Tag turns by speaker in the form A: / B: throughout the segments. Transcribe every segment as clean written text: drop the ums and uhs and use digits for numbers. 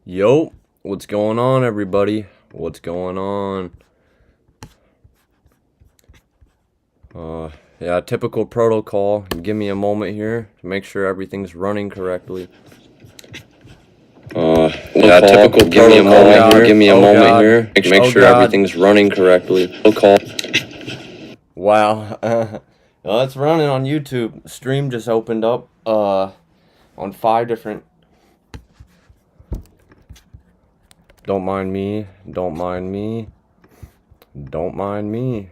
A: Yo, what's going on, everybody? What's going on? Yeah, typical protocol. Give me a moment here to make sure everything's running correctly. Yeah, typical
B: Give me a
A: protocol.
B: moment here.
A: Give me a moment here. Make sure
B: God.
A: everything's running correctly. Protocol. Wow. Well, it's running on YouTube. Stream just opened up on 5 different. Don't mind me. Don't mind me. Don't mind me.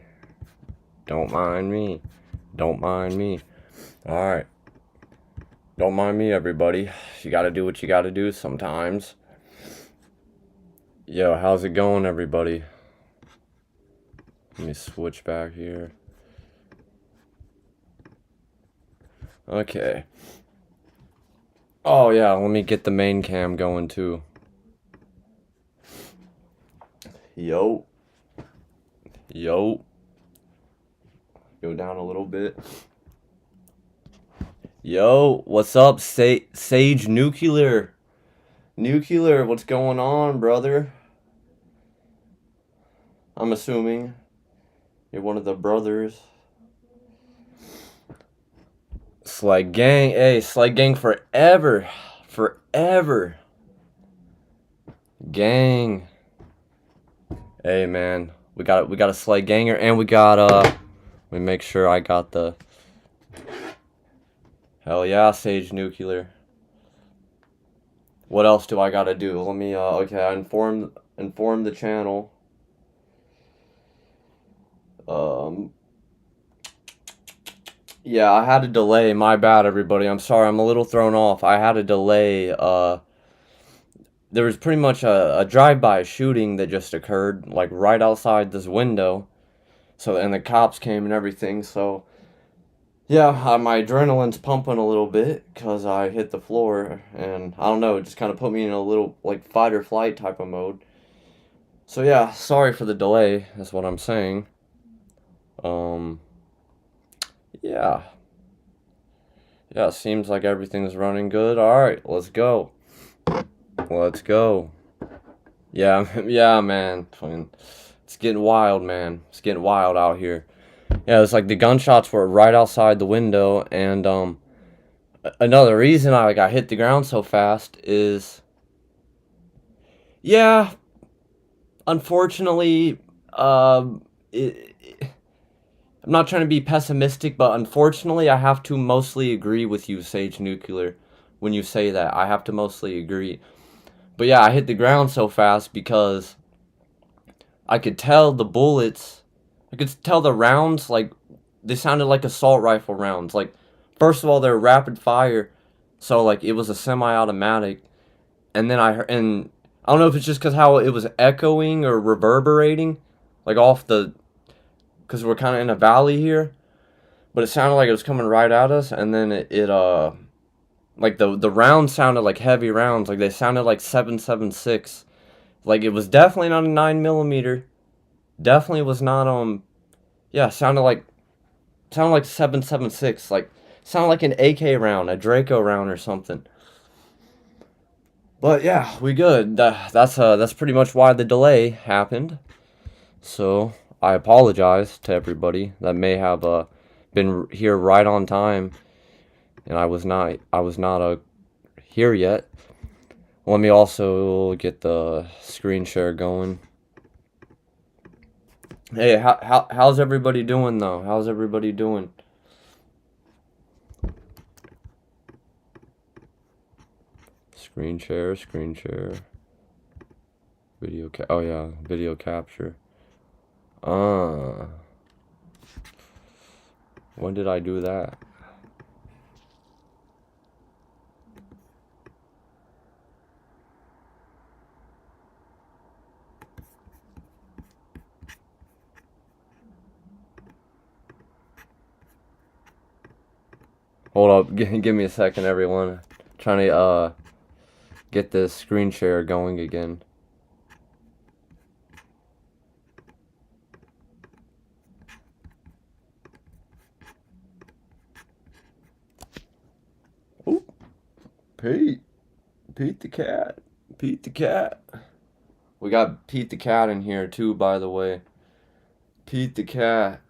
A: Don't mind me. Don't mind me. Alright. Don't mind me, everybody. You gotta do what you gotta do sometimes. Yo, how's it going, everybody? Let me switch back here. Okay. Oh, yeah, let me get the main cam going, too. Yo. Yo. Go down a little bit. Yo, what's up, Sage Nuclear? Nuclear, what's going on, brother? I'm assuming you're one of the brothers. Slag Gang, hey, Slag Gang forever. Forever. Gang. Hey, man. We got a Slag Ganger, and we got, let me make sure I got the... Hell yeah, Sage Nuclear. What else do I gotta do? Let me, okay, I inform the channel. Yeah, I had a delay. My bad, everybody. I'm sorry. I'm a little thrown off. I had a delay. There was pretty much a drive-by shooting that just occurred, like, right outside this window. So, and the cops came and everything, so... Yeah, my adrenaline's pumping a little bit, because I hit the floor, and, I don't know, it just kind of put me in a little, like, fight-or-flight type of mode. So, yeah, sorry for the delay, that's what I'm saying. Yeah. Yeah, seems like everything's running good. Alright, let's go. Let's go. Yeah, yeah, man. It's getting wild, man. It's getting wild out here. Yeah, it's like the gunshots were right outside the window, and, another reason I got hit the ground so fast is... Yeah, unfortunately, I'm not trying to be pessimistic, but unfortunately, I have to mostly agree with you, Sage Nuclear, when you say that. I have to mostly agree. But yeah, I hit the ground so fast because I could tell the bullets, I could tell the rounds, like, they sounded like assault rifle rounds. Like, first of all, they're rapid fire, so, like, it was a semi-automatic. And then and I don't know if it's just because how it was echoing or reverberating, like, off the, because we're kind of in a valley here. But it sounded like it was coming right at us, and then like, the rounds sounded like heavy rounds. Like, they sounded like 7.76. Like, it was definitely not a 9mm. Definitely was not, yeah, sounded like 7.76. Like, sounded like an AK round, a Draco round or something. But yeah, we good. That's pretty much why the delay happened. So, I apologize to everybody that may have, been here right on time. And I was not here yet. Let me also get the screen share going. Hey, how's everybody doing, though? How's everybody doing? Screen share. Oh yeah, video capture. When did I do that? Hold up, give me a second, everyone. Trying to get this screen share going again. Ooh, Pete the cat. Pete the cat. We got Pete the cat in here too, by the way. Pete the cat.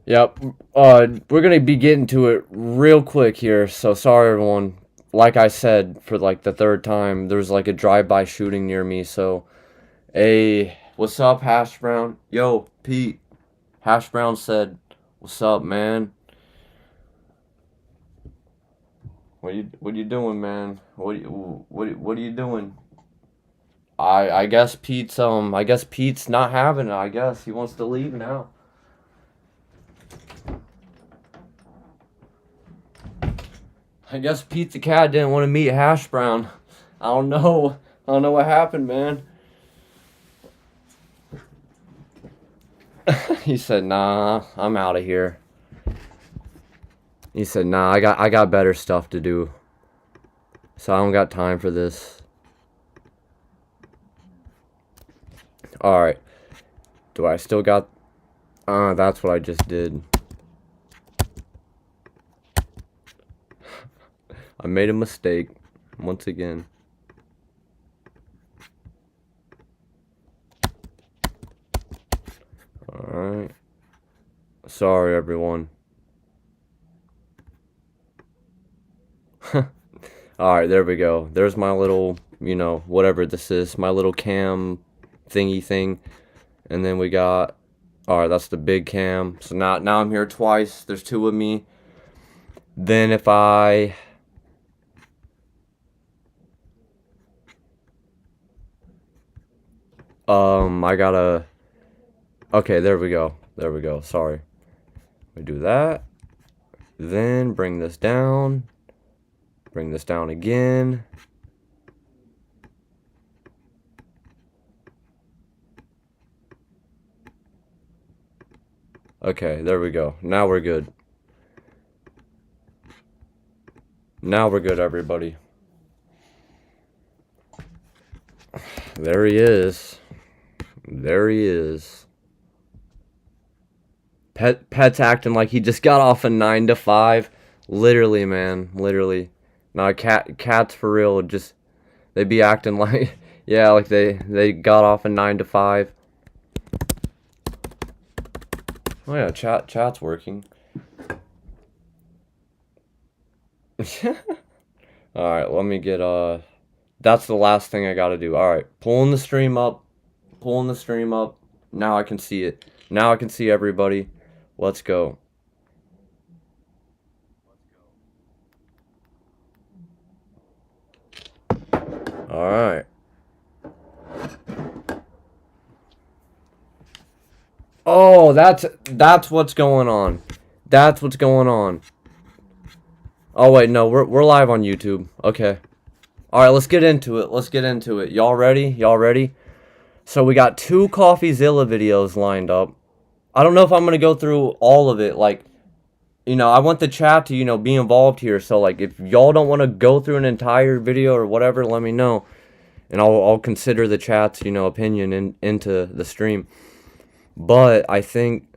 A: Yep. We're gonna be getting to it real quick here. So sorry, everyone. Like I said, for like the third time, there's like a drive-by shooting near me. So, what's up, Hash Brown? Yo, Pete. Hash Brown said, "What's up, man? What you doing, man? What are you doing?" I guess Pete's not having it. I guess he wants to leave now. I guess Pete the cat didn't want to meet Hash Brown. I don't know what happened, man. He said, "Nah, I'm out of here." He said, "Nah, I got better stuff to do. So I don't got time for this." All right. Do I still got that's what I just did. I made a mistake once again. Alright. Sorry, everyone. Alright, there we go. There's my little, whatever this is. My little cam thingy thing. And then we got... Alright, that's the big cam. So now I'm here twice. There's two of me. Then if I... I gotta... Okay, there we go. There we go. Sorry. We do that. Then bring this down. Bring this down again. Okay, there we go. Now we're good. Now we're good, everybody. There he is. There he is. Pet's acting like he just got off a 9 to 5. Literally, man. Literally. Nah, cats for real. Just, they be acting like, yeah, like they got off a 9 to 5. Oh yeah, chat's working. Alright, let me get, that's the last thing I gotta do. Alright, pulling the stream up. Pulling the stream up. Now I can see it. Now I can see everybody. Let's go. Alright. Oh, that's what's going on. That's what's going on. Oh wait, no, we're live on YouTube. Okay. Alright, let's get into it. Let's get into it. Y'all ready? Y'all ready? So we got 2 CoffeeZilla videos lined up. I don't know if I'm going to go through all of it. Like, I want the chat to, be involved here. So, like, if y'all don't want to go through an entire video or whatever, let me know. And I'll consider the chat's, opinion into the stream. But I think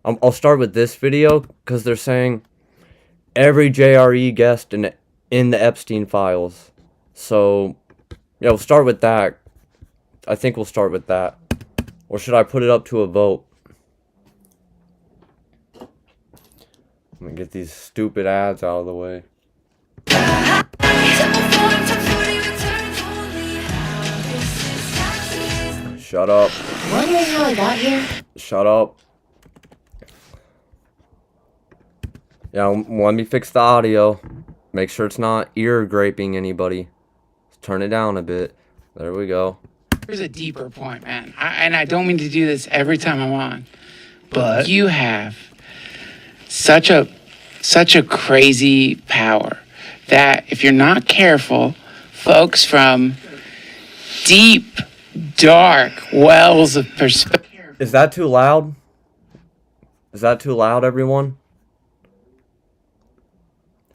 A: I'll start with this video because they're saying every JRE guest in the Epstein files. So, yeah, we'll start with that. I think we'll start with that. Or should I put it up to a vote? I'm gonna get these stupid ads out of the way. Shut up.
B: Wondering how I got here?
A: Shut up. Yeah, let me fix the audio. Make sure it's not ear graping anybody. Let's turn it down a bit. There we go.
C: Here's a deeper point, man. I don't mean to do this every time I'm on, but you have such a crazy power that if you're not careful, folks from deep, dark wells of perspective.
A: Is that too loud? Is that too loud, everyone?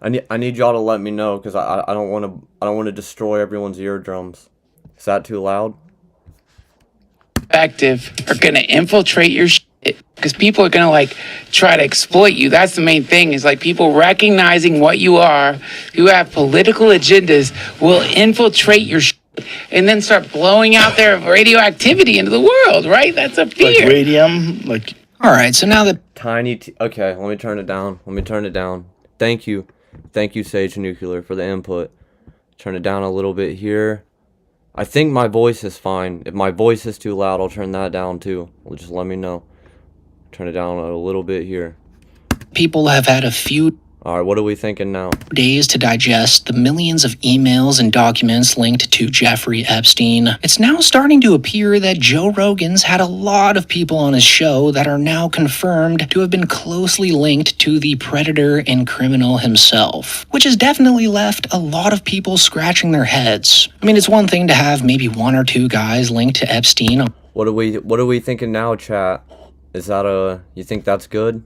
A: I need y'all to let me know because I don't want to destroy everyone's eardrums. Is that too loud?
C: Are gonna infiltrate your shit because people are gonna like try to exploit you. That's the main thing, is like people recognizing what you are, who have political agendas, will infiltrate your and then start blowing out their radioactivity into the world, right? That's a fear.
D: Like radium, like...
E: All right, so now that
A: Okay, let me turn it down. Thank you, Sage Nuclear, for the input. Turn it down a little bit here. I think my voice is fine. If my voice is too loud, I'll turn that down too. Just let me know. Turn it down a little bit here.
E: people have had a few
A: All right, what are we thinking now?
E: days to digest the millions of emails and documents linked to Jeffrey Epstein, it's now starting to appear that Joe Rogan's had a lot of people on his show that are now confirmed to have been closely linked to the predator and criminal himself, which has definitely left a lot of people scratching their heads. I mean, it's one thing to have maybe one or two guys linked to Epstein
A: What are we thinking now, chat? Is that you think that's good?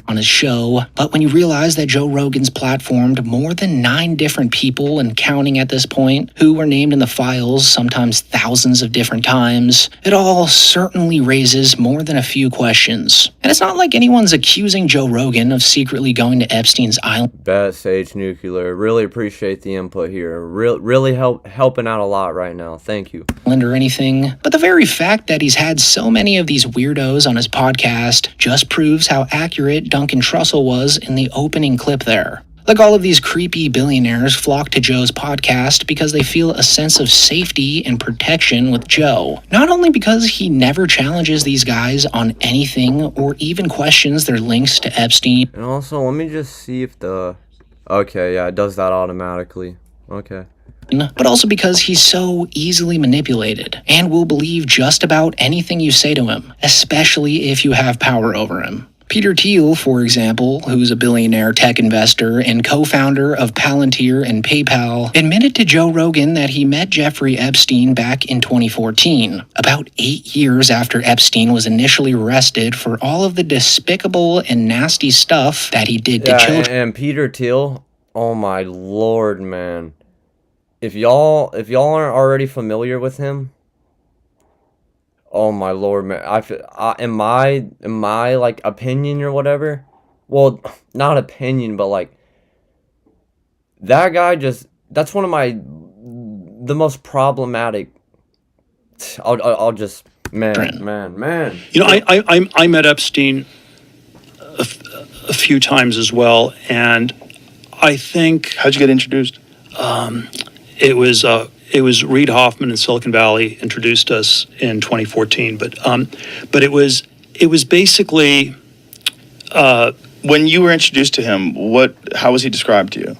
E: on his show, but when you realize that Joe Rogan's platformed more than 9 different people and counting at this point, who were named in the files sometimes thousands of different times, it all certainly raises more than a few questions. And it's not like anyone's accusing Joe Rogan of secretly going to Epstein's island
A: Bet Sage Nuclear. Really appreciate the input here. Really helping out a lot right now. Thank you.
E: or anything, but the very fact that he's had so many of these weirdos on his podcast just proves how accurate Duncan Trussell was in the opening clip there. Like, all of these creepy billionaires flock to Joe's podcast because they feel a sense of safety and protection with Joe. Not only because he never challenges these guys on anything or even questions their links to Epstein,
A: And also, let me just see if Okay, yeah, it does that automatically. Okay.
E: but also because he's so easily manipulated and will believe just about anything you say to him, especially if you have power over him. Peter Thiel, for example, who's a billionaire tech investor and co-founder of Palantir and PayPal, admitted to Joe Rogan that he met Jeffrey Epstein back in 2014, about 8 years after Epstein was initially arrested for all of the despicable and nasty stuff that he did to children.
A: And Peter Thiel, oh my lord, man. If y'all aren't already familiar with him, oh my lord, man! In my like opinion or whatever, well, not opinion, but like that guy that's one of the most problematic. I'll just man.
F: You know, I met Epstein a few times as well, and I think
D: How'd you get introduced?
F: it was Reid Hoffman in Silicon Valley introduced us in 2014, but it was basically
D: When you were introduced to him, how was he described to you?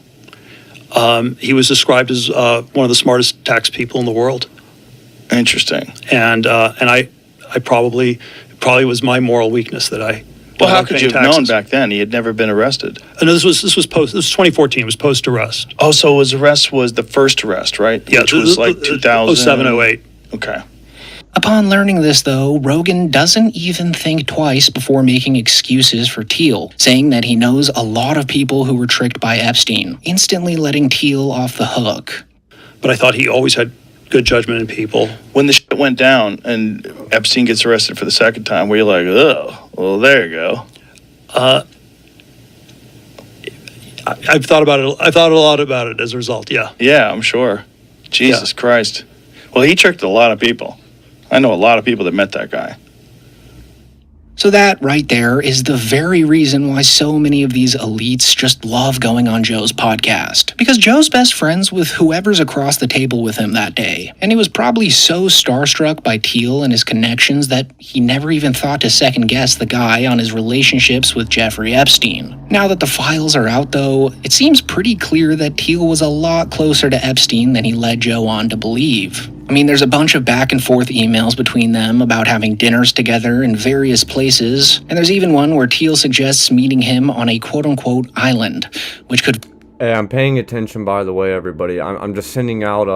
F: he was described as one of the smartest tax people in the world,
D: Interesting.
F: and I probably was my moral weakness that I.
D: Well, how
F: wasn't
D: could
F: paying
D: you have known
F: taxes.
D: back then? He had never been arrested.
F: No, this was 2014. It was post arrest.
D: Oh, so his arrest was the first arrest, right?
F: Yeah,
D: Which was like 2000.
F: 07, 08.
D: Okay.
E: Upon learning this, though, Rogan doesn't even think twice before making excuses for Thiel, saying that he knows a lot of people who were tricked by Epstein, instantly letting Thiel off the hook.
F: But I thought he always had good judgment in people.
D: When the shit went down and Epstein gets arrested for the second time, were you like, oh, well, there you go?
F: I've thought about it. I thought a lot about it as a result. Yeah.
D: Yeah, I'm sure. Jesus Christ. Well, he tricked a lot of people. I know a lot of people that met that guy.
E: So that right there is the very reason why so many of these elites just love going on Joe's podcast. Because Joe's best friends with whoever's across the table with him that day. And he was probably so starstruck by Thiel and his connections that he never even thought to second guess the guy on his relationships with Jeffrey Epstein. Now that the files are out, though, it seems pretty clear that Thiel was a lot closer to Epstein than he led Joe on to believe. I mean, there's a bunch of back and forth emails between them about having dinners together in various places, and there's even one where Thiel suggests meeting him on a quote-unquote island, which could...
A: Hey, I'm paying attention, by the way, everybody. I'm just sending out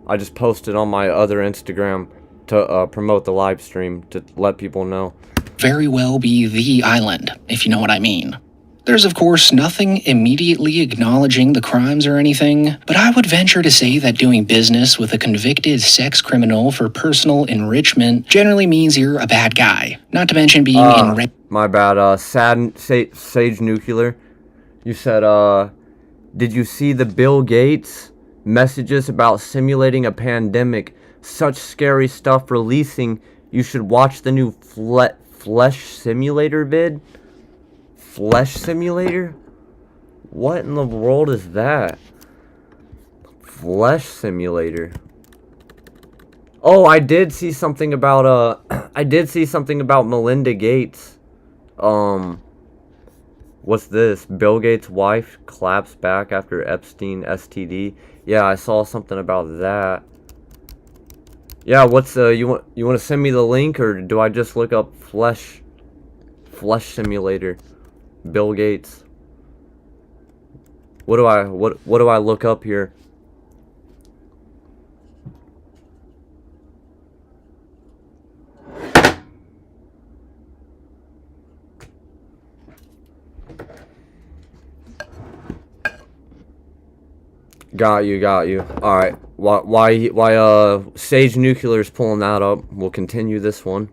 A: I just posted on my other Instagram to promote the live stream to let people know.
E: very well be the island, if you know what I mean. There's, of course, nothing immediately acknowledging the crimes or anything, but I would venture to say that doing business with a convicted sex criminal for personal enrichment generally means you're a bad guy. Not to mention being in...
A: My bad, Sage Nuclear. You said, did you see the Bill Gates messages about simulating a pandemic? Such scary stuff releasing. You should watch the new Flesh Simulator vid. Flesh Simulator? What in the world is that? Flesh Simulator. Oh, I did see something about Melinda Gates. What's this? Bill Gates' wife claps back after Epstein STD. Yeah, I saw something about that. Yeah, what's you want to send me the link, or do I just look up Flesh Simulator? Bill Gates. What do I look up here? Got you. All right. Why Sage Nuclear's pulling that up? We'll continue this one.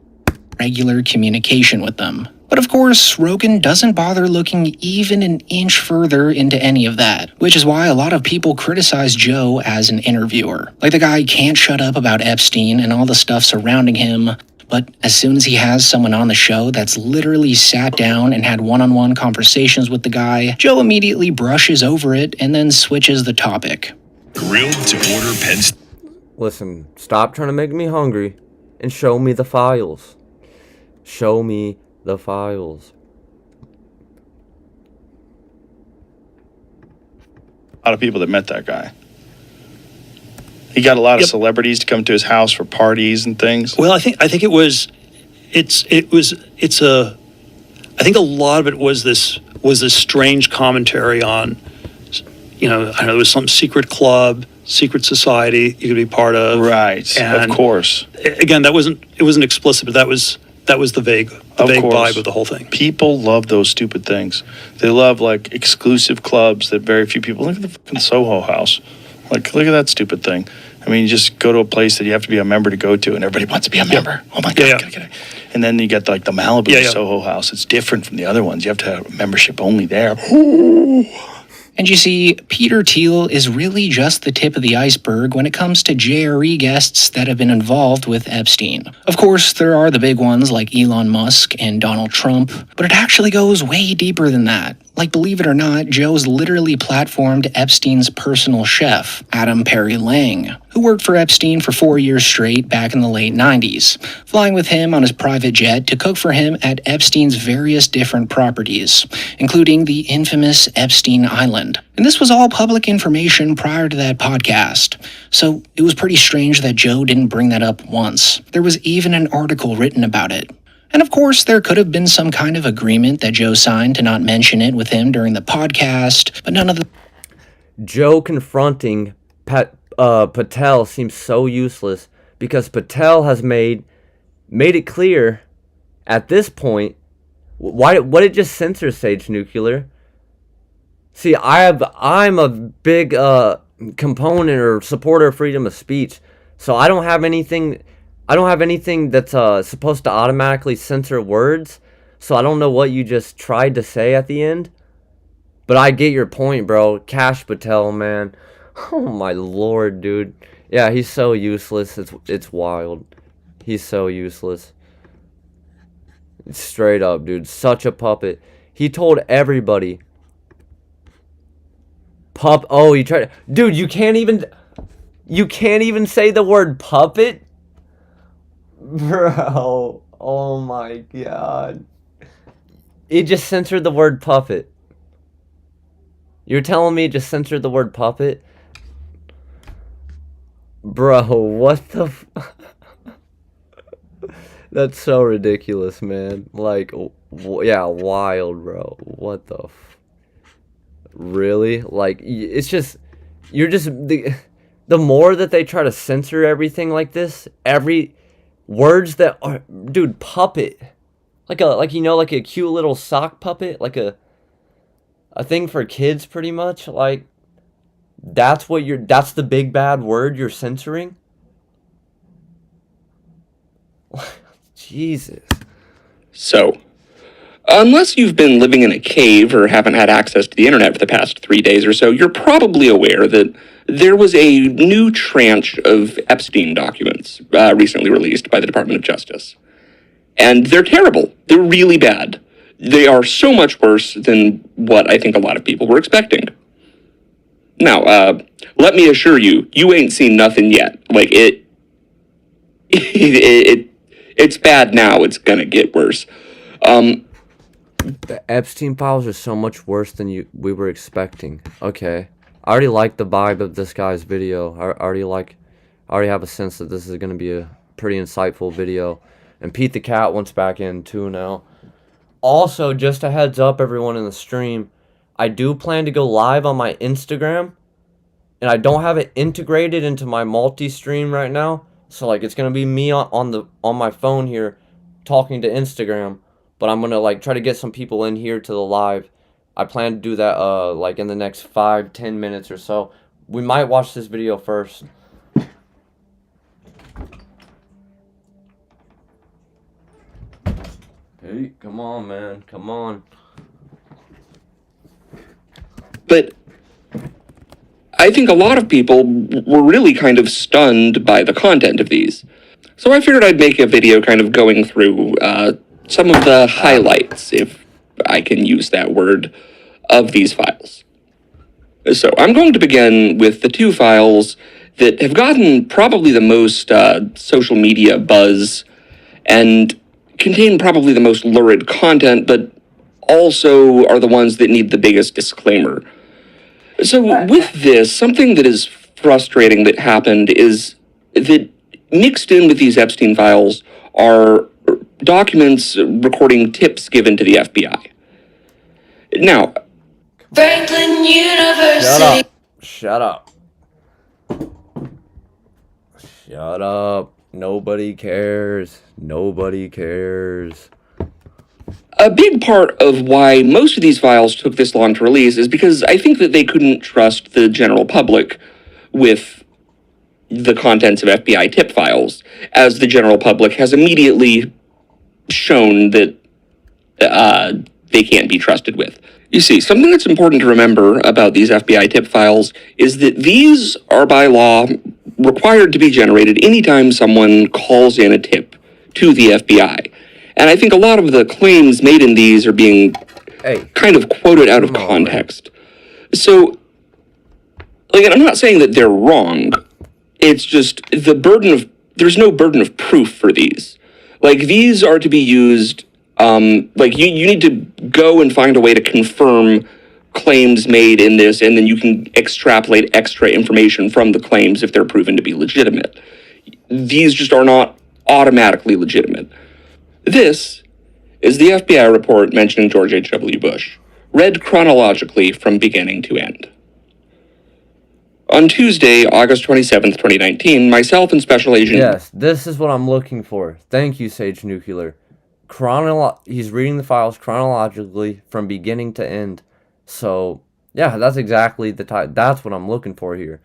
E: Regular communication with them. But of course, Rogan doesn't bother looking even an inch further into any of that, which is why a lot of people criticize Joe as an interviewer. Like, the guy can't shut up about Epstein and all the stuff surrounding him, but as soon as he has someone on the show that's literally sat down and had one-on-one conversations with the guy, Joe immediately brushes over it and then switches the topic.
G: Grilled to order Penn's.
A: Listen, stop trying to make me hungry and show me the files. Show me the files.
D: A lot of people that met that guy. He got a lot of celebrities to come to his house for parties and things.
F: Well, I think I think a lot of it was this strange commentary on, I know there was some secret club, secret society you could be part of.
D: Right,
F: and
D: of course.
F: Again, it wasn't explicit, but that was the vague vibe of the whole thing.
D: People love those stupid things. They love, like, exclusive clubs that very few people. Look at the fucking Soho House. Like, look at that stupid thing. I mean, you just go to a place that you have to be a member to go to, and everybody wants to be a member. Oh my God,
F: Yeah.
D: gotta get it. And then you get, like, the Malibu
F: Yeah.
D: Soho House. It's different from the other ones. You have to have a membership only there.
E: And you see, Peter Thiel is really just the tip of the iceberg when it comes to JRE guests that have been involved with Epstein. Of course, there are the big ones like Elon Musk and Donald Trump, but it actually goes way deeper than that. Like, believe it or not, Joe's literally platformed Epstein's personal chef, Adam Perry Lang, who worked for Epstein for 4 years straight back in the late 90s, flying with him on his private jet to cook for him at Epstein's various different properties, including the infamous Epstein Island. And this was all public information prior to that podcast, so it was pretty strange that Joe didn't bring that up once. There was even an article written about it. And of course, there could have been some kind of agreement that Joe signed to not mention it with him during the podcast, but none of the...
A: Joe confronting Patel seems so useless because Patel has made it clear at this point. What did just censor Sage Nuclear? See, I'm a big component or supporter of freedom of speech, so I don't have anything that's supposed to automatically censor words, so I don't know what you just tried to say at the end. But I get your point, bro. Cash Patel, man. Oh my lord, dude. Yeah, he's so useless. It's wild. He's so useless. Straight up, dude. Such a puppet. He told everybody. Oh, he tried. Dude, you can't even say the word puppet? Bro, oh my god. It just censored the word puppet. You're telling me it just censored the word puppet? Bro, what the That's so ridiculous, man. Like, yeah, wild, bro. What the Really? Like, it's just... You're just... The more that they try to censor everything like this, words that are, dude, puppet, like a cute little sock puppet, like a a thing for kids, pretty much. Like, that's the big bad word you're censoring? Jesus.
H: So, unless you've been living in a cave or haven't had access to the internet for the past 3 days or so, you're probably aware that there was a new tranche of Epstein documents recently released by the Department of Justice. And they're terrible. They're really bad. They are so much worse than what I think a lot of people were expecting. Now, let me assure you, you ain't seen nothing yet. Like, it's bad now. It's gonna get worse.
A: The Epstein files are so much worse than we were expecting. Okay. I already like the vibe of this guy's video. I already have a sense that this is going to be a pretty insightful video. And Pete the Cat wants back in too now. Also, just a heads up, everyone in the stream, I do plan to go live on my Instagram, and I don't have it integrated into my multi-stream right now. So like, it's gonna be me on my phone here, talking to Instagram, but I'm gonna like try to get some people in here to the live. I plan to do that like in the next 5-10 minutes or so. We might watch this video first. Hey, come on, man. Come on.
H: But I think a lot of people were really kind of stunned by the content of these. So I figured I'd make a video kind of going through some of the highlights, if I can use that word, of these files. So I'm going to begin with the two files that have gotten probably the most social media buzz and contain probably the most lurid content, but also are the ones that need the biggest disclaimer. So with this, something that is frustrating that happened is that mixed in with these Epstein files are documents recording tips given to the FBI. Now,
B: Franklin University.
A: Shut up. Shut up. Nobody cares. Nobody cares.
H: a big part of why most of these files took this long to release is because I think that they couldn't trust the general public with the contents of FBI tip files, as the general public has immediately shown that they can't be trusted with. You see, something that's important to remember about these FBI tip files is that these are by law required to be generated anytime someone calls in a tip to the FBI. And I think a lot of the claims made in these are being kind of quoted out of context. So, like, I'm not saying that they're wrong. It's just there's no burden of proof for these. Like, these are to be used, like, you need to go and find a way to confirm claims made in this, and then you can extrapolate extra information from the claims if they're proven to be legitimate. These just are not automatically legitimate. This is the FBI report mentioning George H.W. Bush, read chronologically from beginning to end. On Tuesday, August 27th, 2019, myself and Special Agent...
A: Yes, this is what I'm looking for. Thank you, Sage Nuclear. He's reading the files chronologically from beginning to end. So, yeah, that's exactly that's what I'm looking for here.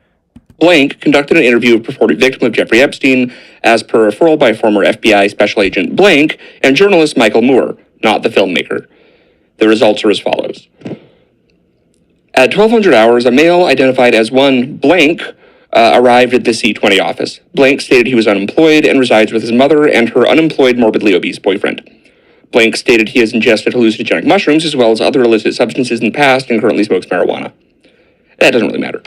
H: Blank conducted an interview of purported victim of Jeffrey Epstein, as per referral by former FBI Special Agent Blank and journalist Michael Moore, not the filmmaker. The results are as follows. At 1200 hours, a male identified as one Blank arrived at the C-20 office. Blank stated he was unemployed and resides with his mother and her unemployed morbidly obese boyfriend. Blank stated he has ingested hallucinogenic mushrooms as well as other illicit substances in the past and currently smokes marijuana. That doesn't really matter.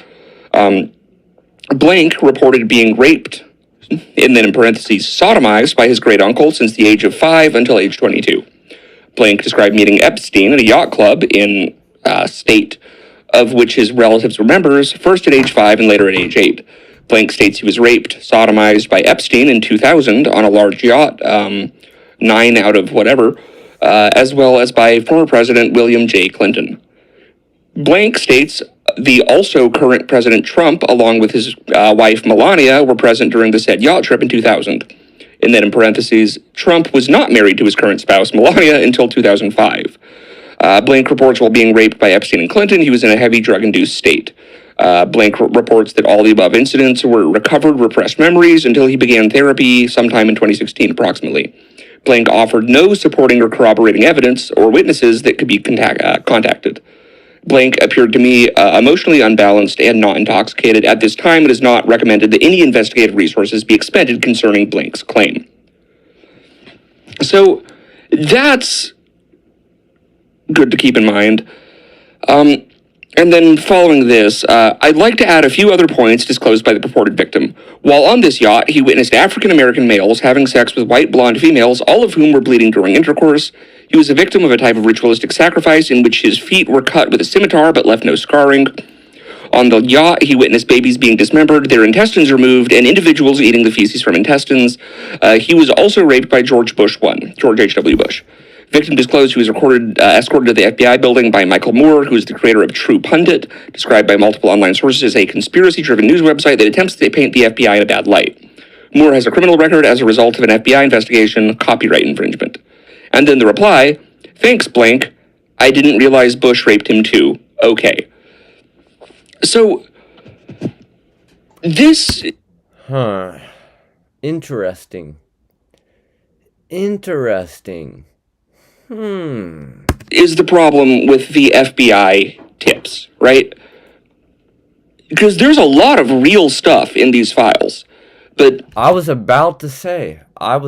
H: Blank reported being raped, and then in parentheses, sodomized by his great uncle since the age of 5 until age 22. Blank described meeting Epstein at a yacht club in state of which his relatives were members, first at age 5 and later at age 8. Blank states he was raped, sodomized by Epstein in 2000 on a large yacht, 9 out of whatever, as well as by former President William J. Clinton. Blank states the also current President Trump, along with his wife Melania, were present during the said yacht trip in 2000. And then in parentheses, Trump was not married to his current spouse Melania until 2005. Blank reports while being raped by Epstein and Clinton, he was in a heavy drug-induced state. Blank reports that all the above incidents were recovered repressed memories until he began therapy sometime in 2016, approximately. Blank offered no supporting or corroborating evidence or witnesses that could be contacted. Blank appeared to me emotionally unbalanced and not intoxicated. At this time, it is not recommended that any investigative resources be expended concerning Blank's claim. So that's good to keep in mind. And then following this, I'd like to add a few other points disclosed by the purported victim. While on this yacht, he witnessed African-American males having sex with white blonde females, all of whom were bleeding during intercourse. He was a victim of a type of ritualistic sacrifice in which his feet were cut with a scimitar but left no scarring. On the yacht, he witnessed babies being dismembered, their intestines removed, and individuals eating the feces from intestines. He was also raped by George H.W. Bush. Victim disclosed he was escorted to the FBI building by Michael Moore, who is the creator of True Pundit, described by multiple online sources as a conspiracy-driven news website that attempts to paint the FBI in a bad light. Moore has a criminal record as a result of an FBI investigation, copyright infringement. And then the reply, thanks, Blank. I didn't realize Bush raped him too. Okay. So, this...
A: Interesting.
H: Is the problem with the FBI tips, right? Because there's a lot of real stuff in these files, but...
A: I was about to say. I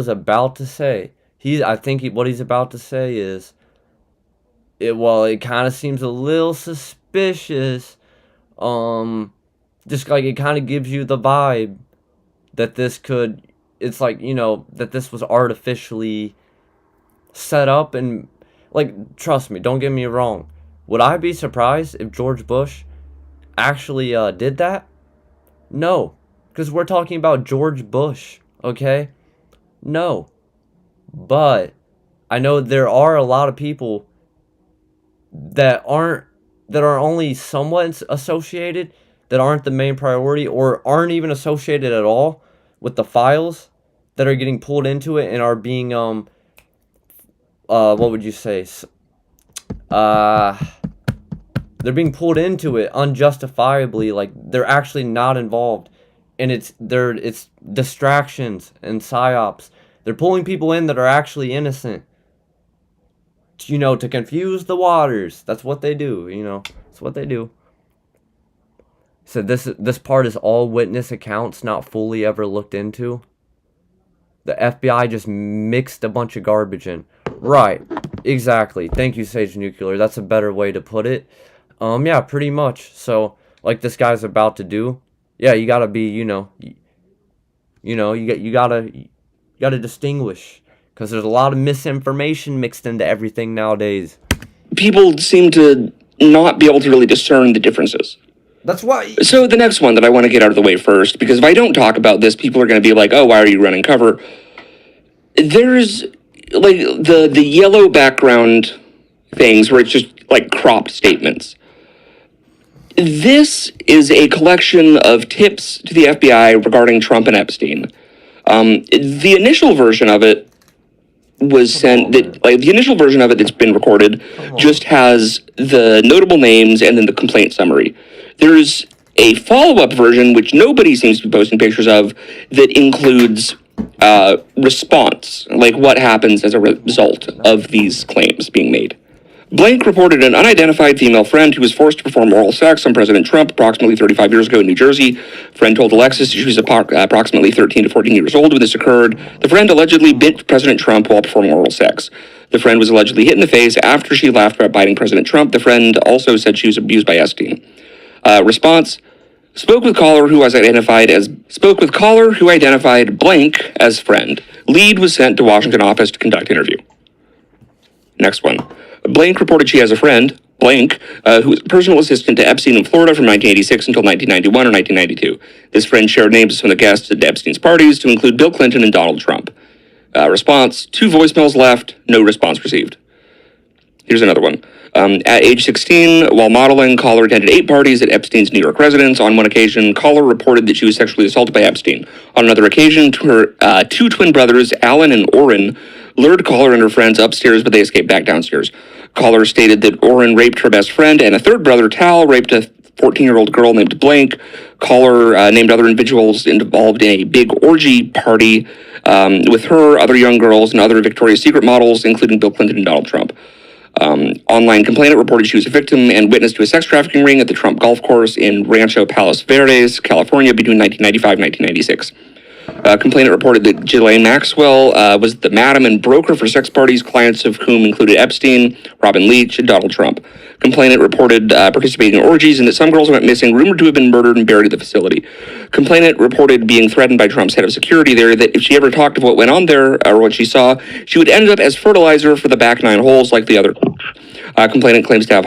A: think what he's about to say is, it kind of seems a little suspicious. Just like it kind of gives you the vibe that it's like, that this was artificially set up. And like, trust me, don't get me wrong, would I be surprised if George Bush actually did that? No, because we're talking about George Bush, okay? No. But I know there are a lot of people that are only somewhat associated, that aren't the main priority, or aren't even associated at all with the files, that are getting pulled into it and are being what would you say? They're being pulled into it unjustifiably, like they're actually not involved, and it's distractions and psyops. They're pulling people in that are actually innocent, to confuse the waters. That's what they do, That's what they do. So this part is all witness accounts, not fully ever looked into. The FBI just mixed a bunch of garbage in. Right, exactly. Thank you, Sage Nuclear. That's a better way to put it. Yeah, pretty much. So, like this guy's about to do, yeah, you gotta be, you gotta distinguish, because there's a lot of misinformation mixed into everything nowadays.
H: People seem to not be able to really discern the differences.
A: That's why.
H: So the next one that I want to get out of the way first, because if I don't talk about this, people are going to be like, oh, why are you running cover? There's, like, the yellow background things where it's just, like, cropped statements. This is a collection of tips to the FBI regarding Trump and Epstein. The initial version of it was sent, the initial version of it that's been recorded just has the notable names and then the complaint summary. There's a follow-up version, which nobody seems to be posting pictures of, that includes response, like what happens as a result of these claims being made. Blank reported an unidentified female friend who was forced to perform oral sex on President Trump approximately 35 years ago in New Jersey. Friend told Alexis she was approximately 13 to 14 years old when this occurred. The friend allegedly bit President Trump while performing oral sex. The friend was allegedly hit in the face after she laughed about biting President Trump. The friend also said she was abused by Epstein. Response: spoke with caller who identified blank as friend. Lead was sent to Washington office to conduct interview. Next one. Blank reported she has a friend, blank, who was personal assistant to Epstein in Florida from 1986 until 1991 or 1992. This friend shared names of some of the guests at Epstein's parties to include Bill Clinton and Donald Trump. Response: 2 voicemails left, no response received. Here's another one. At age 16, while modeling, caller attended 8 parties at Epstein's New York residence. On one occasion, caller reported that she was sexually assaulted by Epstein. On another occasion, her 2 twin brothers, Alan and Orrin, lured Caller and her friends upstairs, but they escaped back downstairs. Caller stated that Orrin raped her best friend, and a third brother, Tal, raped a 14-year-old girl named Blank. Caller named other individuals involved in a big orgy party with her, other young girls, and other Victoria's Secret models, including Bill Clinton and Donald Trump. Online complainant reported she was a victim and witness to a sex trafficking ring at the Trump golf course in Rancho Palos Verdes, California, between 1995 and 1996. Complainant reported that Ghislaine Maxwell was the madam and broker for sex parties, clients of whom included Epstein, Robin Leach, and Donald Trump. Complainant reported participating in orgies and that some girls went missing, rumored to have been murdered and buried at the facility. Complainant reported being threatened by Trump's head of security there, that if she ever talked of what went on there or what she saw, she would end up as fertilizer for the back nine holes like the other. Complainant claims to have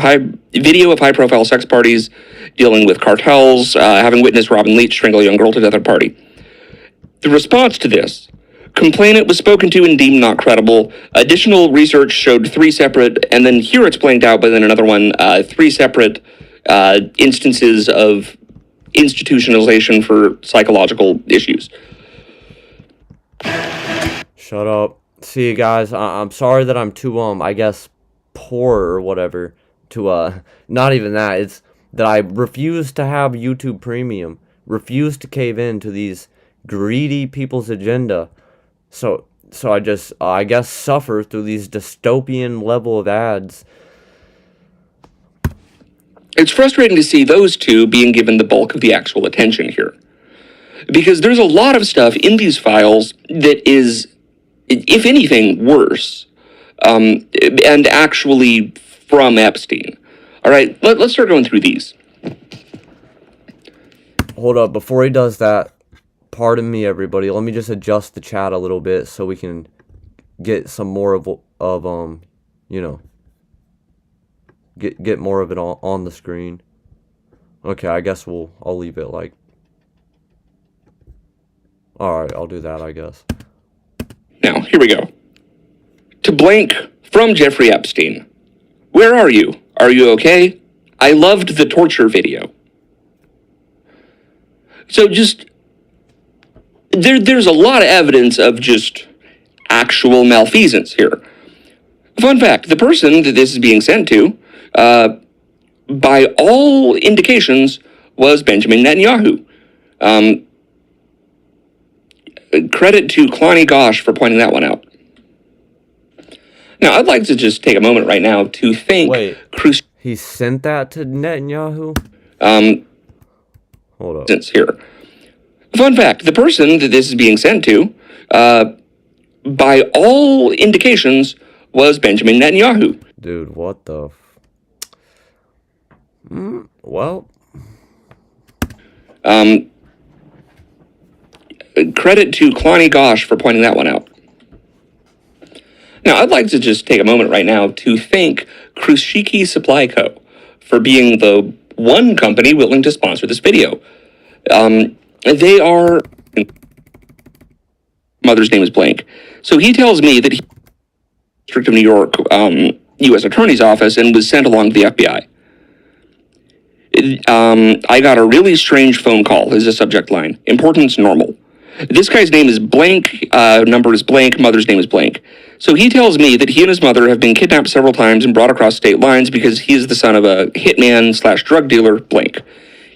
H: video of high-profile sex parties dealing with cartels, having witnessed Robin Leach strangle a young girl to death at a party. The response to this, complainant was spoken to and deemed not credible. Additional research showed three separate, and then here it's blanked out, but then another one, three separate instances of institutionalization for psychological issues.
A: Shut up. See, guys, I'm sorry that I'm too, I guess, poor or whatever to, not even that. It's that I refuse to have YouTube Premium. Refuse to cave in to these greedy people's agenda. So I just, I guess, suffer through these dystopian level of ads.
H: It's frustrating to see those two being given the bulk of the actual attention here. Because there's a lot of stuff in these files that is, if anything, worse. And actually from Epstein. All right, let's start going through these.
A: Hold up, before he does that, pardon me, everybody. Let me just adjust the chat a little bit so we can get some more of you know, get more of it on the screen. Okay, I guess I'll leave it like. All right, I'll do that, I guess.
H: Now, here we go. To blank from Jeffrey Epstein. Where are you? Are you okay? I loved the torture video. So just, there's a lot of evidence of just actual malfeasance here. Fun fact, the person that this is being sent to, by all indications, was Benjamin Netanyahu. Credit to Kalani Gosh for pointing that one out. Now, I'd like to just take a moment right now to thank
A: He sent that to Netanyahu? Hold up.
H: Here. Fun fact, the person that this is being sent to, by all indications, was Benjamin Netanyahu.
A: Dude, what the... well...
H: Credit to Kalani Gosh for pointing that one out. Now, I'd like to just take a moment right now to thank Krushiki Supply Co. for being the one company willing to sponsor this video. They are... Mother's name is blank. So he tells me that he... District of New York U.S. Attorney's Office and was sent along to the FBI. I got a really strange phone call is the subject line. Importance normal. This guy's name is blank, number is blank, mother's name is blank. So he tells me that he and his mother have been kidnapped several times and brought across state lines because he is the son of a hitman/drug dealer, blank.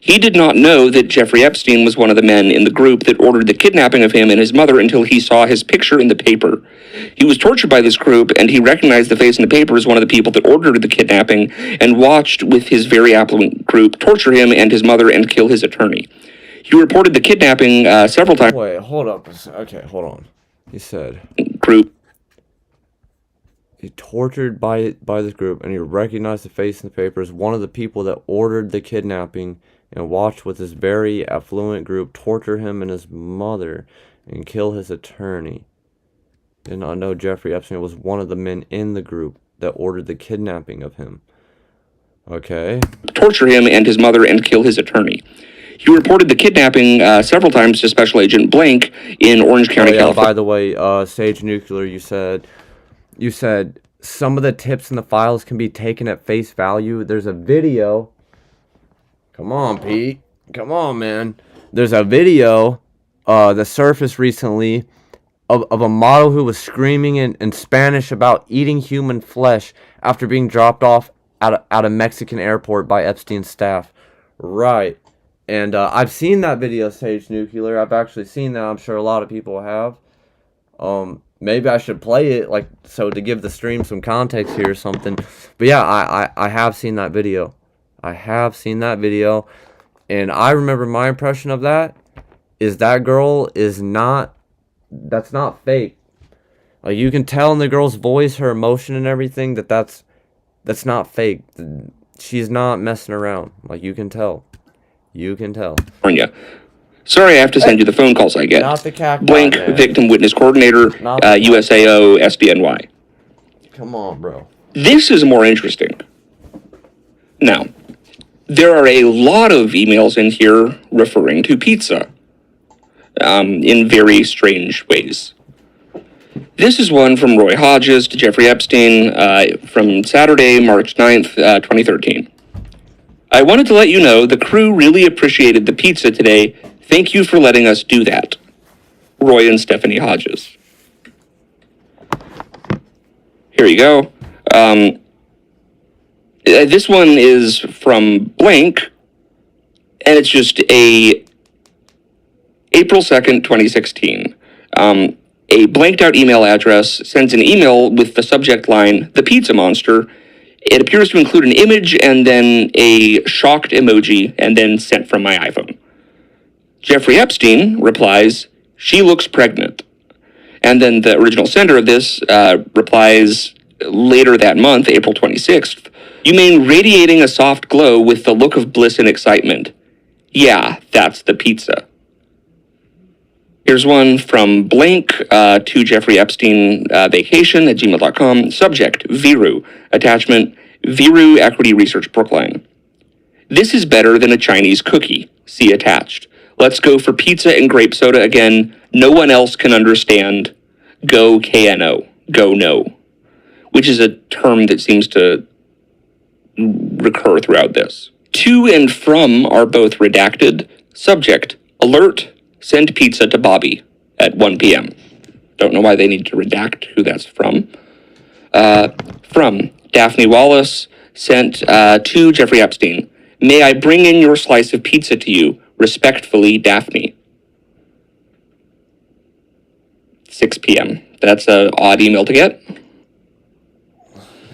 H: He did not know that Jeffrey Epstein was one of the men in the group that ordered the kidnapping of him and his mother until he saw his picture in the paper. He was tortured by this group, and he recognized the face in the paper as one of the people that ordered the kidnapping and watched with his very affluent group torture him and his mother and kill his attorney. He reported the kidnapping several times.
A: Wait, hold up. Okay, hold on. He said...
H: Group.
A: He tortured by this group, and he recognized the face in the paper as one of the people that ordered the kidnapping and watched with his very affluent group torture him and his mother and kill his attorney. Did not know Jeffrey Epstein was one of the men in the group that ordered the kidnapping of him. Okay.
H: Torture him and his mother and kill his attorney. He reported the kidnapping several times to Special Agent Blank in Orange County, California.
A: By the way, Sage Nuclear, you said some of the tips in the files can be taken at face value. There's a video. Come on, Pete. Come on, man. There's a video that surfaced recently of a model who was screaming in Spanish about eating human flesh after being dropped off at a Mexican airport by Epstein's staff. Right. And I've seen that video, Sage Nuclear. I've actually seen that. I'm sure a lot of people have. Maybe I should play it, like, so to give the stream some context here or something. But yeah, I have seen that video. I have seen that video. And I remember my impression of that is that girl is not, that's not fake. Like, you can tell in the girl's voice, her emotion and everything, that's not fake. She's not messing around. Like, you can tell. You can tell.
H: California. Sorry, I have to send you the phone calls I get.
A: Not the cacti,
H: Blank
A: man.
H: Victim Witness Coordinator, USAO, SDNY.
A: Come on, bro.
H: This is more interesting. Now, there are a lot of emails in here referring to pizza in very strange ways. This is one from Roy Hodges to Jeffrey Epstein from Saturday, March 9th, 2013. I wanted to let you know the crew really appreciated the pizza today. Thank you for letting us do that. Roy and Stephanie Hodges. Here you go. This one is from blank, and it's just a April 2nd, 2016. A blanked out email address sends an email with the subject line, "The Pizza Monster." It appears to include an image and then a shocked emoji, and then sent from my iPhone. Jeffrey Epstein replies, "She looks pregnant." And then the original sender of this replies later that month, April 26th, "You mean radiating a soft glow with the look of bliss and excitement? Yeah, that's the pizza." Here's one from blank to Jeffrey Epstein vacation at gmail.com. Subject, Viru. Attachment, Viru Equity Research Brookline. This is better than a Chinese cookie. See attached. Let's go for pizza and grape soda again. No one else can understand. Go KNO. Go no. Which is a term that seems to recur throughout this. To and from are both redacted. Subject, alert, send pizza to Bobby at 1 p.m. Don't know why they need to redact who that's from. From Daphne Wallace, sent to Jeffrey Epstein. May I bring in your slice of pizza to you? Respectfully, Daphne. 6 p.m. That's an odd email to get.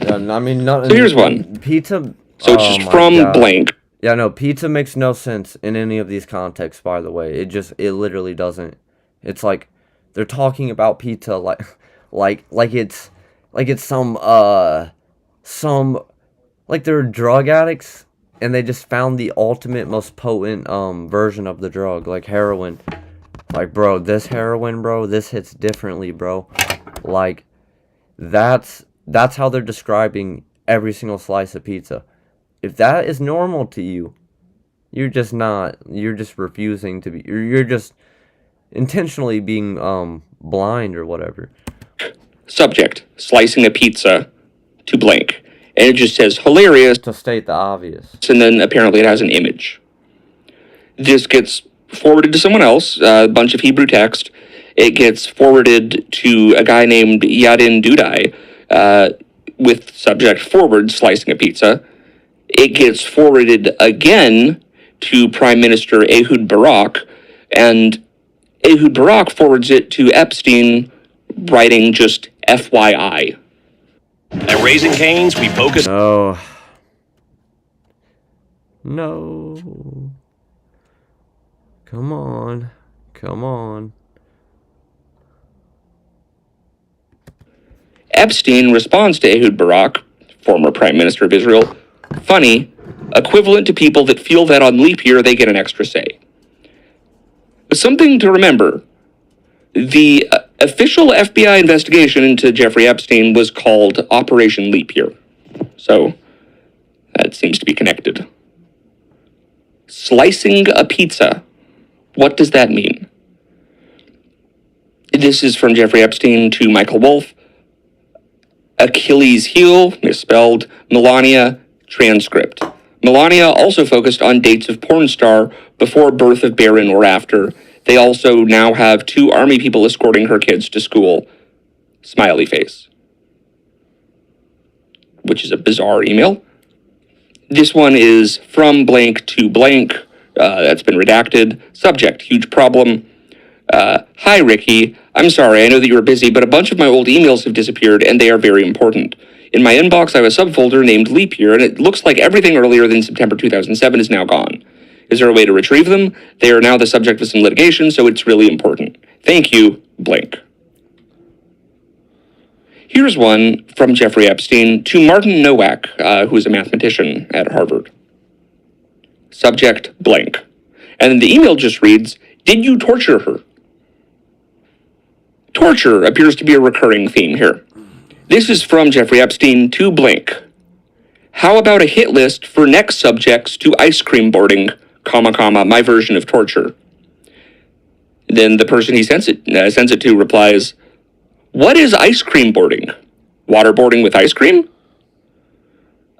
A: Yeah, I mean, not.
H: So here's one.
A: Pizza.
H: So it's just from blank.
A: Yeah, no, pizza makes no sense in any of these contexts, by the way. It literally doesn't. It's like they're talking about pizza like it's some like they're drug addicts and they just found the ultimate most potent version of the drug, like heroin. Like, bro, this heroin, bro, this hits differently, bro. Like, that's how they're describing every single slice of pizza. If that is normal to you, you're just refusing to be, you're just intentionally being blind or whatever.
H: Subject, slicing a pizza to blank. And it just says hilarious.
A: To state the obvious.
H: And then apparently it has an image. This gets forwarded to someone else, a bunch of Hebrew text. It gets forwarded to a guy named Yadin Dudai with subject forward, slicing a pizza. It gets forwarded again to Prime Minister Ehud Barak, and Ehud Barak forwards it to Epstein, writing just FYI.
G: At Raising Cane's, we focus.
A: No. Come on.
H: Epstein responds to Ehud Barak, former Prime Minister of Israel, funny, equivalent to people that feel that on leap year they get an extra say. But something to remember, the official FBI investigation into Jeffrey Epstein was called Operation Leap Year. So that seems to be connected. Slicing a pizza. What does that mean? This is from Jeffrey Epstein to Michael Wolff. Achilles heel, misspelled. Melania, transcript. Melania also focused on dates of porn star before birth of Barron or after. They also now have 2 Army people escorting her kids to school. Smiley face. Which is a bizarre email. This one is from blank to blank. That's been redacted. Subject, huge problem. Hi, Ricky. I'm sorry, I know that you were busy, but a bunch of my old emails have disappeared, and they are very important. In my inbox, I have a subfolder named Leap Year, and it looks like everything earlier than September 2007 is now gone. Is there a way to retrieve them? They are now the subject of some litigation, so it's really important. Thank you, blank. Here's one from Jeffrey Epstein to Martin Nowak, who is a mathematician at Harvard. Subject, blank. And then the email just reads, did you torture her? Torture appears to be a recurring theme here. This is from Jeffrey Epstein to blank. How about a hit list for next subjects to ice cream boarding, my version of torture? Then the person he sends it to replies, what is ice cream boarding? Waterboarding with ice cream?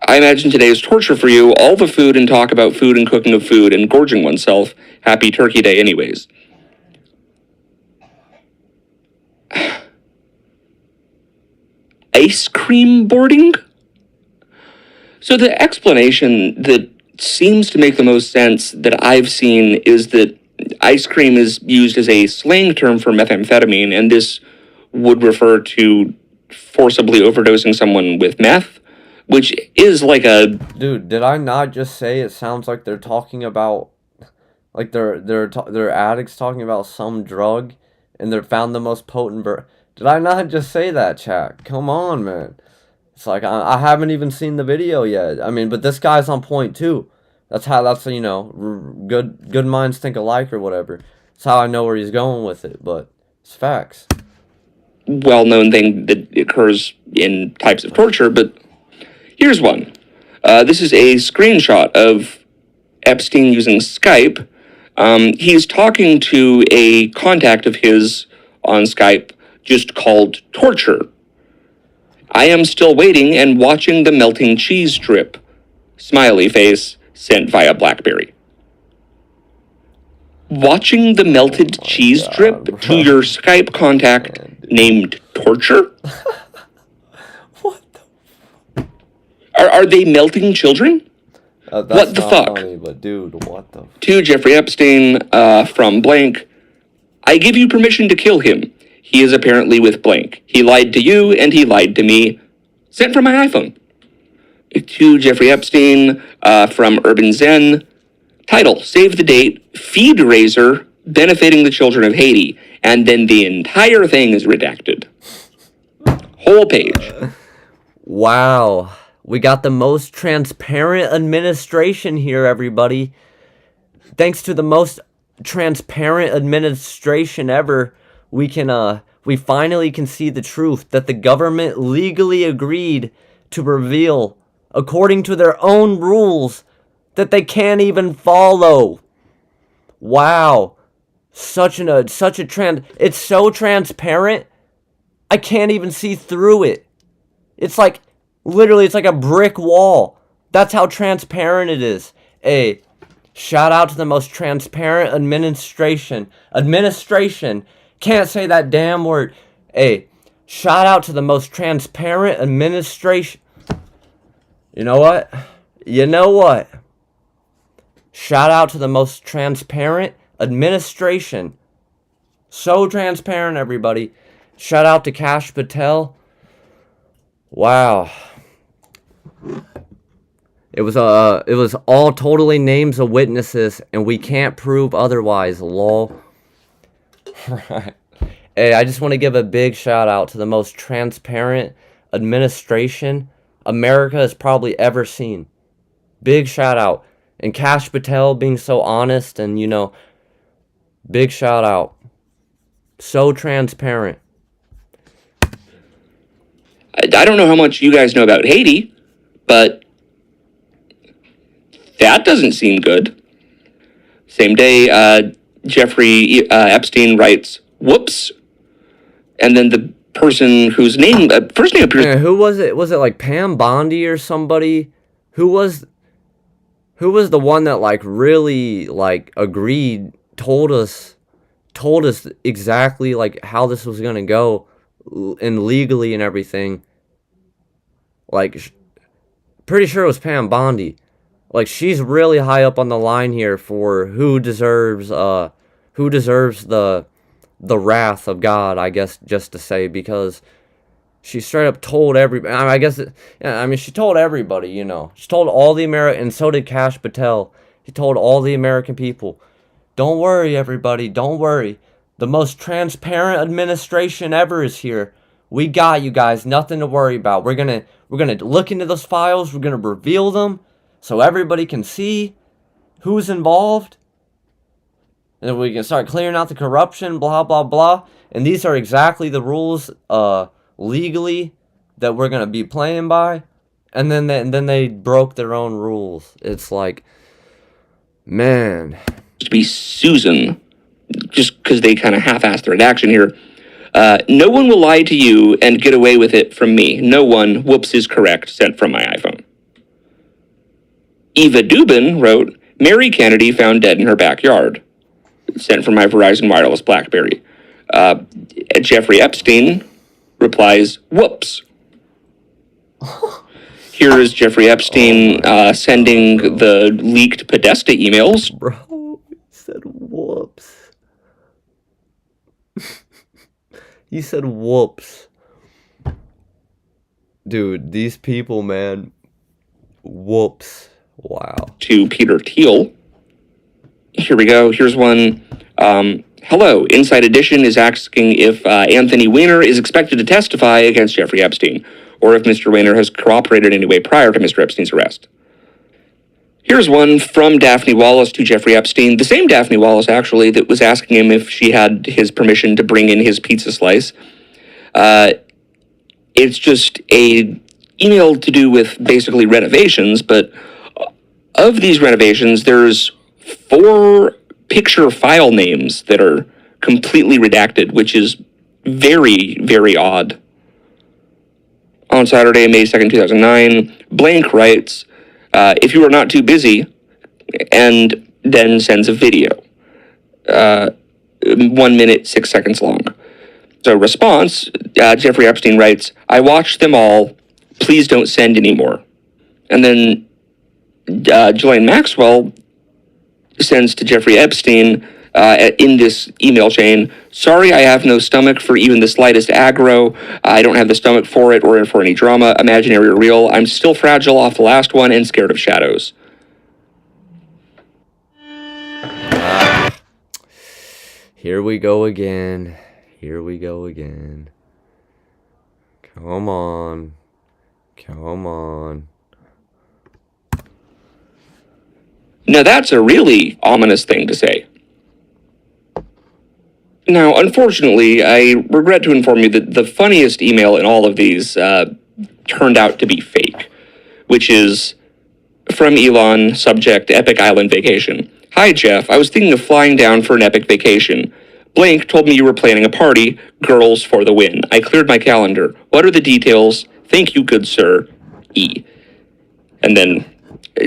H: I imagine today is torture for you, all the food and talk about food and cooking of food and gorging oneself. Happy Turkey Day anyways. Ice cream boarding? So the explanation that seems to make the most sense that I've seen is that ice cream is used as a slang term for methamphetamine, and this would refer to forcibly overdosing someone with meth, which is like a...
A: Dude, did I not just say it sounds like they're talking about... Like they're addicts talking about some drug, and they're found the most potent... Did I not just say that, chat? Come on, man. It's like, I haven't even seen the video yet. I mean, but this guy's on point, too. That's, you know, good minds think alike or whatever. That's how I know where he's going with it, but it's facts.
H: Well-known thing that occurs in types of torture, but here's one. This is a screenshot of Epstein using Skype. He's talking to a contact of his on Skype just called Torture. I am still waiting and watching the melting cheese drip. Smiley face sent via BlackBerry. Watching the melted cheese drip to your Skype contact named Torture?
A: What the...
H: Are they melting children?
A: That's
H: what the
A: not
H: fuck?
A: Funny, but dude, what the...
H: To Jeffrey Epstein, from blank, I give you permission to kill him. He is apparently with blank. He lied to you and he lied to me. Sent from my iPhone. To Jeffrey Epstein, from Urban Zen, title, save the date, feed raiser, benefiting the children of Haiti. And then the entire thing is redacted. Whole page.
A: Wow. We got the most transparent administration here, everybody. Thanks to the most transparent administration ever, we finally can see the truth that the government legally agreed to reveal, according to their own rules, that they can't even follow. Wow. Such a trend. It's so transparent, I can't even see through it. It's like, literally, it's like a brick wall. That's how transparent it is. Hey, shout out to the most transparent administration. Administration. Can't say that damn word. Hey, shout out to the most transparent administration. You know what? You know what? Shout out to the most transparent administration. So transparent, everybody. Shout out to Kash Patel. Wow. It was all totally names of witnesses, and we can't prove otherwise, lol. Right. Hey, I just want to give a big shout out to the most transparent administration America has probably ever seen. Big shout out. And Kash Patel being so honest and, you know, big shout out. So transparent.
H: I don't know how much you guys know about Haiti, but that doesn't seem good. Same day, Jeffrey Epstein writes, whoops. And then the person whose name, first name appears...
A: Yeah, who was it? Was it like Pam Bondi or somebody? Who was the one that like really like agreed, told us told us exactly like how this was gonna go, and legally and everything. Like, pretty sure it was Pam Bondi. Like, she's really high up on the line here for who deserves the wrath of God, I guess, just to say, because she straight up told everybody. I guess, she told everybody, you know. She told all the and so did Kash Patel. He told all the American people, don't worry, everybody, don't worry. The most transparent administration ever is here. We got you guys, nothing to worry about. We're gonna look into those files. We're gonna reveal them so everybody can see who's involved, and then we can start clearing out the corruption. Blah blah blah. And these are exactly the rules, legally, that we're gonna be playing by. And then they broke their own rules. It's like, man.
H: To be Susan, just because they kind of half-assed the redaction here. No one will lie to you and get away with it from me. No one, whoops is correct, sent from my iPhone. Eva Dubin wrote, Mary Kennedy found dead in her backyard, sent from my Verizon Wireless BlackBerry. Jeffrey Epstein replies, whoops. Here is Jeffrey Epstein sending the leaked Podesta emails.
A: Bro, he said whoops. He said whoops. Dude, these people, man. Whoops. Wow.
H: To Peter Thiel. Here we go. Here's one. Hello. Inside Edition is asking if Anthony Weiner is expected to testify against Jeffrey Epstein, or if Mr. Weiner has cooperated in any way prior to Mr. Epstein's arrest. Here's one from Daphne Wallace to Jeffrey Epstein, the same Daphne Wallace, actually, that was asking him if she had his permission to bring in his pizza slice. It's just a email to do with basically renovations, but of these renovations, there's 4 picture file names that are completely redacted, which is very, very odd. On Saturday, May 2nd, 2009, Blank writes, if you are not too busy, and then sends a video. 1 minute, 6 seconds long. So response, Jeffrey Epstein writes, I watched them all, please don't send anymore. And then Ghislaine Maxwell sends to Jeffrey Epstein in this email chain, sorry, I have no stomach for even the slightest aggro. I don't have the stomach for it or for any drama, imaginary or real. I'm still fragile off the last one and scared of shadows.
A: Here we go again. Here we go again. Come on. Come on.
H: Now that's a really ominous thing to say. Now, unfortunately, I regret to inform you that the funniest email in all of these turned out to be fake, which is from Elon, subject, Epic Island Vacation. Hi, Jeff. I was thinking of flying down for an epic vacation. Blank told me you were planning a party. Girls for the win. I cleared my calendar. What are the details? Thank you, good sir. E. And then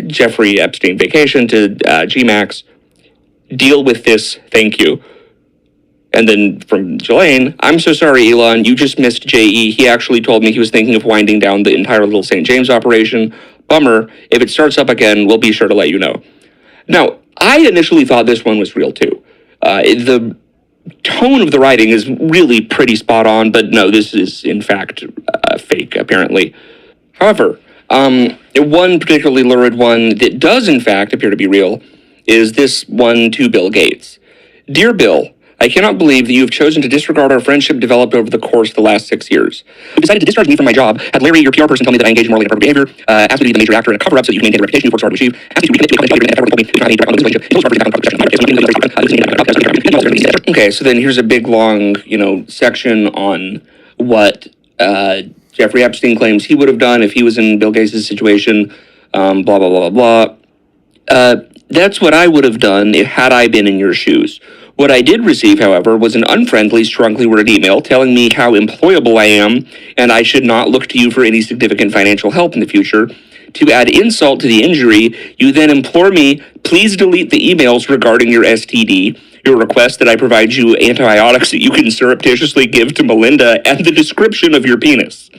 H: Jeffrey Epstein Vacation to Gmax. Deal with this. Thank you. And then from Jelaine, I'm so sorry, Elon, you just missed J.E. He actually told me he was thinking of winding down the entire Little St. James operation. Bummer. If it starts up again, we'll be sure to let you know. Now, I initially thought this one was real, too. The tone of the writing is really pretty spot on, but no, this is, in fact, fake, apparently. However, one particularly lurid one that does, in fact, appear to be real is this one to Bill Gates. Dear Bill, I cannot believe that you have chosen to disregard our friendship developed over the course of the last 6 years. You decided to discharge me from my job, had Larry, your PR person, tell me that I engaged in morally inappropriate behavior, asked me to be the major actor in a cover-up so that you can maintain the reputation you worked so hard to achieve, asked me to recommit to a company told me you had a direct relationship. Okay, so then here's a big, long, section on what Jeffrey Epstein claims he would have done if he was in Bill Gates' situation, blah, blah, blah, blah, blah. That's what I would have done had I been in your shoes. What I did receive, however, was an unfriendly, strongly worded email telling me how employable I am and I should not look to you for any significant financial help in the future. To add insult to the injury, you then implore me, please delete the emails regarding your STD, your request that I provide you antibiotics that you can surreptitiously give to Melinda, and the description of your penis.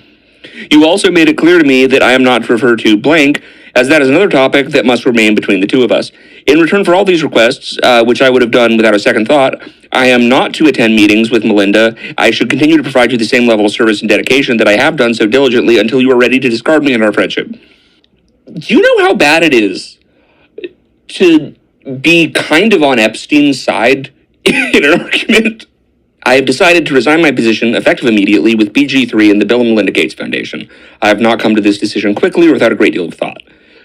H: You also made it clear to me that I am not to refer to blank, as that is another topic that must remain between the two of us. In return for all these requests, which I would have done without a second thought, I am not to attend meetings with Melinda. I should continue to provide you the same level of service and dedication that I have done so diligently until you are ready to discard me in our friendship. Do you know how bad it is to be kind of on Epstein's side in an argument? I have decided to resign my position effective immediately with BG3 and the Bill and Melinda Gates Foundation. I have not come to this decision quickly or without a great deal of thought.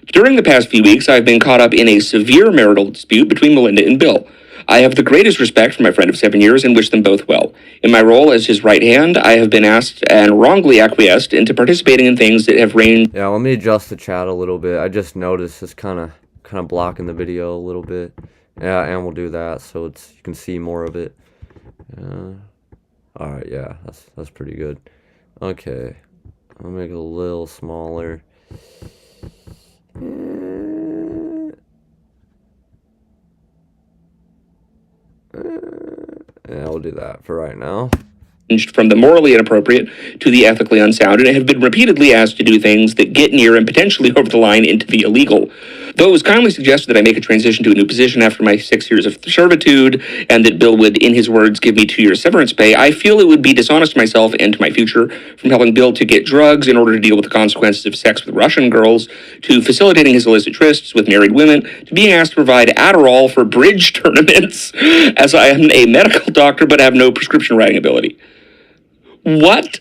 H: During the past few weeks, I have been caught up in a severe marital dispute between Melinda and Bill. I have the greatest respect for my friend of 7 years and wish them both well. In my role as his right hand, I have been asked and wrongly acquiesced into participating in things that have ranged...
A: Yeah, let me adjust the chat a little bit. I just noticed it's kind of blocking the video a little bit. Yeah, and we'll do that so you can see more of it. Alright, yeah, that's pretty good. Okay, I'll make it a little smaller. Yeah, we'll do that for right now.
H: From the morally inappropriate to the ethically unsound, and have been repeatedly asked to do things that get near and potentially over the line into the illegal. Though it was kindly suggested that I make a transition to a new position after my 6 years of servitude, and that Bill would, in his words, give me 2 years severance pay, I feel it would be dishonest to myself and to my future, from helping Bill to get drugs in order to deal with the consequences of sex with Russian girls, to facilitating his illicit trysts with married women, to being asked to provide Adderall for bridge tournaments, as I am a medical doctor but have no prescription writing ability. What?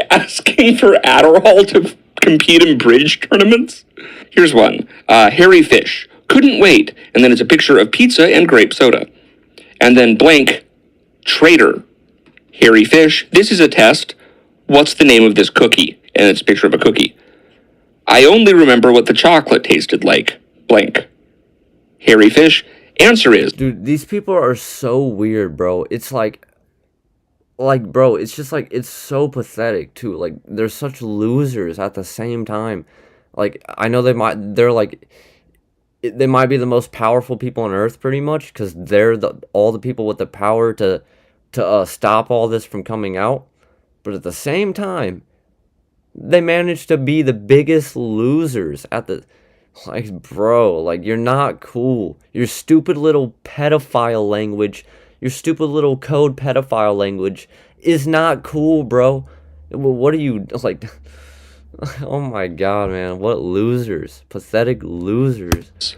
H: Asking for Adderall to compete in bridge tournaments? Here's one. Harry Fish. Couldn't wait. And then it's a picture of pizza and grape soda. And then blank. Traitor. Harry Fish. This is a test. What's the name of this cookie? And it's a picture of a cookie. I only remember what the chocolate tasted like. Blank. Harry Fish. Answer is...
A: Dude, these people are so weird, bro. It's like, bro, it's just like, it's so pathetic, too. Like, they're such losers at the same time. Like, I know they might be the most powerful people on earth, pretty much, because they're all the people with the power to stop all this from coming out. But at the same time, they managed to be the biggest losers at the... Like, bro, like, you're not cool. Your stupid little pedophile language, your stupid little code pedophile language is not cool, bro. What are you, like, oh my god, man, what losers. Pathetic losers.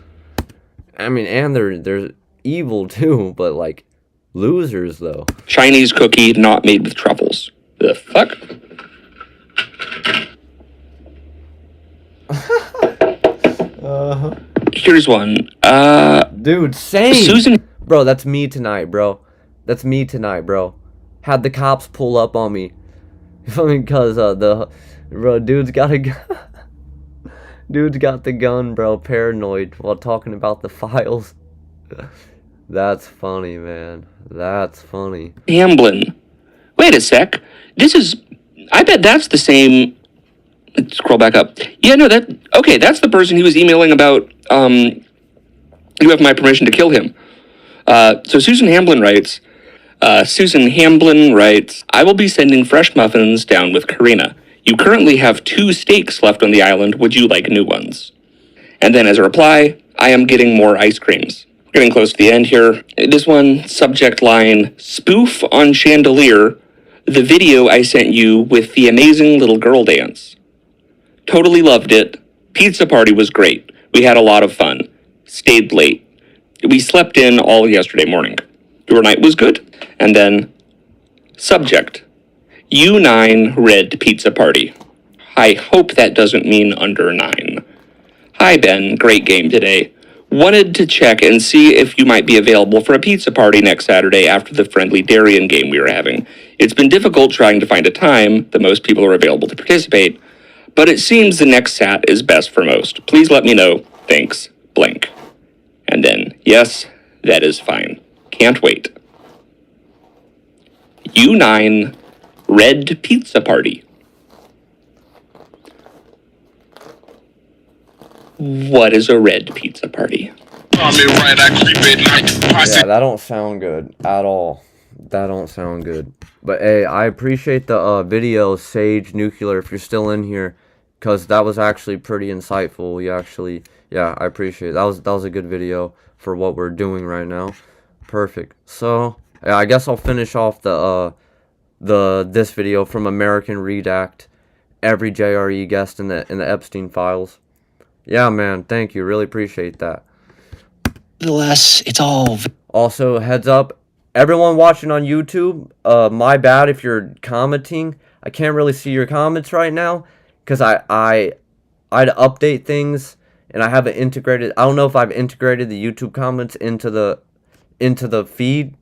A: I mean, and they're evil too, but, like, losers, though.
H: Chinese cookie not made with truffles. The fuck? Here's one.
A: Dude, same.
H: Susan.
A: Bro, that's me tonight, bro. That's me tonight, bro. Had the cops pull up on me. Because dude's got a gun. Dude's got the gun, bro. Paranoid while talking about the files. That's funny, man. That's funny.
H: Hamblin. Wait a sec. I bet that's the same... Let's scroll back up. Yeah, no, that's the person he was emailing about, you have my permission to kill him. So Susan Hamblin writes, I will be sending fresh muffins down with Karina. You currently have 2 steaks left on the island. Would you like new ones? And then as a reply, I am getting more ice creams. We're getting close to the end here. This one, subject line, spoof on chandelier, the video I sent you with the amazing little girl dance. Totally loved it. Pizza party was great. We had a lot of fun. Stayed late. We slept in all yesterday morning. Your night was good. And then, subject, U9 red pizza party. I hope that doesn't mean under 9. Hi, Ben. Great game today. Wanted to check and see if you might be available for a pizza party next Saturday after the friendly Darien game we were having. It's been difficult trying to find a time that most people are available to participate, but it seems the next Sat is best for most. Please let me know. Thanks. Blank. And then, yes, that is fine. Can't wait. U9 red pizza party. What is a red pizza party?
A: Yeah, that don't sound good at all. That don't sound good. But hey, I appreciate the video, Sage Nuclear, if you're still in here, because that was actually pretty insightful. Yeah, I appreciate it. That was a good video for what we're doing right now. Perfect. So yeah, I guess I'll finish off this video from American Redact, every JRE guest in the Epstein files. Yeah, man, thank you. Really appreciate that.
E: Nevertheless, it's all
A: Also, heads up, everyone watching on YouTube, my bad if you're commenting. I can't really see your comments right now because I had to update things and I haven't integrated. I don't know if I've integrated the YouTube comments into the feed.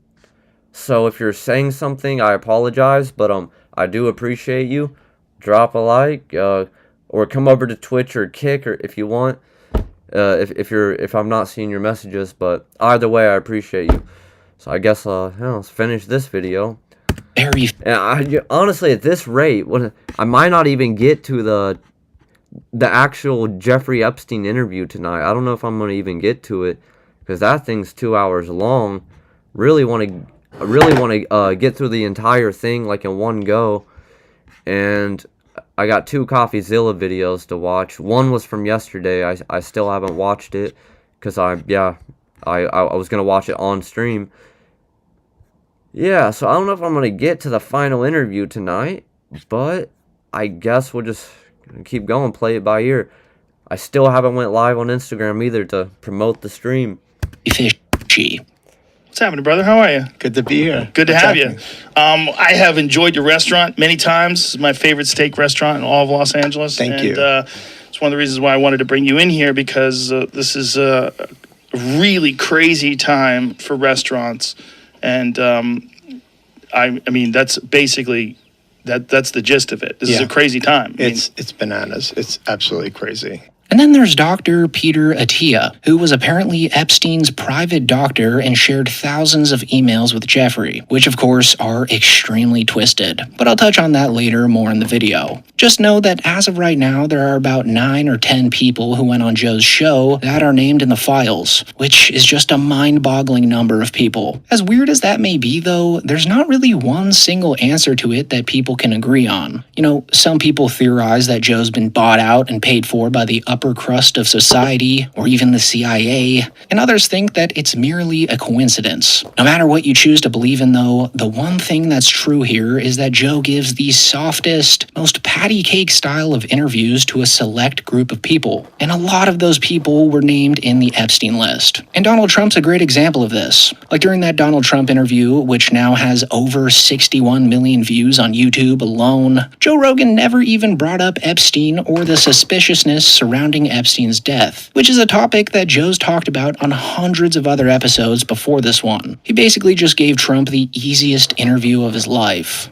A: So if you're saying something, I apologize, but I do appreciate you. Drop a like, or come over to Twitch or Kick, or if you want. If I'm not seeing your messages, but either way, I appreciate you. So I guess let's finish this video.
E: very
A: And honestly, at this rate, I might not even get to the actual Jeffrey Epstein interview tonight. I don't know if I'm gonna even get to it because that thing's 2 hours long. I really want to get through the entire thing like in one go, and I got 2 CoffeeZilla videos to watch. One was from yesterday. I still haven't watched it because I was gonna watch it on stream. Yeah, so I don't know if I'm gonna get to the final interview tonight, but I guess we'll just keep going, play it by ear. I still haven't went live on Instagram either to promote the stream.
E: fishy.
D: What's happening, brother? How are you?
I: Good to be here.
D: Good to
I: What's
D: have
I: happening?
D: you. I have enjoyed your restaurant many times. It's my favorite steak restaurant in all of Los Angeles.
I: Thank you.
D: It's one of the reasons why I wanted to bring you in here because this is a really crazy time for restaurants. And I mean, that's basically, that's the gist of it. This is
I: Yeah.
D: a crazy time.
I: It's bananas. It's absolutely crazy.
E: And then there's Dr. Peter Attia, who was apparently Epstein's private doctor and shared thousands of emails with Jeffrey, which of course are extremely twisted. But I'll touch on that later more in the video. Just know that as of right now, there are about 9 or 10 people who went on Joe's show that are named in the files, which is just a mind-boggling number of people. As weird as that may be though, there's not really one single answer to it that people can agree on. You know, some people theorize that Joe's been bought out and paid for by the upper crust of society, or even the CIA, and others think that it's merely a coincidence. No matter what you choose to believe in though, the one thing that's true here is that Joe gives the softest, most patty cake style of interviews to a select group of people, and a lot of those people were named in the Epstein list. And Donald Trump's a great example of this. Like during that Donald Trump interview, which now has over 61 million views on YouTube alone, Joe Rogan never even brought up Epstein or the suspiciousness surrounding Epstein's death, which is a topic that Joe's talked about on hundreds of other episodes before this one. He basically just gave Trump the easiest interview of his life.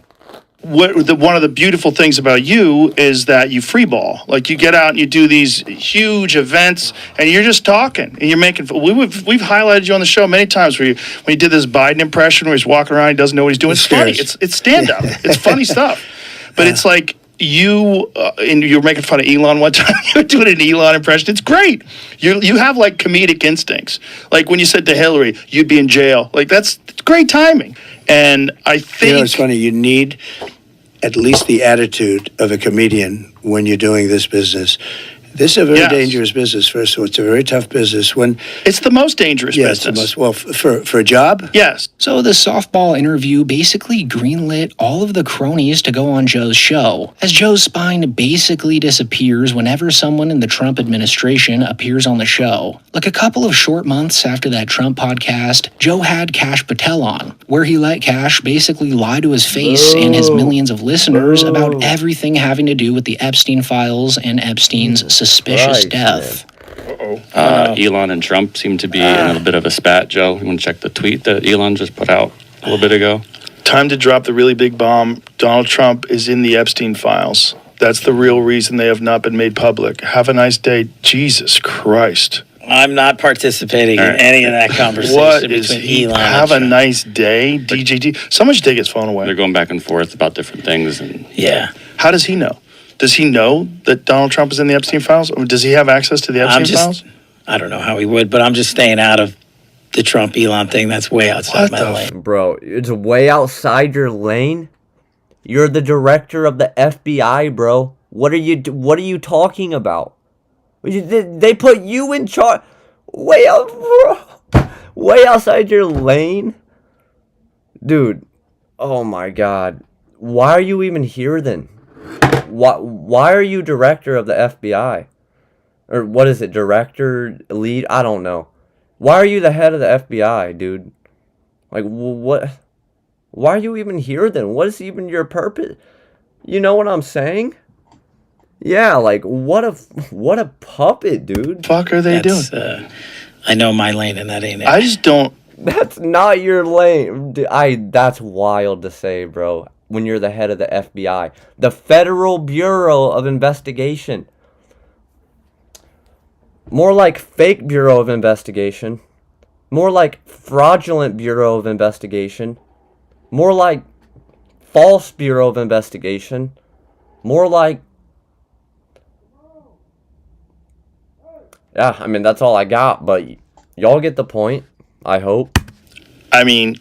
D: one of the beautiful things about you is that you freeball. Like you get out and you do these huge events and you're just talking and you're making. We've highlighted you on the show many times when you did this Biden impression where he's walking around, he doesn't know what he's doing. It's funny. It's stand up. It's funny stuff. But it's like you and you're making fun of Elon one time. You're doing an Elon impression. It's great. You have like comedic instincts. Like when you said to Hillary, you'd be in jail. Like that's great timing. And I think
I: You know, it's funny. You need at least the attitude of a comedian when you're doing this business. This is a very
D: Yes.
I: dangerous business. First of all, it's a very tough business. When
D: it's the most dangerous
I: yeah, it's the
D: business.
I: most for a job.
D: Yes.
E: So the softball interview basically greenlit all of the cronies to go on Joe's show, as Joe's spine basically disappears whenever someone in the Trump administration appears on the show. Like a couple of short months after that Trump podcast, Joe had Kash Patel on, where he let Kash basically lie to his face and his millions of listeners about everything having to do with the Epstein files and Epstein's suspicious
A: Christ,
E: death.
J: Elon and Trump seem to be in a little bit of a spat, Joe. You want to check the tweet that Elon just put out a little bit ago?
D: Time to drop the really big bomb. Donald Trump is in the Epstein files. That's the real reason they have not been made public. Have a nice day. Jesus Christ.
K: I'm not participating in any of that conversation
D: What is
K: between
D: he?
K: Elon
D: Have
K: and
D: a nice day, DJT. Someone should take his phone away.
J: They're going back and forth about different things, and
K: Yeah.
D: How does he know? Does he know that Donald Trump is in the Epstein files? Or does he have access to the Epstein files?
K: I don't know how he would, but I'm just staying out of the Trump Elon thing. That's way outside my lane.
A: Bro, it's way outside your lane? You're the director of the FBI, bro. What are you talking about? They put you in charge way out, bro. Way outside your lane? Dude, oh my god. Why are you even here then? Why are you director of the FBI? Or what is it, director, lead? I don't know. Why are you the head of the FBI, dude? Like, what? Why are you even here then? What is even your purpose? You know what I'm saying? Yeah, like, what a puppet, dude.
D: Fuck are they doing?
K: I know my lane, and that ain't it.
D: I just don't.
A: That's not your lane. That's wild to say, bro. When you're the head of the FBI, the Federal Bureau of Investigation. More like fake Bureau of Investigation. More like fraudulent Bureau of Investigation. More like false Bureau of Investigation. More like... Yeah, I mean, that's all I got, but y'all get the point, I hope.
D: I mean,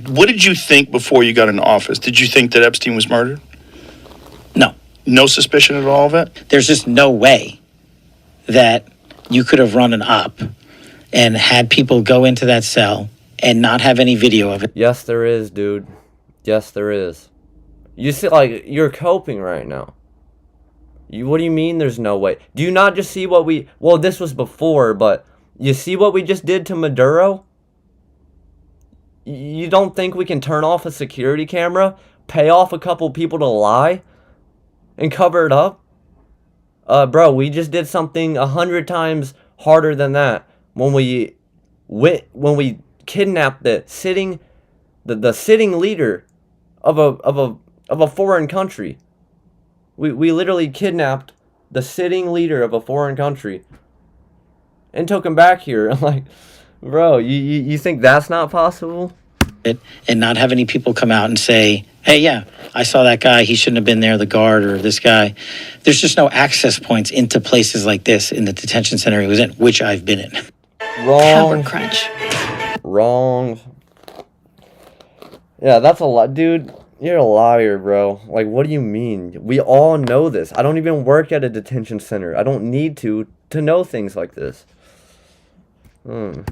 D: what did you think before you got into office? Did you think that Epstein was murdered?
K: No.
D: No suspicion at all of it?
K: There's just no way that you could have run an op and had people go into that cell and not have any video of it.
A: Yes, there is, dude. Yes, there is. You see, like, you're coping right now. What do you mean there's no way? Do you not just see what we... Well, this was before, but you see what we just did to Maduro? You don't think we can turn off a security camera, pay off a couple people to lie, and cover it up? Bro, we just did something 100 times harder than that when we kidnapped the sitting leader of a foreign country. We literally kidnapped the sitting leader of a foreign country and took him back here. I'm like, bro, you think that's not possible?
K: And not have any people come out and say, hey, yeah, I saw that guy. He shouldn't have been there, the guard or this guy. There's just no access points into places like this in the detention center he was in, which I've been in.
A: Wrong.
B: Power crunch.
A: Wrong. Yeah, that's a lot. Dude, you're a liar, bro. Like, what do you mean? We all know this. I don't even work at a detention center. I don't need to know things like this.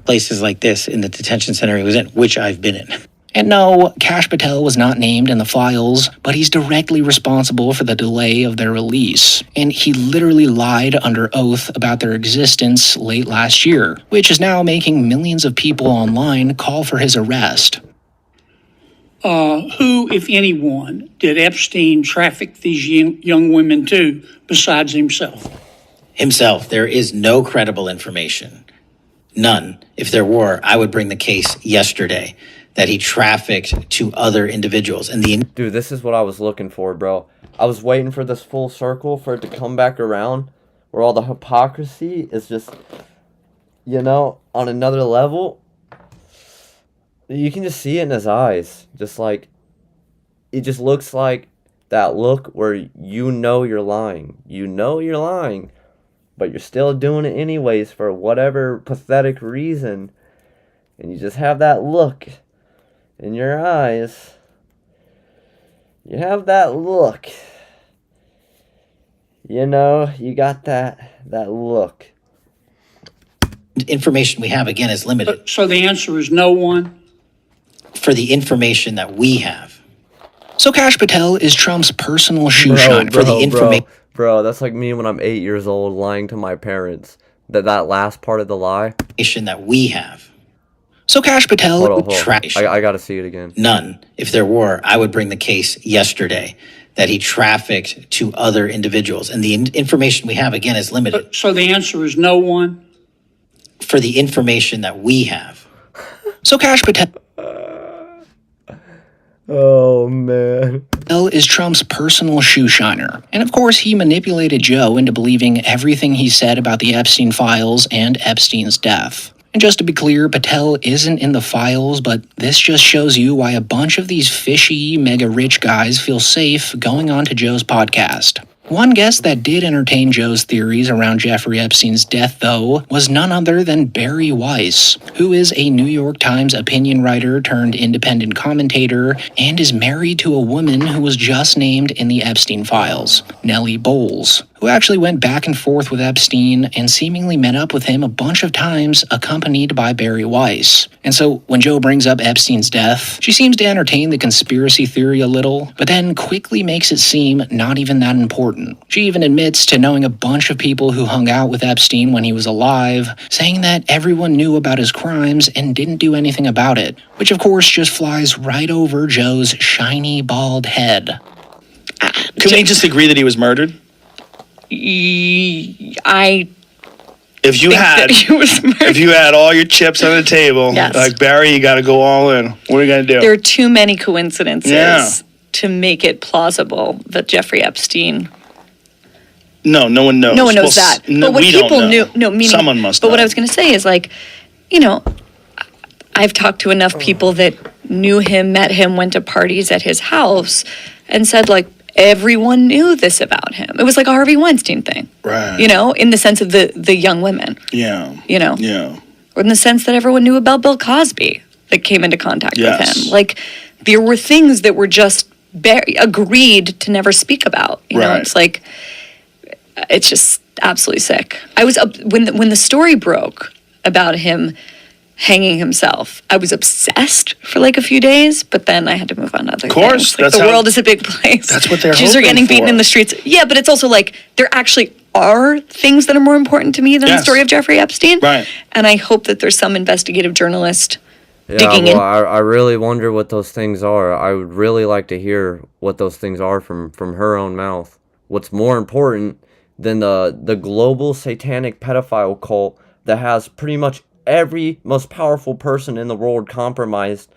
K: Places like this in the detention center he was in, which I've been in.
E: And no, Kash Patel was not named in the files, but he's directly responsible for the delay of their release. And he literally lied under oath about their existence late last year, which is now making millions of people online call for his arrest.
L: Who, if anyone, did Epstein traffic these young women to besides himself?
K: Himself. There is no credible information. None. If there were, I would bring the case yesterday that he trafficked to other individuals. And
A: Dude, this is what I was looking for, bro. I was waiting for this full circle for it to come back around where all the hypocrisy is just, you know, on another level. You can just see it in his eyes. Just like, it just looks like that look where you know you're lying. You know you're lying, but you're still doing it anyways for whatever pathetic reason. And you just have that look in your eyes. You have that look. You know, you got that look.
K: Information we have, again, is limited.
L: So the answer is no one?
K: For the information that we have.
E: So Kash Patel is Trump's personal shoe shine for the information.
A: Bro, that's like me when I'm 8 years old lying to my parents. That last part of the lie.
K: That we have.
E: So Kash Patel...
A: Hold on. I gotta see it again.
K: None. If there were, I would bring the case yesterday that he trafficked to other individuals. And the information we have, again, is limited.
L: So the answer is no one?
K: For the information that we have.
E: So Kash Patel...
A: Oh, man.
E: Patel is Trump's personal shoe shiner. And of course, he manipulated Joe into believing everything he said about the Epstein files and Epstein's death. And just to be clear, Patel isn't in the files, but this just shows you why a bunch of these fishy, mega rich guys feel safe going on to Joe's podcast. One guest that did entertain Joe's theories around Jeffrey Epstein's death, though, was none other than Barry Weiss, who is a New York Times opinion writer turned independent commentator and is married to a woman who was just named in the Epstein files, Nellie Bowles, who actually went back and forth with Epstein and seemingly met up with him a bunch of times, accompanied by Barry Weiss. And so when Joe brings up Epstein's death, she seems to entertain the conspiracy theory a little, but then quickly makes it seem not even that important. She even admits to knowing a bunch of people who hung out with Epstein when he was alive, saying that everyone knew about his crimes and didn't do anything about it, which of course just flies right over Joe's shiny bald head.
D: Can we just agree that he was murdered?
M: I
D: If you
M: think
D: had
M: that he was murdered.
D: if you had all your chips on the table,
M: Yes.
D: like Barry, you got to go all in. What are you gonna do?
M: There are too many coincidences
D: Yeah.
M: to make it plausible that Jeffrey Epstein.
D: No one knows.
M: No one knows
D: Well,
M: that.
D: No,
M: but what
D: we don't
M: people
D: know.
M: knew, no, meaning.
D: Someone must
M: But
D: know.
M: what I was going to say is like, I've talked to enough people that knew him, met him, went to parties at his house, and said like everyone knew this about him. It was like a Harvey Weinstein thing,
D: Right.
M: in the sense of the young women,
D: Yeah.
M: or in the sense that everyone knew about Bill Cosby that came into contact with
D: Yes.
M: him. Like there were things that were just agreed to never speak about.
D: Right.
M: It's like it's just absolutely sick. I was up when the story broke about him hanging himself. I was obsessed for like a few days, but then I had to move on to other
D: Of course,
M: things. Like,
D: that's
M: the
D: how-
M: world is a big place.
D: That's what they're
M: Jews are
D: hoping
M: getting beaten
D: for.
M: in the streets. Yeah, but it's also like there actually are things that are more important to me than the
D: Yes.
M: story of Jeffrey Epstein.
D: Right.
M: And I hope that there's some investigative journalist
A: Yeah,
M: digging in.
A: I really wonder what those things are. I would really like to hear what those things are from her own mouth. What's more important than the global satanic pedophile cult that has pretty much every most powerful person in the world compromised?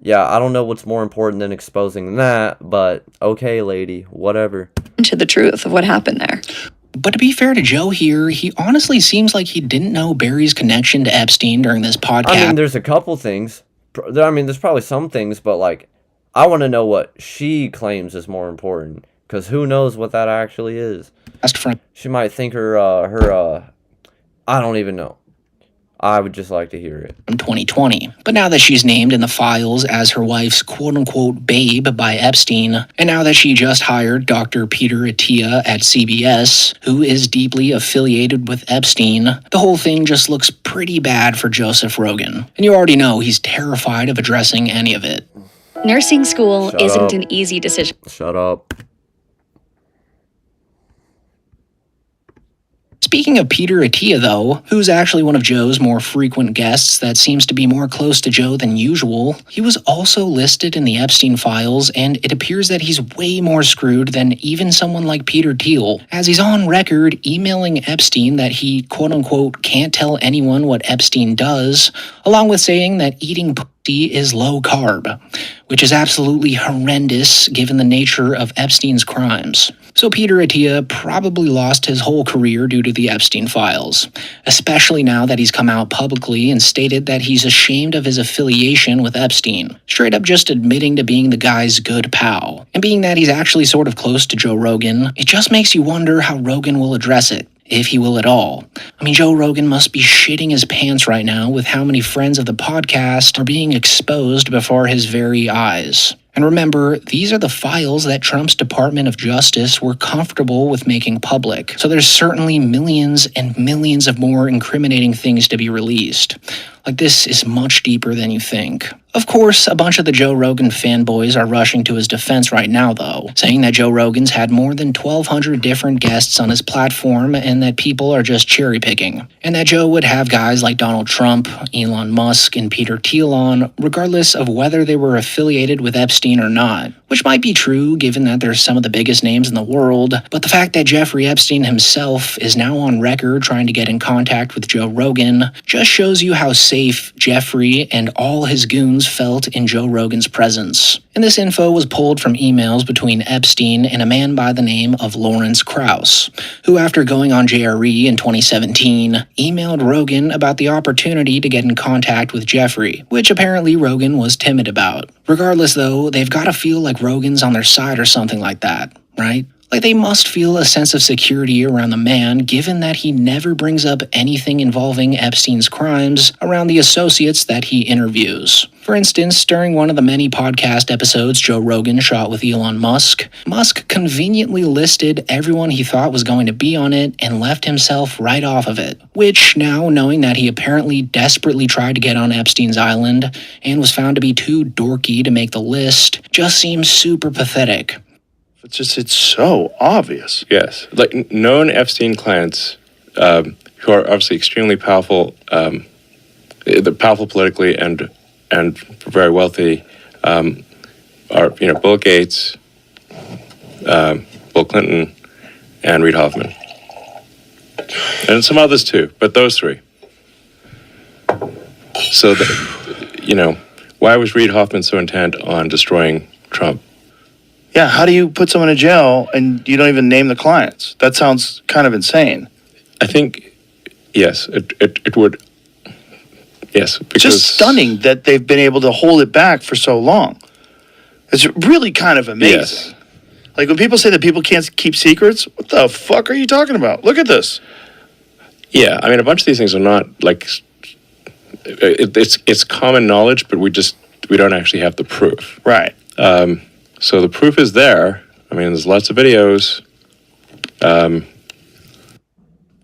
A: Yeah, I don't know what's more important than exposing that, but okay, lady, whatever.
M: Into the truth of what happened there.
E: But to be fair to Joe here, he honestly seems like he didn't know Barry's connection to Epstein during this podcast.
A: I mean, there's a couple things. I mean, there's probably some things, but like, I want to know what she claims is more important, because who knows what that actually is. She might think her I don't even know. I would just like to hear it.
E: In 2020. But now that she's named in the files as her wife's quote-unquote babe by Epstein, and now that she just hired Dr. Peter Attia at CBS, who is deeply affiliated with Epstein, the whole thing just looks pretty bad for Joseph Rogan. And you already know he's terrified of addressing any of it.
N: Nursing school
A: Shut
N: isn't
A: up.
N: an easy decision.
A: Shut up.
E: Speaking of Peter Attia, though, who's actually one of Joe's more frequent guests that seems to be more close to Joe than usual, he was also listed in the Epstein files, and it appears that he's way more screwed than even someone like Peter Thiel, as he's on record emailing Epstein that he, quote-unquote, can't tell anyone what Epstein does, along with saying that eating pussy is low carb, which is absolutely horrendous given the nature of Epstein's crimes. So Peter Attia probably lost his whole career due to the Epstein files, especially now that he's come out publicly and stated that he's ashamed of his affiliation with Epstein, straight up just admitting to being the guy's good pal. And being that he's actually sort of close to Joe Rogan, it just makes you wonder how Rogan will address it, if he will at all. I mean, Joe Rogan must be shitting his pants right now with how many friends of the podcast are being exposed before his very eyes. And remember, these are the files that Trump's Department of Justice were comfortable with making public. So there's certainly millions and millions of more incriminating things to be released. Like, this is much deeper than you think. Of course, a bunch of the Joe Rogan fanboys are rushing to his defense right now, though, saying that Joe Rogan's had more than 1,200 different guests on his platform and that people are just cherry-picking. And that Joe would have guys like Donald Trump, Elon Musk, and Peter Thiel on, regardless of whether they were affiliated with Epstein or not. Which might be true, given that they're some of the biggest names in the world, but the fact that Jeffrey Epstein himself is now on record trying to get in contact with Joe Rogan just shows you how safe Jeffrey and all his goons felt in Joe Rogan's presence. And this info was pulled from emails between Epstein and a man by the name of Lawrence Krauss, who after going on JRE in 2017, emailed Rogan about the opportunity to get in contact with Jeffrey, which apparently Rogan was timid about. Regardless though, they've got to feel like Rogan's on their side or something like that, right? Like, they must feel a sense of security around the man, given that he never brings up anything involving Epstein's crimes around the associates that he interviews. For instance, during one of the many podcast episodes Joe Rogan shot with Elon Musk, Musk conveniently listed everyone he thought was going to be on it and left himself right off of it. Which, now knowing that he apparently desperately tried to get on Epstein's island and was found to be too dorky to make the list, just seems super pathetic.
D: It's so obvious.
N: Yes. Like, known Epstein clients who are obviously extremely powerful, powerful politically and very wealthy, are, Bill Gates, Bill Clinton, and Reid Hoffman. And some others too, but those three. So, why was Reid Hoffman so intent on destroying Trump?
D: Yeah, how do you put someone in jail and you don't even name the clients? That sounds kind of insane.
N: I think, yes, it would. Yes, because...
D: It's just stunning that they've been able to hold it back for so long. It's really kind of amazing.
N: Yes.
D: Like, when people say that people can't keep secrets, what the fuck are you talking about? Look at this.
N: Yeah, I mean, a bunch of these things are not, like... It's common knowledge, but we don't actually have the proof.
D: Right.
N: So the proof is there. I mean, there's lots of videos.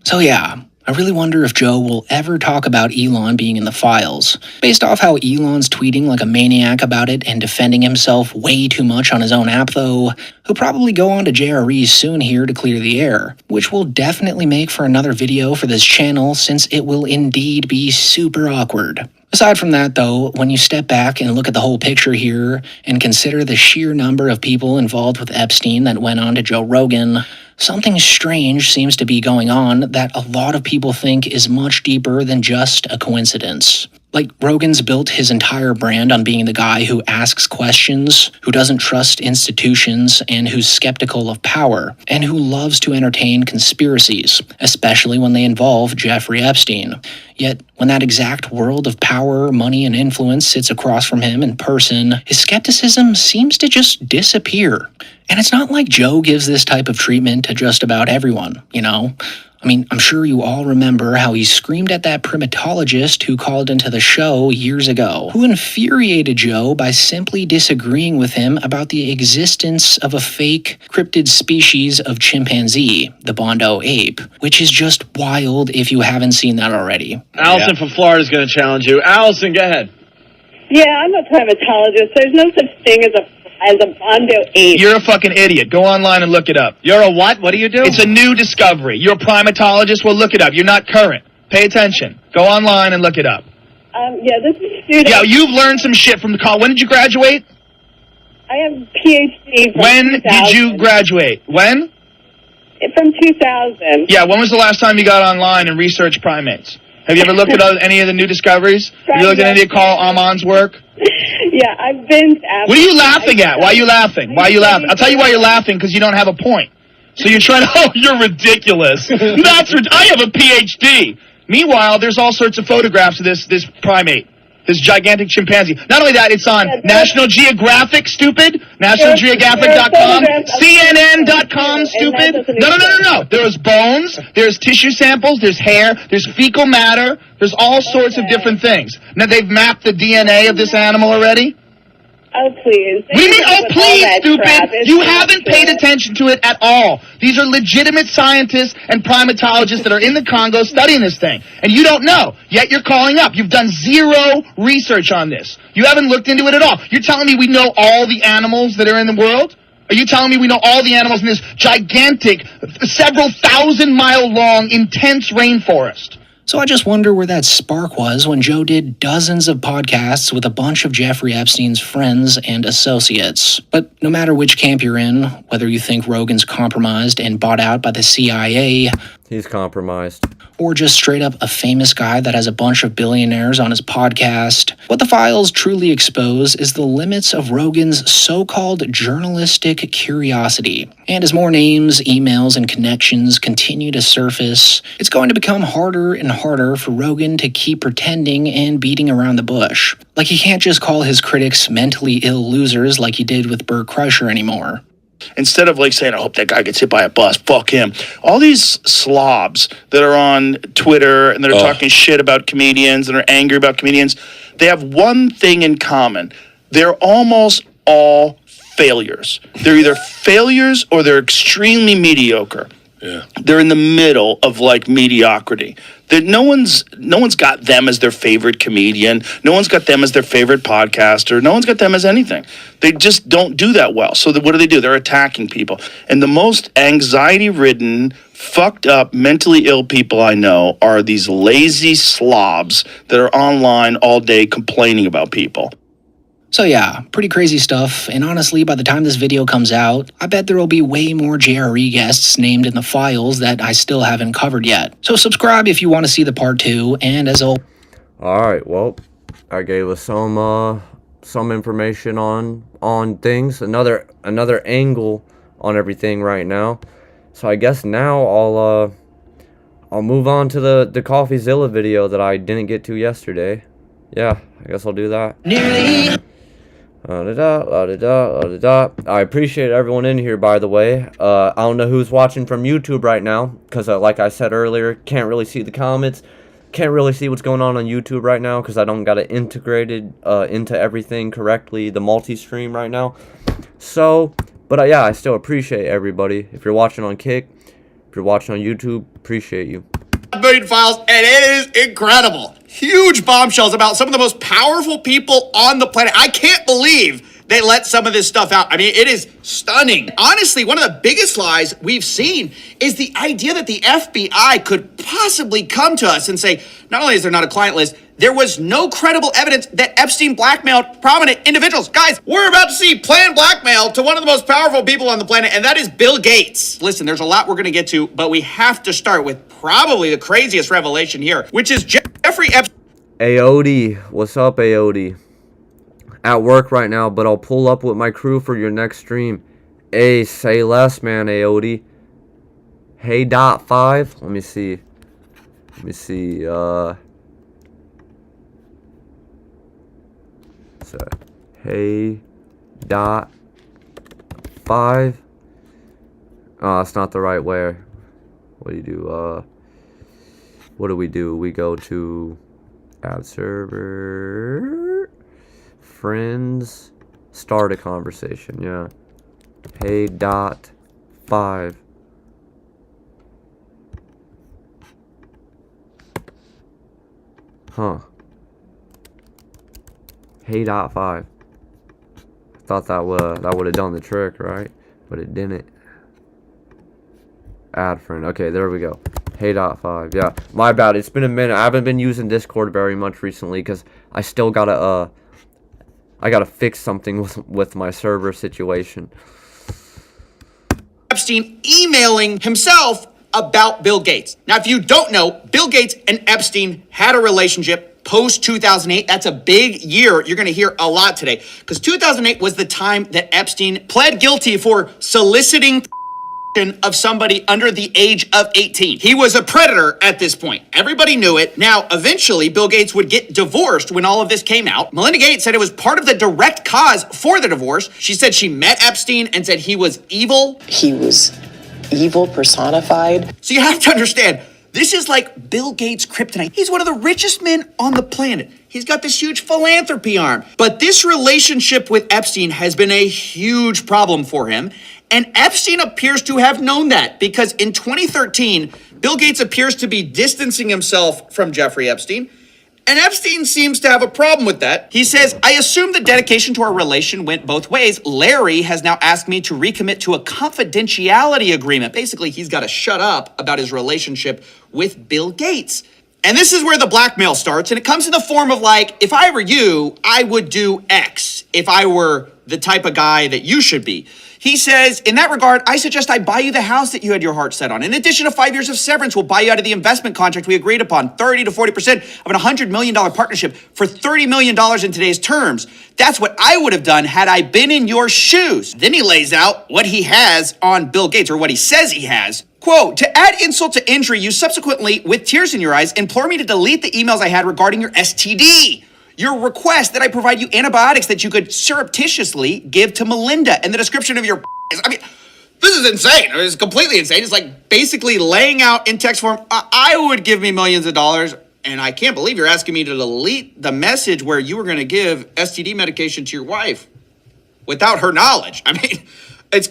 E: So yeah, I really wonder if Joe will ever talk about Elon being in the files. Based off how Elon's tweeting like a maniac about it and defending himself way too much on his own app though, he'll probably go on to JRE soon here to clear the air, which will definitely make for another video for this channel since it will indeed be super awkward. Aside from that, though, when you step back and look at the whole picture here and consider the sheer number of people involved with Epstein that went on to Joe Rogan, something strange seems to be going on that a lot of people think is much deeper than just a coincidence. Like, Rogan's built his entire brand on being the guy who asks questions, who doesn't trust institutions, and who's skeptical of power, and who loves to entertain conspiracies, especially when they involve Jeffrey Epstein. Yet, when that exact world of power, money, and influence sits across from him in person, his skepticism seems to just disappear. And it's not like Joe gives this type of treatment to just about everyone, I mean, I'm sure you all remember how he screamed at that primatologist who called into the show years ago, who infuriated Joe by simply disagreeing with him about the existence of a fake cryptid species of chimpanzee, the Bondo ape, which is just wild if you haven't seen that already.
O: Allison from Florida is going to challenge you. Allison, go ahead.
P: Yeah, I'm a primatologist. There's no such thing as a Bondo ape.
O: You're a fucking idiot. Go online and look it up. You're a what? What do you do? It's a new discovery. You're a primatologist? Well, look it up. You're not current. Pay attention. Go online and look it up.
P: Yeah, this is student.
O: Yeah, you've learned some shit from the call. When did you graduate?
P: I have a PhD from
O: When
P: 2000.
O: did you graduate? When?
P: From 2000.
O: Yeah, when was the last time you got online and researched primates? Have you ever looked at any of the new discoveries? Have you looked at any of Carl Amon's work?
P: Yeah, I've been...
O: What are you laughing at? Why are you laughing? Why are you laughing? I'll tell you why you're laughing, because you don't have a point. So you're trying to... Oh, you're ridiculous. I have a PhD. Meanwhile, there's all sorts of photographs of this primate. This gigantic chimpanzee. Not only that, it's on National Geographic, stupid. NationalGeographic.com. CNN.com, stupid. No. There's bones. There's tissue samples. There's hair. There's fecal matter. There's all sorts of different things. Now, they've mapped the DNA of this animal already.
P: Oh, please.
O: What do you mean, oh, please, stupid? You haven't paid attention to it at all. These are legitimate scientists and primatologists that are in the Congo studying this thing. And you don't know. Yet you're calling up. You've done zero research on this. You haven't looked into it at all. You're telling me we know all the animals that are in the world? Are you telling me we know all the animals in this gigantic, several thousand-mile long, intense rainforest?
E: So I just wonder where that spark was when Joe did dozens of podcasts with a bunch of Jeffrey Epstein's friends and associates. But no matter which camp you're in, whether you think Rogan's compromised and bought out by the CIA...
A: He's compromised.
E: Or just straight up a famous guy that has a bunch of billionaires on his podcast, what the files truly expose is the limits of Rogan's so-called journalistic curiosity. And as more names, emails, and connections continue to surface, it's going to become harder and harder for Rogan to keep pretending and beating around the bush. Like, he can't just call his critics mentally ill losers like he did with Bert Kreischer anymore.
D: Instead of like saying, I hope that guy gets hit by a bus, fuck him. All these slobs that are on Twitter and that are talking shit about comedians and are angry about comedians, they have one thing in common. They're almost all failures. They're either failures or they're extremely mediocre.
N: Yeah.
D: They're in the middle of like mediocrity. That no one's got them as their favorite comedian. No one's got them as their favorite podcaster. No one's got them as anything. They just don't do that well. So what do? They're attacking people. And the most anxiety-ridden, fucked up, mentally ill people I know are these lazy slobs that are online all day complaining about people.
E: So yeah, pretty crazy stuff, and honestly, by the time this video comes out, I bet there will be way more JRE guests named in the files that I still haven't covered yet. So subscribe if you want to see the part 2, and as always...
A: Alright, well, I gave us some information on things, another angle on everything right now. So I guess now I'll move on to the CoffeeZilla video that I didn't get to yesterday. Yeah, I guess I'll do that.
E: Nearly.
A: I appreciate everyone in here, by the way. I don't know who's watching from YouTube right now, because like I said earlier, can't really see the comments, can't really see what's going on YouTube right now, because I don't got it integrated into everything correctly, the multi-stream right now. So, but yeah, I still appreciate everybody. If you're watching on Kick, if you're watching on YouTube, appreciate you.
Q: Million files, and it is incredible. Huge bombshells about some of the most powerful people on the planet. I can't believe they let some of this stuff out. I mean, it is stunning. Honestly, one of the biggest lies we've seen is the idea that the FBI could possibly come to us and say, not only is there not a client list, there was no credible evidence that Epstein blackmailed prominent individuals. Guys, we're about to see planned blackmail to one of the most powerful people on the planet, and that is Bill Gates. Listen, there's a lot we're going to get to, but we have to start with probably the craziest revelation here, which is Jeffrey Epstein.
A: Aody, what's up, Aody? At work right now, but I'll pull up with my crew for your next stream. Hey, say less, man, Aody. Hey, .5. Let me see. So, hey, .5. Oh, that's not the right way. What do you do? What do? We go to add server, friends, start a conversation. Yeah. Hey, .5. Huh. Hey, .5. I thought that would have done the trick, right? But it didn't. Add friend. Okay, there we go. Hey, .5. Yeah, my bad. It's been a minute. I haven't been using Discord very much recently because I still gotta I gotta fix something with my server situation.
Q: Epstein emailing himself about Bill Gates. Now, if you don't know, Bill Gates and Epstein had a relationship post 2008. That's a big year. You're going to hear a lot today because 2008 was the time that Epstein pled guilty for soliciting of somebody under the age of 18. He was a predator at this point. Everybody knew it. Now, eventually, Bill Gates would get divorced when all of this came out. Melinda Gates said it was part of the direct cause for the divorce. She said she met Epstein and said he was evil.
R: He was evil personified.
Q: So you have to understand, this is like Bill Gates' kryptonite. He's one of the richest men on the planet. He's got this huge philanthropy arm. But this relationship with Epstein has been a huge problem for him. And Epstein appears to have known that because in 2013, Bill Gates appears to be distancing himself from Jeffrey Epstein. And Epstein seems to have a problem with that. He says, I assume the dedication to our relation went both ways. Larry has now asked me to recommit to a confidentiality agreement. Basically, he's got to shut up about his relationship with Bill Gates. And this is where the blackmail starts. And it comes in the form of like, if I were you, I would do X if I were the type of guy that you should be. He says, in that regard, I suggest I buy you the house that you had your heart set on. In addition to 5 years of severance, we'll buy you out of the investment contract we agreed upon, 30 to 40% of an $100 million partnership for $30 million in today's terms. That's what I would have done had I been in your shoes. Then he lays out what he has on Bill Gates, or what he says he has. Quote, to add insult to injury, you subsequently, with tears in your eyes, implore me to delete the emails I had regarding your STD. your request that I provide you antibiotics that you could surreptitiously give to Melinda, and the description of your I mean, this is insane. It's completely insane. It's like basically laying out in text form, I would give me millions of dollars, and I can't believe you're asking me to delete the message where you were going to give STD medication to your wife without her knowledge. I mean, it's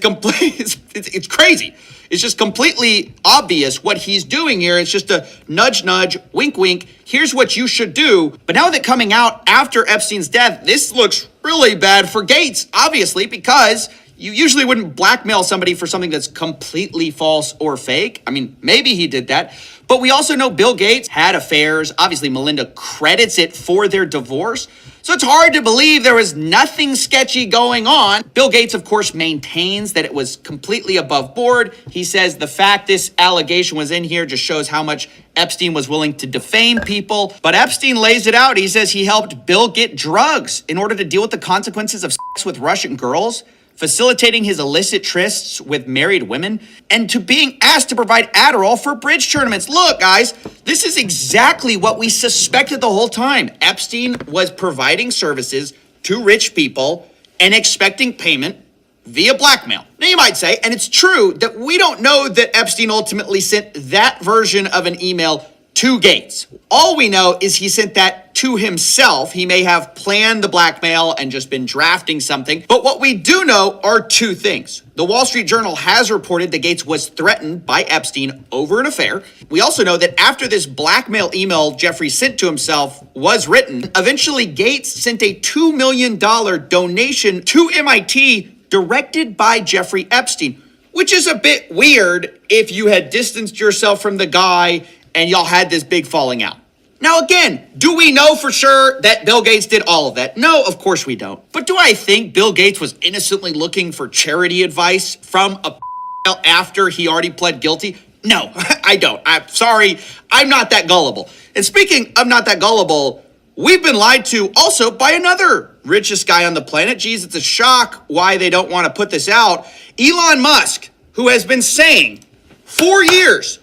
Q: crazy. It's just completely obvious what he's doing here. It's just a nudge, nudge, wink, wink. Here's what you should do. But now that coming out after Epstein's death, this looks really bad for Gates, obviously, because you usually wouldn't blackmail somebody for something that's completely false or fake. I mean, maybe he did that. But we also know Bill Gates had affairs. Obviously, Melinda credits it for their divorce. So it's hard to believe there was nothing sketchy going on. Bill Gates, of course, maintains that it was completely above board. He says the fact this allegation was in here just shows how much Epstein was willing to defame people. But Epstein lays it out. He says he helped Bill get drugs in order to deal with the consequences of sex with Russian girls, facilitating his illicit trysts with married women, and to being asked to provide Adderall for bridge tournaments. Look, guys, this is exactly what we suspected the whole time. Epstein was providing services to rich people and expecting payment via blackmail. Now, you might say, and it's true, that we don't know that Epstein ultimately sent that version of an email to Gates. All we know is he sent that to himself. He may have planned the blackmail and just been drafting something. But what we do know are two things. The Wall Street Journal has reported that Gates was threatened by Epstein over an affair. We also know that after this blackmail email Jeffrey sent to himself was written, eventually Gates sent a $2 million donation to MIT directed by Jeffrey Epstein, which is a bit weird if you had distanced yourself from the guy and y'all had this big falling out. Now again, do we know for sure that Bill Gates did all of that? No, of course we don't. But do I think Bill Gates was innocently looking for charity advice from a after he already pled guilty? No, I don't. I'm sorry, I'm not that gullible. And speaking of not that gullible, we've been lied to also by another richest guy on the planet. Geez, it's a shock why they don't want to put this out. Elon Musk, who has been saying for years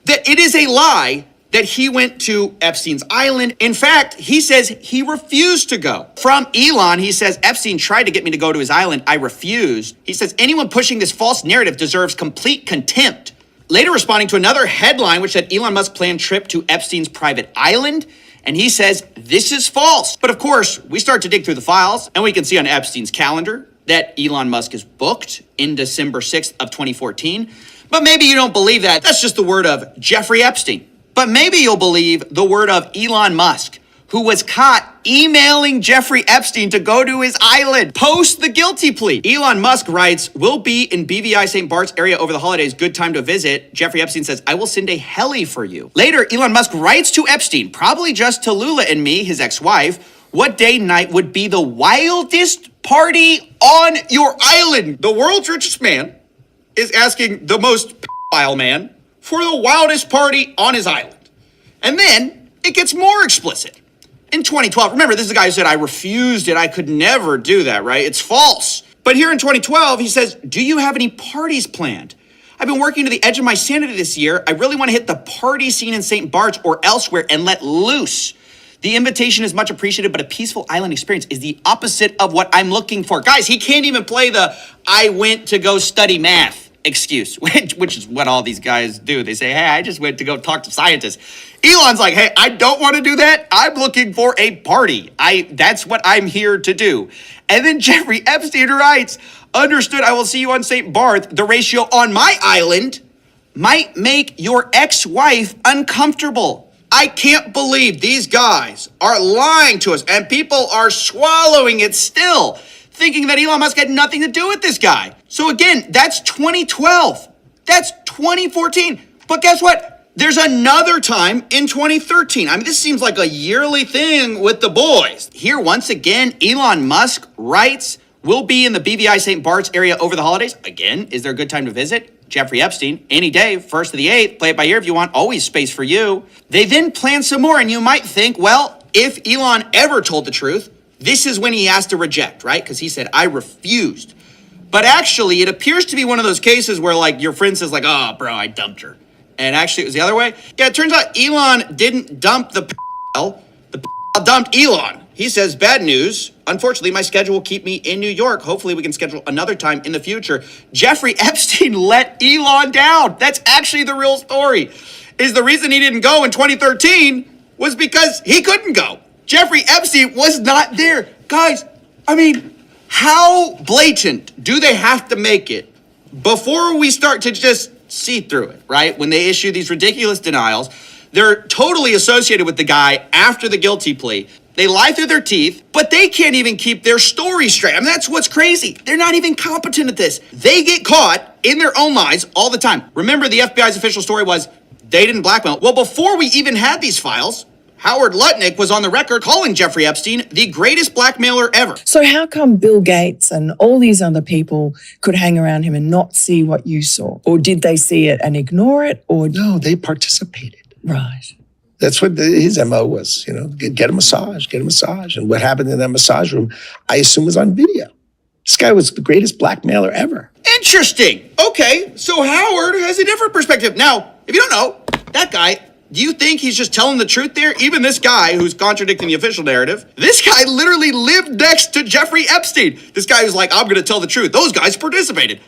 Q: that it is a lie that he went to Epstein's island. In fact, he says he refused to go. From Elon, he says, Epstein tried to get me to go to his island. I refused. He says, anyone pushing this false narrative deserves complete contempt. Later responding to another headline, which said Elon Musk planned trip to Epstein's private island. And he says, this is false. But of course, we start to dig through the files and we can see on Epstein's calendar that Elon Musk is booked in December 6th of 2014. But maybe you don't believe that. That's just the word of Jeffrey Epstein. But maybe you'll believe the word of Elon Musk, who was caught emailing Jeffrey Epstein to go to his island post the guilty plea. Elon Musk writes, we'll be in BVI St. Bart's area over the holidays. Good time to visit. Jeffrey Epstein says, I will send a heli for you. Later, Elon Musk writes to Epstein, probably just to Lula and me, his ex-wife, what day and night would be the wildest party on your island? The world's richest man is asking the most pedophile man for the wildest party on his island. And then it gets more explicit. In 2012, remember, this is the guy who said, I refused it. I could never do that, right? It's false. But here in 2012, he says, do you have any parties planned? I've been working to the edge of my sanity this year. I really want to hit the party scene in St. Bart's or elsewhere and let loose. The invitation is much appreciated, but a peaceful island experience is the opposite of what I'm looking for. Guys, he can't even play the I went to go study math excuse, which is what all these guys do. They say, hey, I just went to go talk to scientists. Elon's like, hey, I don't want to do that. I'm looking for a party. That's what I'm here to do. And then Jeffrey Epstein writes, understood, I will see you on St. Barth. The ratio on my island might make your ex-wife uncomfortable. I can't believe these guys are lying to us and people are swallowing it still, thinking that Elon Musk had nothing to do with this guy. So again, that's 2012. That's 2014. But guess what? There's another time in 2013. I mean, this seems like a yearly thing with the boys. Here, once again, Elon Musk writes, we'll be in the BVI St. Bart's area over the holidays. Again, is there a good time to visit? Jeffrey Epstein, any day, 1st to the 8th, play it by ear if you want, always space for you. They then plan some more, and you might think, well, if Elon ever told the truth, this is when he has to reject, right? Because he said, I refused. But actually, it appears to be one of those cases where, like, your friend says, like, oh, bro, I dumped her. And actually, it was the other way. Yeah, it turns out Elon didn't dump the dumped Elon. He says, bad news. Unfortunately, my schedule will keep me in New York. Hopefully, we can schedule another time in the future. Jeffrey Epstein let Elon down. That's actually the real story. Is the reason he didn't go in 2013 was because he couldn't go. Jeffrey Epstein was not there. Guys, I mean, how blatant do they have to make it before we start to just see through it, right? When they issue these ridiculous denials, they're totally associated with the guy after the guilty plea. They lie through their teeth, but they can't even keep their story straight. I mean, that's what's crazy. They're not even competent at this. They get caught in their own lies all the time. Remember, the FBI's official story was they didn't blackmail. Well, before we even had these files, Howard Lutnick was on the record calling Jeffrey Epstein the greatest blackmailer ever.
S: So how come Bill Gates and all these other people could hang around him and not see what you saw? Or did they see it and ignore it? Or
T: no, they participated.
S: Right.
T: That's what his MO was, get a massage. And what happened in that massage room, I assume, was on video. This guy was the greatest blackmailer ever.
Q: Interesting. Okay, so Howard has a different perspective. Now, if you don't know, that guy, do you think he's just telling the truth there? Even this guy who's contradicting the official narrative, this guy literally lived next to Jeffrey Epstein. This guy was like, I'm going to tell the truth. Those guys participated.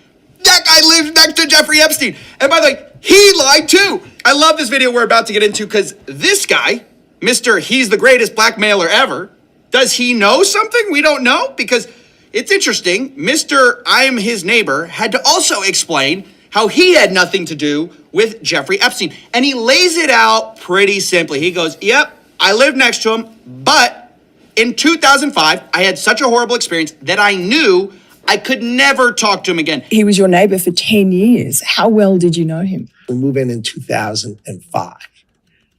Q: That guy lived next to Jeffrey Epstein. And by the way, he lied too. I love this video we're about to get into because this guy, Mr. He's the greatest blackmailer ever, does he know something we don't know? Because it's interesting, Mr. I'm his neighbor had to also explain how he had nothing to do with Jeffrey Epstein. And he lays it out pretty simply. He goes, yep, I lived next to him, but in 2005, I had such a horrible experience that I knew I could never talk to him again.
S: He was your neighbor for 10 years. How well did you know him?
T: We move in 2005,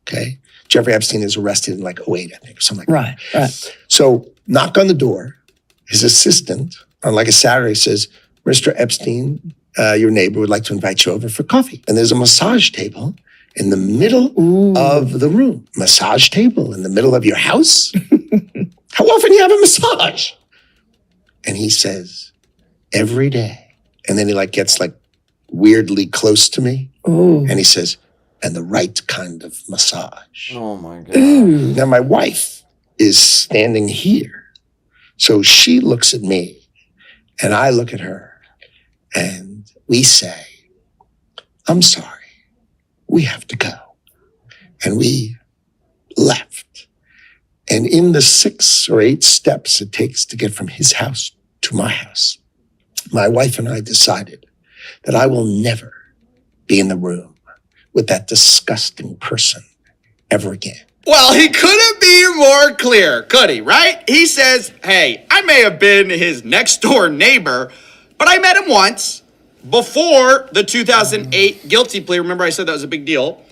T: okay? Jeffrey Epstein is arrested in like 08, I think, or something like that.
S: Right.
T: So knock on the door. His assistant on like a Saturday says, Mr. Epstein, your neighbor would like to invite you over for coffee. And there's a massage table in the middle of the room. Massage table in the middle of your house? How often do you have a massage? And he says, every day. And then he gets weirdly close to me.
S: Ooh.
T: And he says, and the right kind of massage.
A: Oh my God.
S: Ooh.
T: Now my wife is standing here. So she looks at me and I look at her and we say, I'm sorry, we have to go. And we left. And in the 6 or 8 steps it takes to get from his house to my house, my wife and I decided that I will never be in the room with that disgusting person ever again.
Q: Well, he couldn't be more clear, could he, right? He says, hey, I may have been his next door neighbor, but I met him once before the 2008 guilty plea. Remember I said that was a big deal?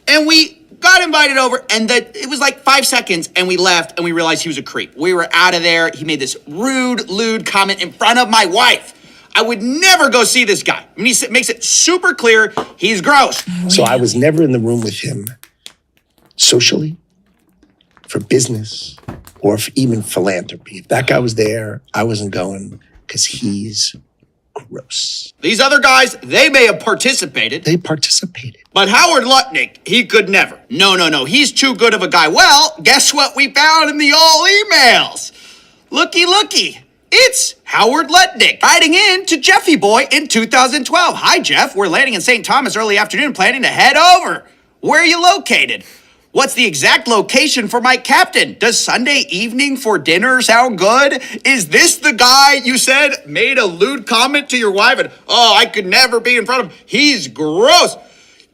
Q: And we got invited over, and it was 5 seconds, and we left, and we realized he was a creep. We were out of there. He made this rude, lewd comment in front of my wife. I would never go see this guy. I mean, he makes it super clear he's gross.
T: So I was never in the room with him socially, for business, or for even philanthropy. If that guy was there, I wasn't going because he's gross.
Q: These other guys, they may have participated.
T: They participated.
Q: But Howard Lutnick, he could never. No. He's too good of a guy. Well, guess what we found in the all emails? Looky. It's Howard Lutnick writing in to Jeffy Boy in 2012. Hi, Jeff. We're landing in St. Thomas early afternoon, planning to head over. Where are you located? What's the exact location for my captain? Does Sunday evening for dinner sound good? Is this the guy you said made a lewd comment to your wife and, I could never be in front of him. He's gross.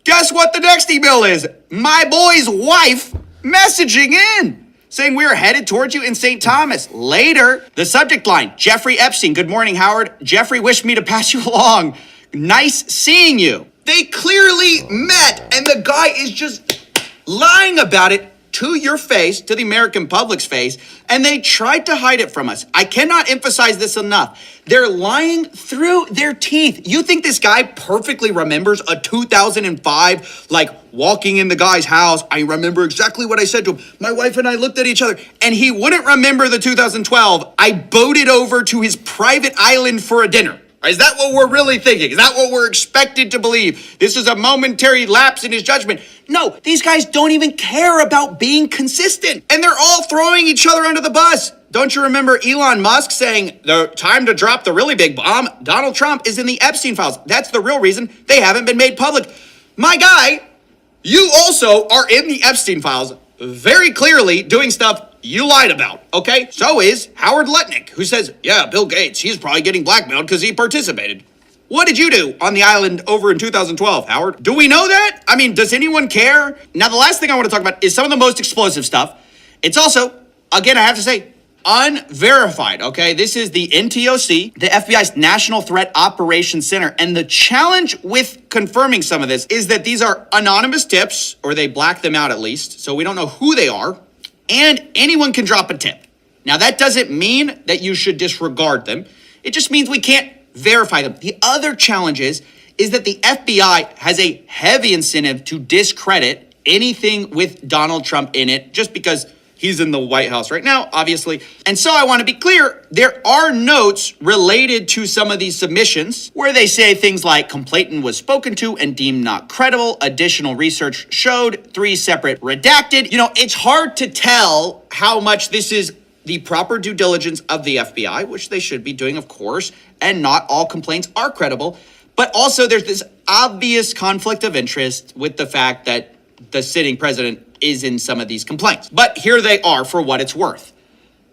Q: Guess what the next email is? My boy's wife messaging in, saying we are headed towards you in St. Thomas. Later, the subject line, Jeffrey Epstein. Good morning, Howard. Jeffrey wished me to pass you along. Nice seeing you. They clearly met, and the guy is just lying about it to your face, to the American public's face, and they tried to hide it from us. I cannot emphasize this enough. They're lying through their teeth. You think this guy perfectly remembers a 2005, walking in the guy's house? I remember exactly what I said to him. My wife and I looked at each other, and he wouldn't remember the 2012. I boated over to his private island for a dinner. Is that what we're really thinking? Is that what we're expected to believe? This is a momentary lapse in his judgment. No, these guys don't even care about being consistent. And they're all throwing each other under the bus. Don't you remember Elon Musk saying the time to drop the really big bomb? Donald Trump is in the Epstein files. That's the real reason they haven't been made public. My guy, you also are in the Epstein files very clearly doing stuff you lied about, okay? So is Howard Lutnick, who says, yeah, Bill Gates, he's probably getting blackmailed because he participated. What did you do on the island over in 2012, Howard? Do we know that? I mean, does anyone care? Now, the last thing I want to talk about is some of the most explosive stuff. It's also, again, I have to say, unverified, okay? This is the NTOC, the FBI's National Threat Operations Center. And the challenge with confirming some of this is that these are anonymous tips, or they black them out at least, so we don't know who they are, and anyone can drop a tip. Now, that doesn't mean that you should disregard them. It just means we can't verify them. The other challenge is that the FBI has a heavy incentive to discredit anything with Donald Trump in it, just because he's in the White House right now, obviously. And so I want to be clear, there are notes related to some of these submissions where they say things like complainant was spoken to and deemed not credible. Additional research showed 3 separate redacted. You know, it's hard to tell how much this is the proper due diligence of the FBI, which they should be doing, of course, and not all complaints are credible. But also there's this obvious conflict of interest with the fact that the sitting president is in some of these complaints. But here they are for what it's worth.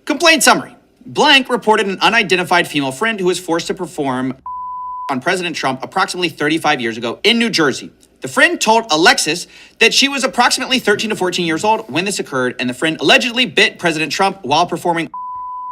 Q: Complaint summary. Blank reported an unidentified female friend who was forced to perform on President Trump approximately 35 years ago in New Jersey. The friend told Alexis that she was approximately 13 to 14 years old when this occurred, and the friend allegedly bit President Trump while performing. The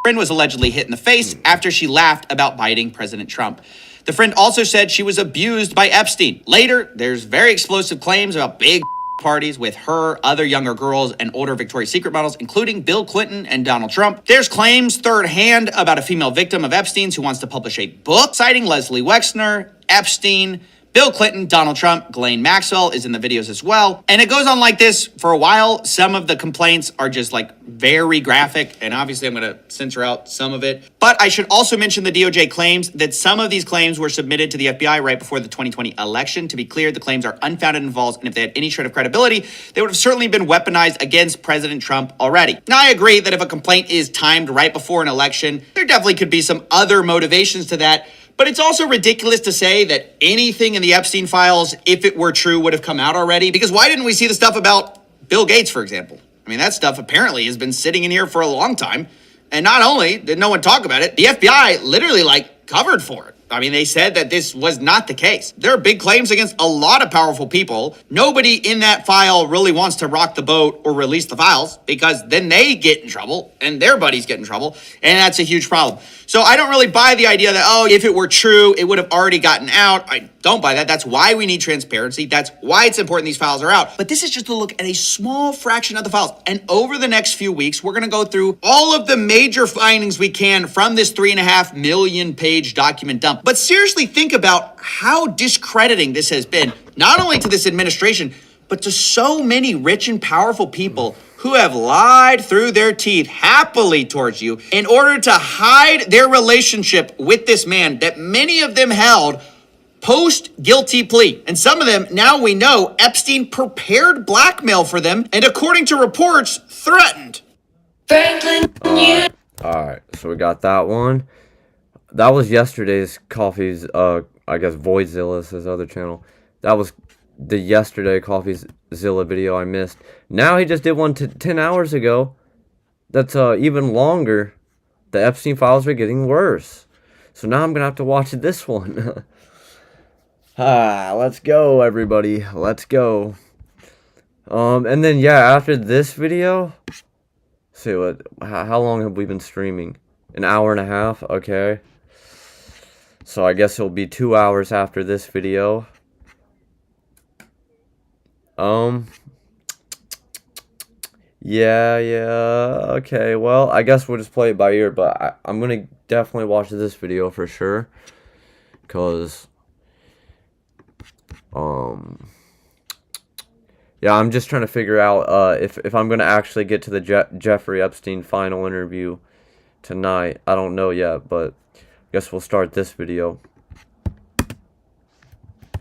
Q: friend was allegedly hit in the face after she laughed about biting President Trump. The friend also said she was abused by Epstein. Later, there's very explosive claims about big parties with her, other younger girls, and older Victoria's Secret models, including Bill Clinton and Donald Trump. There's claims third hand about a female victim of Epstein's who wants to publish a book citing Leslie Wexner, Epstein, Bill Clinton, Donald Trump, Ghislaine Maxwell is in the videos as well. And it goes on like this for a while. Some of the complaints are just like very graphic, and obviously I'm going to censor out some of it. But I should also mention the DOJ claims that some of these claims were submitted to the FBI right before the 2020 election. To be clear, the claims are unfounded and false, and if they had any shred of credibility, they would have certainly been weaponized against President Trump already. Now, I agree that if a complaint is timed right before an election, there definitely could be some other motivations to that. But it's also ridiculous to say that anything in the Epstein files, if it were true, would have come out already. Because why didn't we see the stuff about Bill Gates, for example? I mean, that stuff apparently has been sitting in here for a long time. And not only did no one talk about it, the FBI literally covered for it. I mean, they said that this was not the case. There are big claims against a lot of powerful people. Nobody in that file really wants to rock the boat or release the files because then they get in trouble and their buddies get in trouble. And that's a huge problem. So I don't really buy the idea that, oh, if it were true, it would have already gotten out. I don't buy that. That's why we need transparency. That's why it's important these files are out. But this is just to look at a small fraction of the files. And over the next few weeks, we're going to go through all of the major findings we can from this 3.5 million page document dump. But seriously, think about how discrediting this has been, not only to this administration, but to so many rich and powerful people who have lied through their teeth happily towards you in order to hide their relationship with this man that many of them held post-guilty plea. And some of them, now we know, Epstein prepared blackmail for them and, according to reports, threatened.
B: Franklin,
A: All right, so we got that one. That was yesterday's Coffee's, I guess Voidzilla, his other channel. That was the yesterday CoffeeZilla video I missed. Now he just did one 10 hours ago. That's even longer. The Epstein files are getting worse. So now I'm going to have to watch this one. Let's go, everybody. Let's go. And then, yeah, after this video... See, how long have we been streaming? An hour and a half? Okay. So I guess it'll be 2 hours after this video. Yeah, okay, well, I guess we'll just play it by ear, but I'm gonna definitely watch this video for sure, because, yeah, I'm just trying to figure out, if I'm gonna actually get to the Jeffrey Epstein final interview tonight. I don't know yet, but I guess we'll start this video.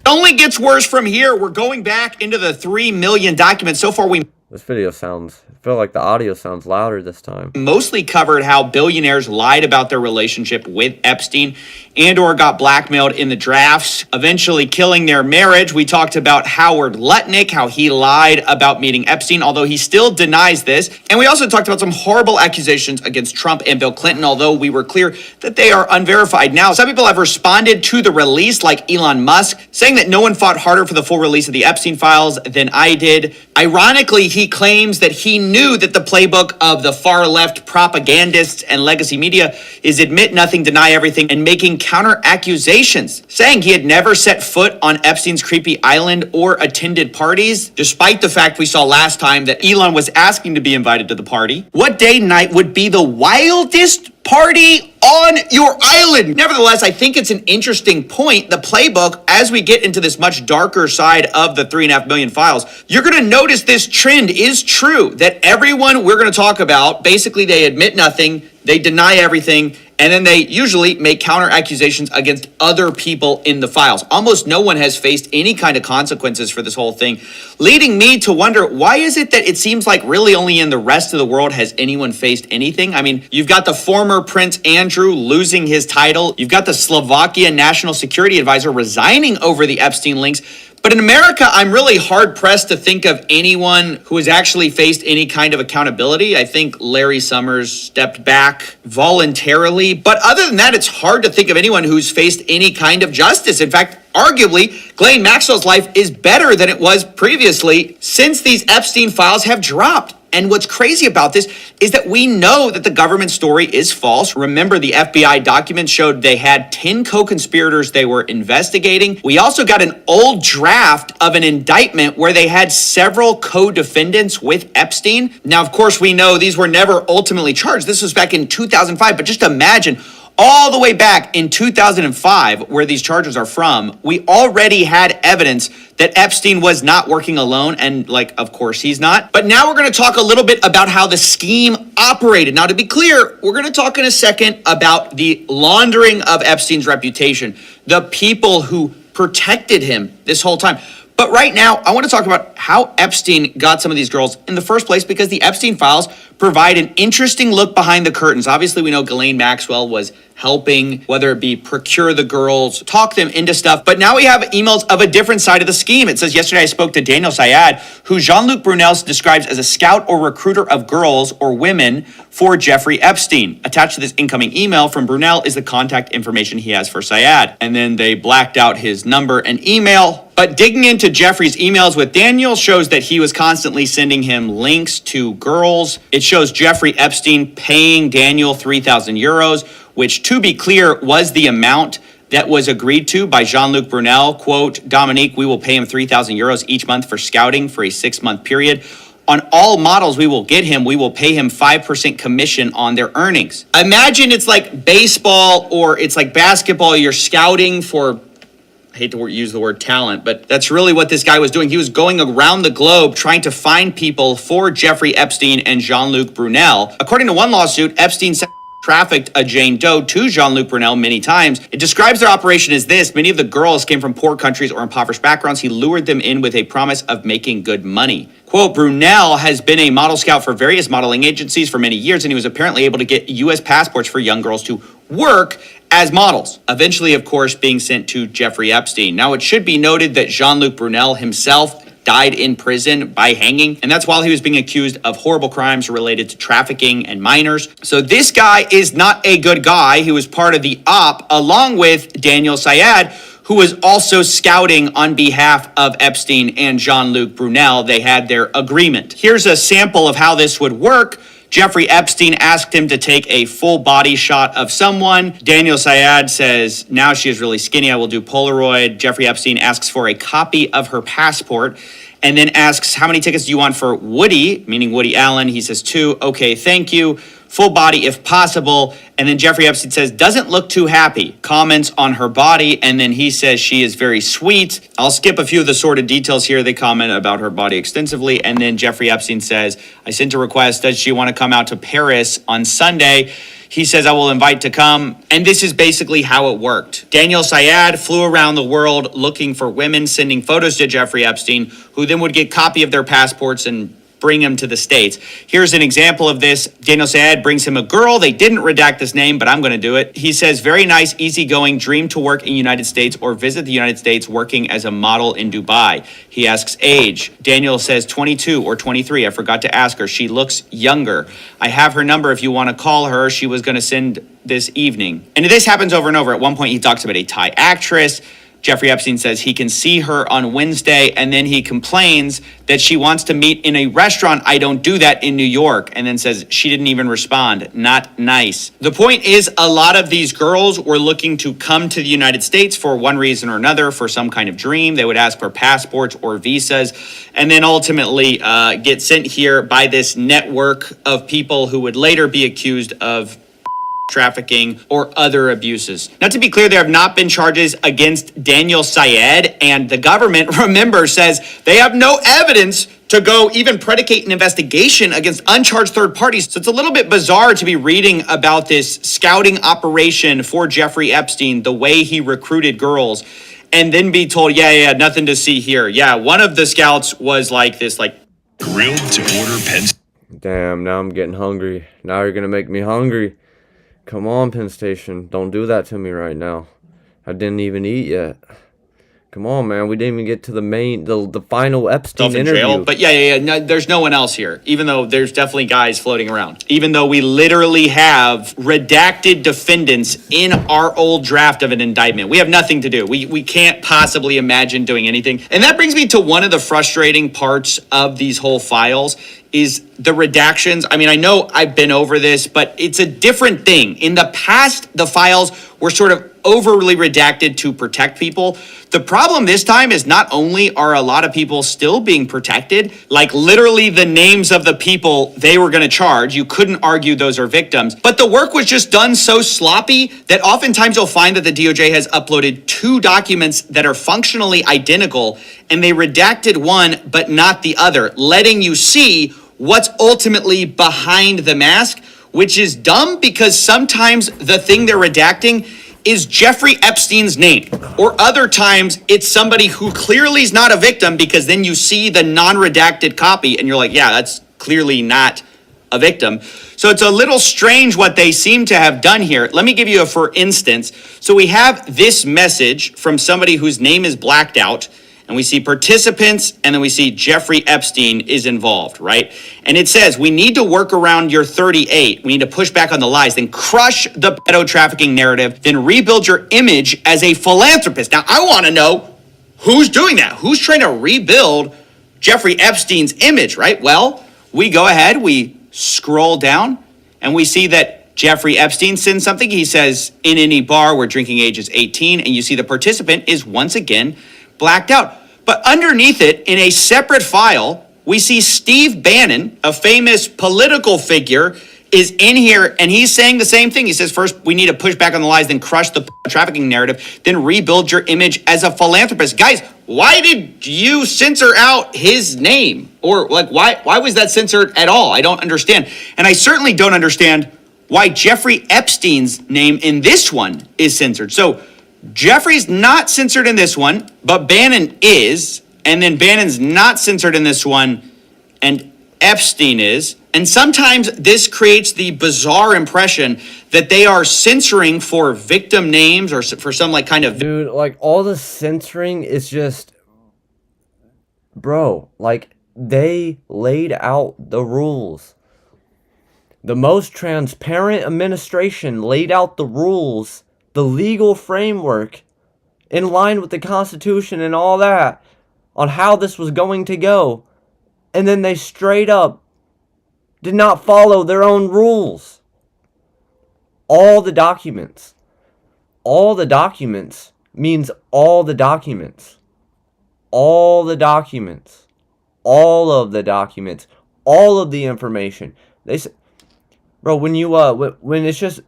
Q: It only gets worse from here. We're going back into the 3 million documents. So far, we
A: This video sounds, I feel like the audio sounds louder this time.
Q: mostly covered how billionaires lied about their relationship with Epstein and or got blackmailed in the drafts, eventually killing their marriage. We talked about Howard Lutnick, how he lied about meeting Epstein, although he still denies this. And we also talked about some horrible accusations against Trump and Bill Clinton, although we were clear that they are unverified. Now, some people have responded to the release, like Elon Musk, saying that no one fought harder for the full release of the Epstein files than I did. Ironically, he claims that he knew that the playbook of the far left propagandists and legacy media is admit nothing, deny everything, and making counter accusations, saying he had never set foot on Epstein's creepy island or attended parties, despite the fact we saw last time that Elon was asking to be invited to the party. What day and night would be the wildest party on your island? Nevertheless, I think it's an interesting point. The playbook, as we get into this much darker side of the 3.5 million files, you're going to notice this trend is true, that everyone we're going to talk about, basically they admit nothing, they deny everything, and then they usually make counter accusations against other people in the files. Almost no one has faced any kind of consequences for this whole thing, leading me to wonder, why is it that it seems like really only in the rest of the world has anyone faced anything? I mean, you've got the former Prince Andrew losing his title. You've got the Slovakia National Security Advisor resigning over the Epstein links. But in America, I'm really hard-pressed to think of anyone who has actually faced any kind of accountability. I think Larry Summers stepped back voluntarily. But other than that, it's hard to think of anyone who's faced any kind of justice. In fact, arguably, Ghislaine Maxwell's life is better than it was previously since these Epstein files have dropped. And what's crazy about this is that we know that the government story is false. Remember, the FBI documents showed they had 10 co-conspirators they were investigating. We also got an old draft of an indictment where they had several co-defendants with Epstein. Now, of course, we know these were never ultimately charged. This was back in 2005, but just imagine all the way back in 2005, where these charges are from, we already had evidence that Epstein was not working alone, and of course he's not. But now we're going to talk a little bit about how the scheme operated. Now, to be clear, we're going to talk in a second about the laundering of Epstein's reputation, the people who protected him this whole time. But right now, I want to talk about how Epstein got some of these girls in the first place, because the Epstein files provide an interesting look behind the curtains. Obviously, we know Ghislaine Maxwell was helping, whether it be procure the girls, talk them into stuff. But now we have emails of a different side of the scheme. It says, yesterday I spoke to Daniel Syed, who Jean-Luc Brunel describes as a scout or recruiter of girls or women for Jeffrey Epstein. Attached to this incoming email from Brunel is the contact information he has for Syed. And then they blacked out his number and email. But digging into Jeffrey's emails with Daniel shows that he was constantly sending him links to girls. It shows Jeffrey Epstein paying Daniel 3,000 euros, which, to be clear, was the amount that was agreed to by Jean-Luc Brunel. Quote, Dominique, we will pay him 3,000 euros each month for scouting for a 6-month period. On all models we will get him, we will pay him 5% commission on their earnings. Imagine it's like baseball or it's like basketball. You're scouting for, I hate to use the word talent, but that's really what this guy was doing. He was going around the globe trying to find people for Jeffrey Epstein and Jean-Luc Brunel. According to one lawsuit, Epstein trafficked a Jane Doe to Jean-Luc Brunel many times. It describes their operation as this: many of the girls came from poor countries or impoverished backgrounds. He lured them in with a promise of making good money. Quote, Brunel has been a model scout for various modeling agencies for many years, and he was apparently able to get U.S. passports for young girls to work as models, eventually, of course, being sent to Jeffrey Epstein. Now, it should be noted that Jean-Luc Brunel himself died in prison by hanging, and that's while he was being accused of horrible crimes related to trafficking and minors. So this guy is not a good guy. He was part of the op, along with Daniel Syed, who was also scouting on behalf of Epstein and Jean-Luc Brunel. They had their agreement. Here's a sample of how this would work. Jeffrey Epstein asked him to take a full body shot of someone. Daniel Syed says, now she is really skinny, I will do Polaroid. Jeffrey Epstein asks for a copy of her passport and then asks, how many tickets do you want for Woody, meaning Woody Allen? He says 2. Okay, thank you. full body if possible. And then Jeffrey Epstein says, doesn't look too happy, comments on her body. And then he says she is very sweet. I'll skip a few of the sordid details here. They comment about her body extensively. And then Jeffrey Epstein says, I sent a request. Does she want to come out to Paris on Sunday? He says, I will invite to come. And this is basically how it worked. Daniel Syed flew around the world looking for women, sending photos to Jeffrey Epstein, who then would get copy of their passports and bring him to the States. Here's an example of this. Daniel Syed brings him a girl. They didn't redact this name, but I'm going to do it. He says, very nice, easygoing, dream to work in United States or visit the United States working as a model in Dubai. He asks age. Daniel says 22 or 23. I forgot to ask her. She looks younger. I have her number if you want to call her. She was going to send this evening. And this happens over and over. At one point, he talks about a Thai actress. Jeffrey Epstein says he can see her on Wednesday, and then he complains that she wants to meet in a restaurant. I don't do that in New York, and then says she didn't even respond. Not nice. The point is, a lot of these girls were looking to come to the United States for one reason or another, for some kind of dream. They would ask for passports or visas, and then ultimately get sent here by this network of people who would later be accused of trafficking or other abuses. Now, to be clear, there have not been charges against Daniel Syed, and the government, remember, says they have no evidence to go even predicate an investigation against uncharged third parties. So it's a little bit bizarre to be reading about this scouting operation for Jeffrey Epstein, the way he recruited girls, and then be told, yeah, nothing to see here. Yeah, one of the scouts was like this, like,
A: grilled to order pens. Damn, now I'm getting hungry. Now you're gonna make me hungry. Come on, Penn Station. Don't do that to me right now. I didn't even eat yet. Come on, man. We didn't even get to the final Epstein interview.
Q: Jail. But yeah. No, there's no one else here, even though there's definitely guys floating around. Even though we literally have redacted defendants in our old draft of an indictment. We have nothing to do. We can't possibly imagine doing anything. And that brings me to one of the frustrating parts of these whole files is the redactions. I mean, I know I've been over this, but it's a different thing. In the past, the files were sort of overly redacted to protect people. The problem this time is not only are a lot of people still being protected, like literally the names of the people they were going to charge, you couldn't argue those are victims, but the work was just done so sloppy that oftentimes you'll find that the DOJ has uploaded two documents that are functionally identical, and they redacted one but not the other, letting you see what's ultimately behind the mask, which is dumb because sometimes the thing they're redacting is Jeffrey Epstein's name. Or other times it's somebody who clearly is not a victim because then you see the non-redacted copy and you're like, yeah, that's clearly not a victim. So it's a little strange what they seem to have done here. Let me give you a for instance. So we have this message from somebody whose name is blacked out, and we see participants, and then we see Jeffrey Epstein is involved, right? And it says, we need to work around your 38. We need to push back on the lies, then crush the pedo trafficking narrative, then rebuild your image as a philanthropist. Now, I want to know who's doing that. Who's trying to rebuild Jeffrey Epstein's image, right? Well, we go ahead, we scroll down, and we see that Jeffrey Epstein sends something. He says, in any bar where drinking age is 18, and you see the participant is once again blacked out. But underneath it, in a separate file, we see Steve Bannon, a famous political figure, is in here, and he's saying the same thing. He says, first, we need to push back on the lies, then crush the trafficking narrative, then rebuild your image as a philanthropist. Guys, why did you censor out his name? Or, like, why was that censored at all? I don't understand. And I certainly don't understand why Jeffrey Epstein's name in this one is censored. So, Jeffrey's not censored in this one, but Bannon is, and then Bannon's not censored in this one, and Epstein is. And sometimes this creates the bizarre impression that they are censoring for victim names or for some like kind of...
A: Dude, like all the censoring is just... Bro, like they laid out the rules. The most transparent administration laid out the rules, the legal framework, in line with the Constitution and all that, on how this was going to go. And then they straight up did not follow their own rules. All the documents. All the documents means all the documents. All the documents. All of the documents. All of the information. They said, Bro, when you when it's just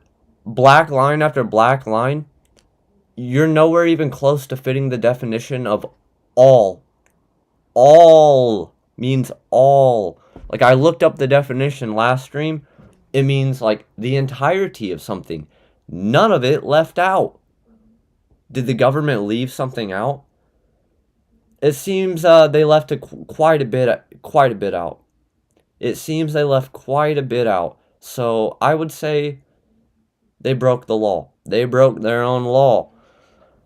A: black line after black line, you're nowhere even close to fitting the definition of all. All means all. Like, I looked up the definition last stream. It means, like, the entirety of something. None of it left out. Did the government leave something out? It seems they left quite a bit out. It seems they left quite a bit out. So I would say they broke the law. They broke their own law.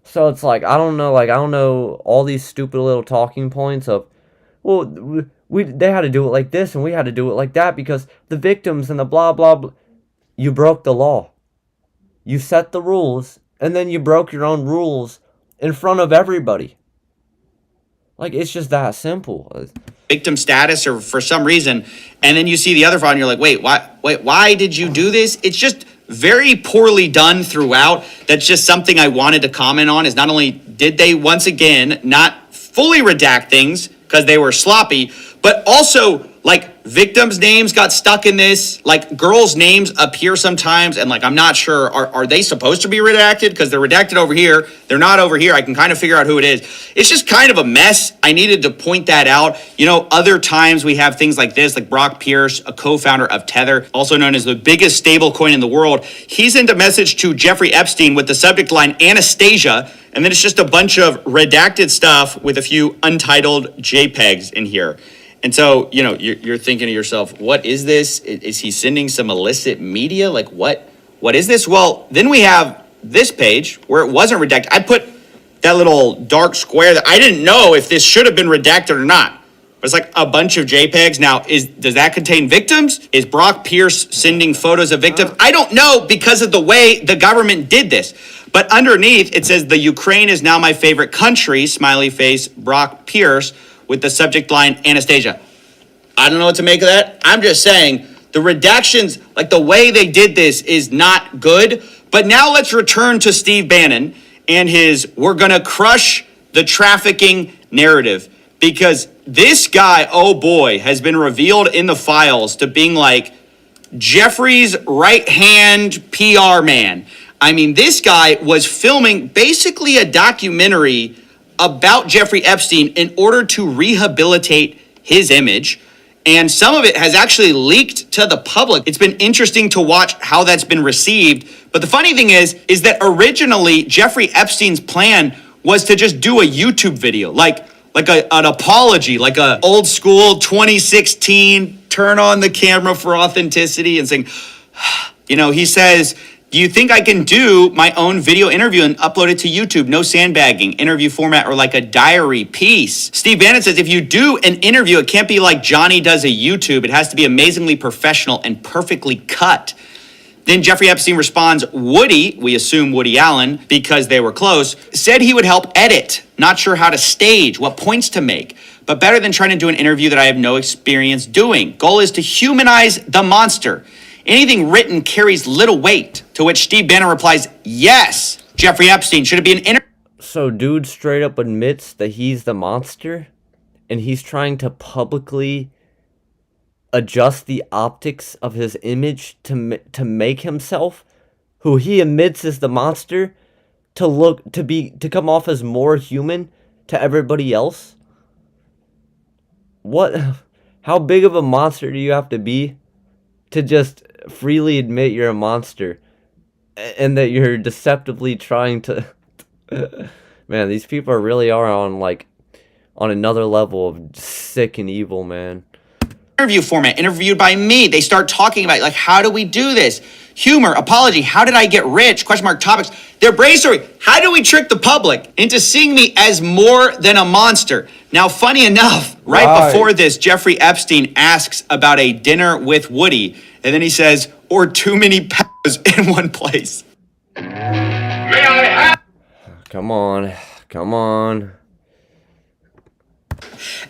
A: So it's like, I don't know all these stupid little talking points of, well, they had to do it like this and we had to do it like that because the victims and the blah blah blah. You broke the law. You set the rules and then you broke your own rules in front of everybody. Like, it's just that simple.
Q: Victim status or for some reason, and then you see the other file and you're like, wait, why did you do this? It's just very poorly done throughout. That's just something I wanted to comment on, is not only did they once again not fully redact things because they were sloppy, but also, like, victims' names got stuck in this. Like, girls' names appear sometimes, and, like, I'm not sure, are they supposed to be redacted? Because they're redacted over here. They're not over here. I can kind of figure out who it is. It's just kind of a mess. I needed to point that out. You know, other times we have things like this, like Brock Pierce, a co-founder of Tether, also known as the biggest stable coin in the world. He sent a message to Jeffrey Epstein with the subject line, Anastasia, and then it's just a bunch of redacted stuff with a few untitled JPEGs in here. And so, you know, you're thinking to yourself, what is this? Is he sending some illicit media? Like, what is this? Well, then we have this page where it wasn't redacted. I put that little dark square that I didn't know if this should have been redacted or not. It's like a bunch of JPEGs. Now, does that contain victims? Is Brock Pierce sending photos of victims? I don't know because of the way the government did this. But underneath, it says, the Ukraine is now my favorite country, smiley face, Brock Pierce, with the subject line, Anastasia. I don't know what to make of that. I'm just saying, the redactions, like the way they did this is not good. But now let's return to Steve Bannon and his, we're gonna crush the trafficking narrative. Because this guy, oh boy, has been revealed in the files to being like Jeffrey's right-hand PR man. I mean, this guy was filming basically a documentary about Jeffrey Epstein in order to rehabilitate his image. And some of it has actually leaked to the public. It's been interesting to watch how that's been received. But the funny thing is that originally Jeffrey Epstein's plan was to just do a YouTube video, like an apology, like a old school 2016, turn on the camera for authenticity and saying, you know, he says, do you think I can do my own video interview and upload it to YouTube? No sandbagging, interview format, or like a diary piece. Steve Bannon says if you do an interview, it can't be like Johnny does a YouTube. It has to be amazingly professional and perfectly cut. Then Jeffrey Epstein responds, Woody, we assume Woody Allen, because they were close, said he would help edit. Not sure how to stage, what points to make, but better than trying to do an interview that I have no experience doing. Goal is to humanize the monster. Anything written carries little weight, to which Steve Bannon replies, yes, Jeffrey Epstein, should it be an interview?
A: So dude straight up admits that he's the monster, and he's trying to publicly adjust the optics of his image to make himself, who he admits is the monster, to come off as more human to everybody else. What? How big of a monster do you have to be to just freely admit you're a monster and that you're deceptively trying to man, these people really are on another level of sick and evil, man.
Q: Interview format, interviewed by me. They start talking about, like, how do we do this? Humor, apology, how did I get rich? Question mark topics. Their brainstorming, how do we trick the public into seeing me as more than a monster? Now, funny enough, right before this, Jeffrey Epstein asks about a dinner with Woody, and then he says, or too many pedos in one place.
A: Come on.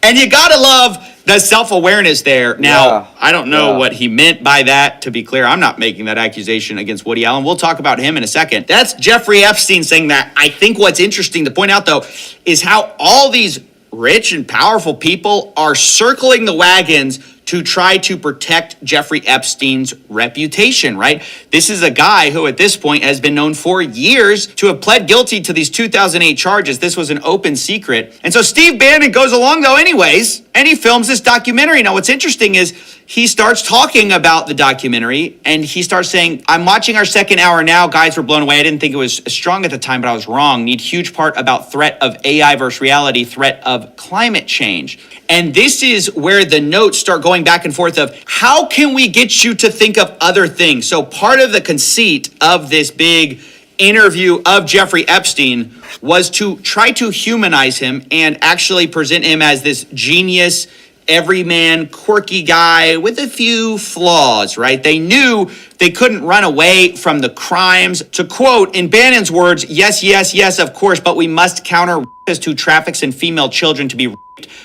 Q: And you gotta love the self-awareness there. Now, I don't know what he meant by that. To be clear, I'm not making that accusation against Woody Allen. We'll talk about him in a second. That's Jeffrey Epstein saying that. I think what's interesting to point out, though, is how all these rich and powerful people are circling the wagons to try to protect Jeffrey Epstein's reputation, right? This is a guy who at this point has been known for years to have pled guilty to these 2008 charges. This was an open secret. And so Steve Bannon goes along though anyways, and he films this documentary. Now what's interesting is he starts talking about the documentary and he starts saying, I'm watching our second hour now. Guys were blown away. I didn't think it was strong at the time, but I was wrong. Need huge part about threat of AI versus reality, threat of climate change. And this is where the notes start going back and forth of how can we get you to think of other things? So part of the conceit of this big interview of Jeffrey Epstein was to try to humanize him and actually present him as this genius, everyman, quirky guy with a few flaws, right? They knew they couldn't run away from the crimes. To quote, in Bannon's words, yes, yes, yes, of course, but we must counter rapists who traffics in female children to be raped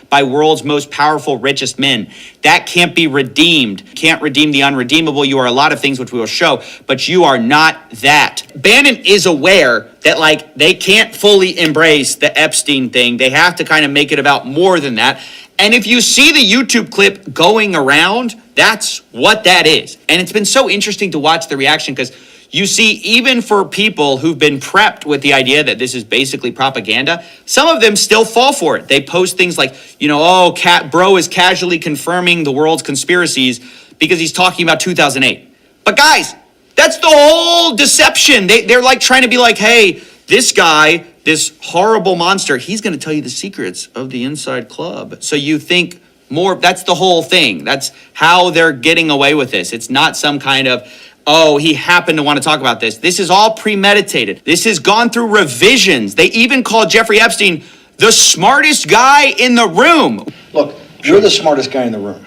Q: by world's most powerful, richest men. That can't be redeemed. Can't redeem the unredeemable. You are a lot of things which we will show, but you are not that. Bannon is aware that like they can't fully embrace the Epstein thing. They have to kind of make it about more than that. And if you see the YouTube clip going around, that's what that is. And it's been so interesting to watch the reaction because you see, even for people who've been prepped with the idea that this is basically propaganda, some of them still fall for it. They post things like, you know, oh, bro is casually confirming the world's conspiracies because he's talking about 2008. But guys, that's the whole deception. They're like trying to be like, hey, this guy, this horrible monster, he's going to tell you the secrets of the inside club. So you think more, that's the whole thing. That's how they're getting away with this. It's not some kind of, oh, he happened to want to talk about this. This is all premeditated. This has gone through revisions. They even called Jeffrey Epstein the smartest guy in the room.
U: Look, you're the smartest guy in the room,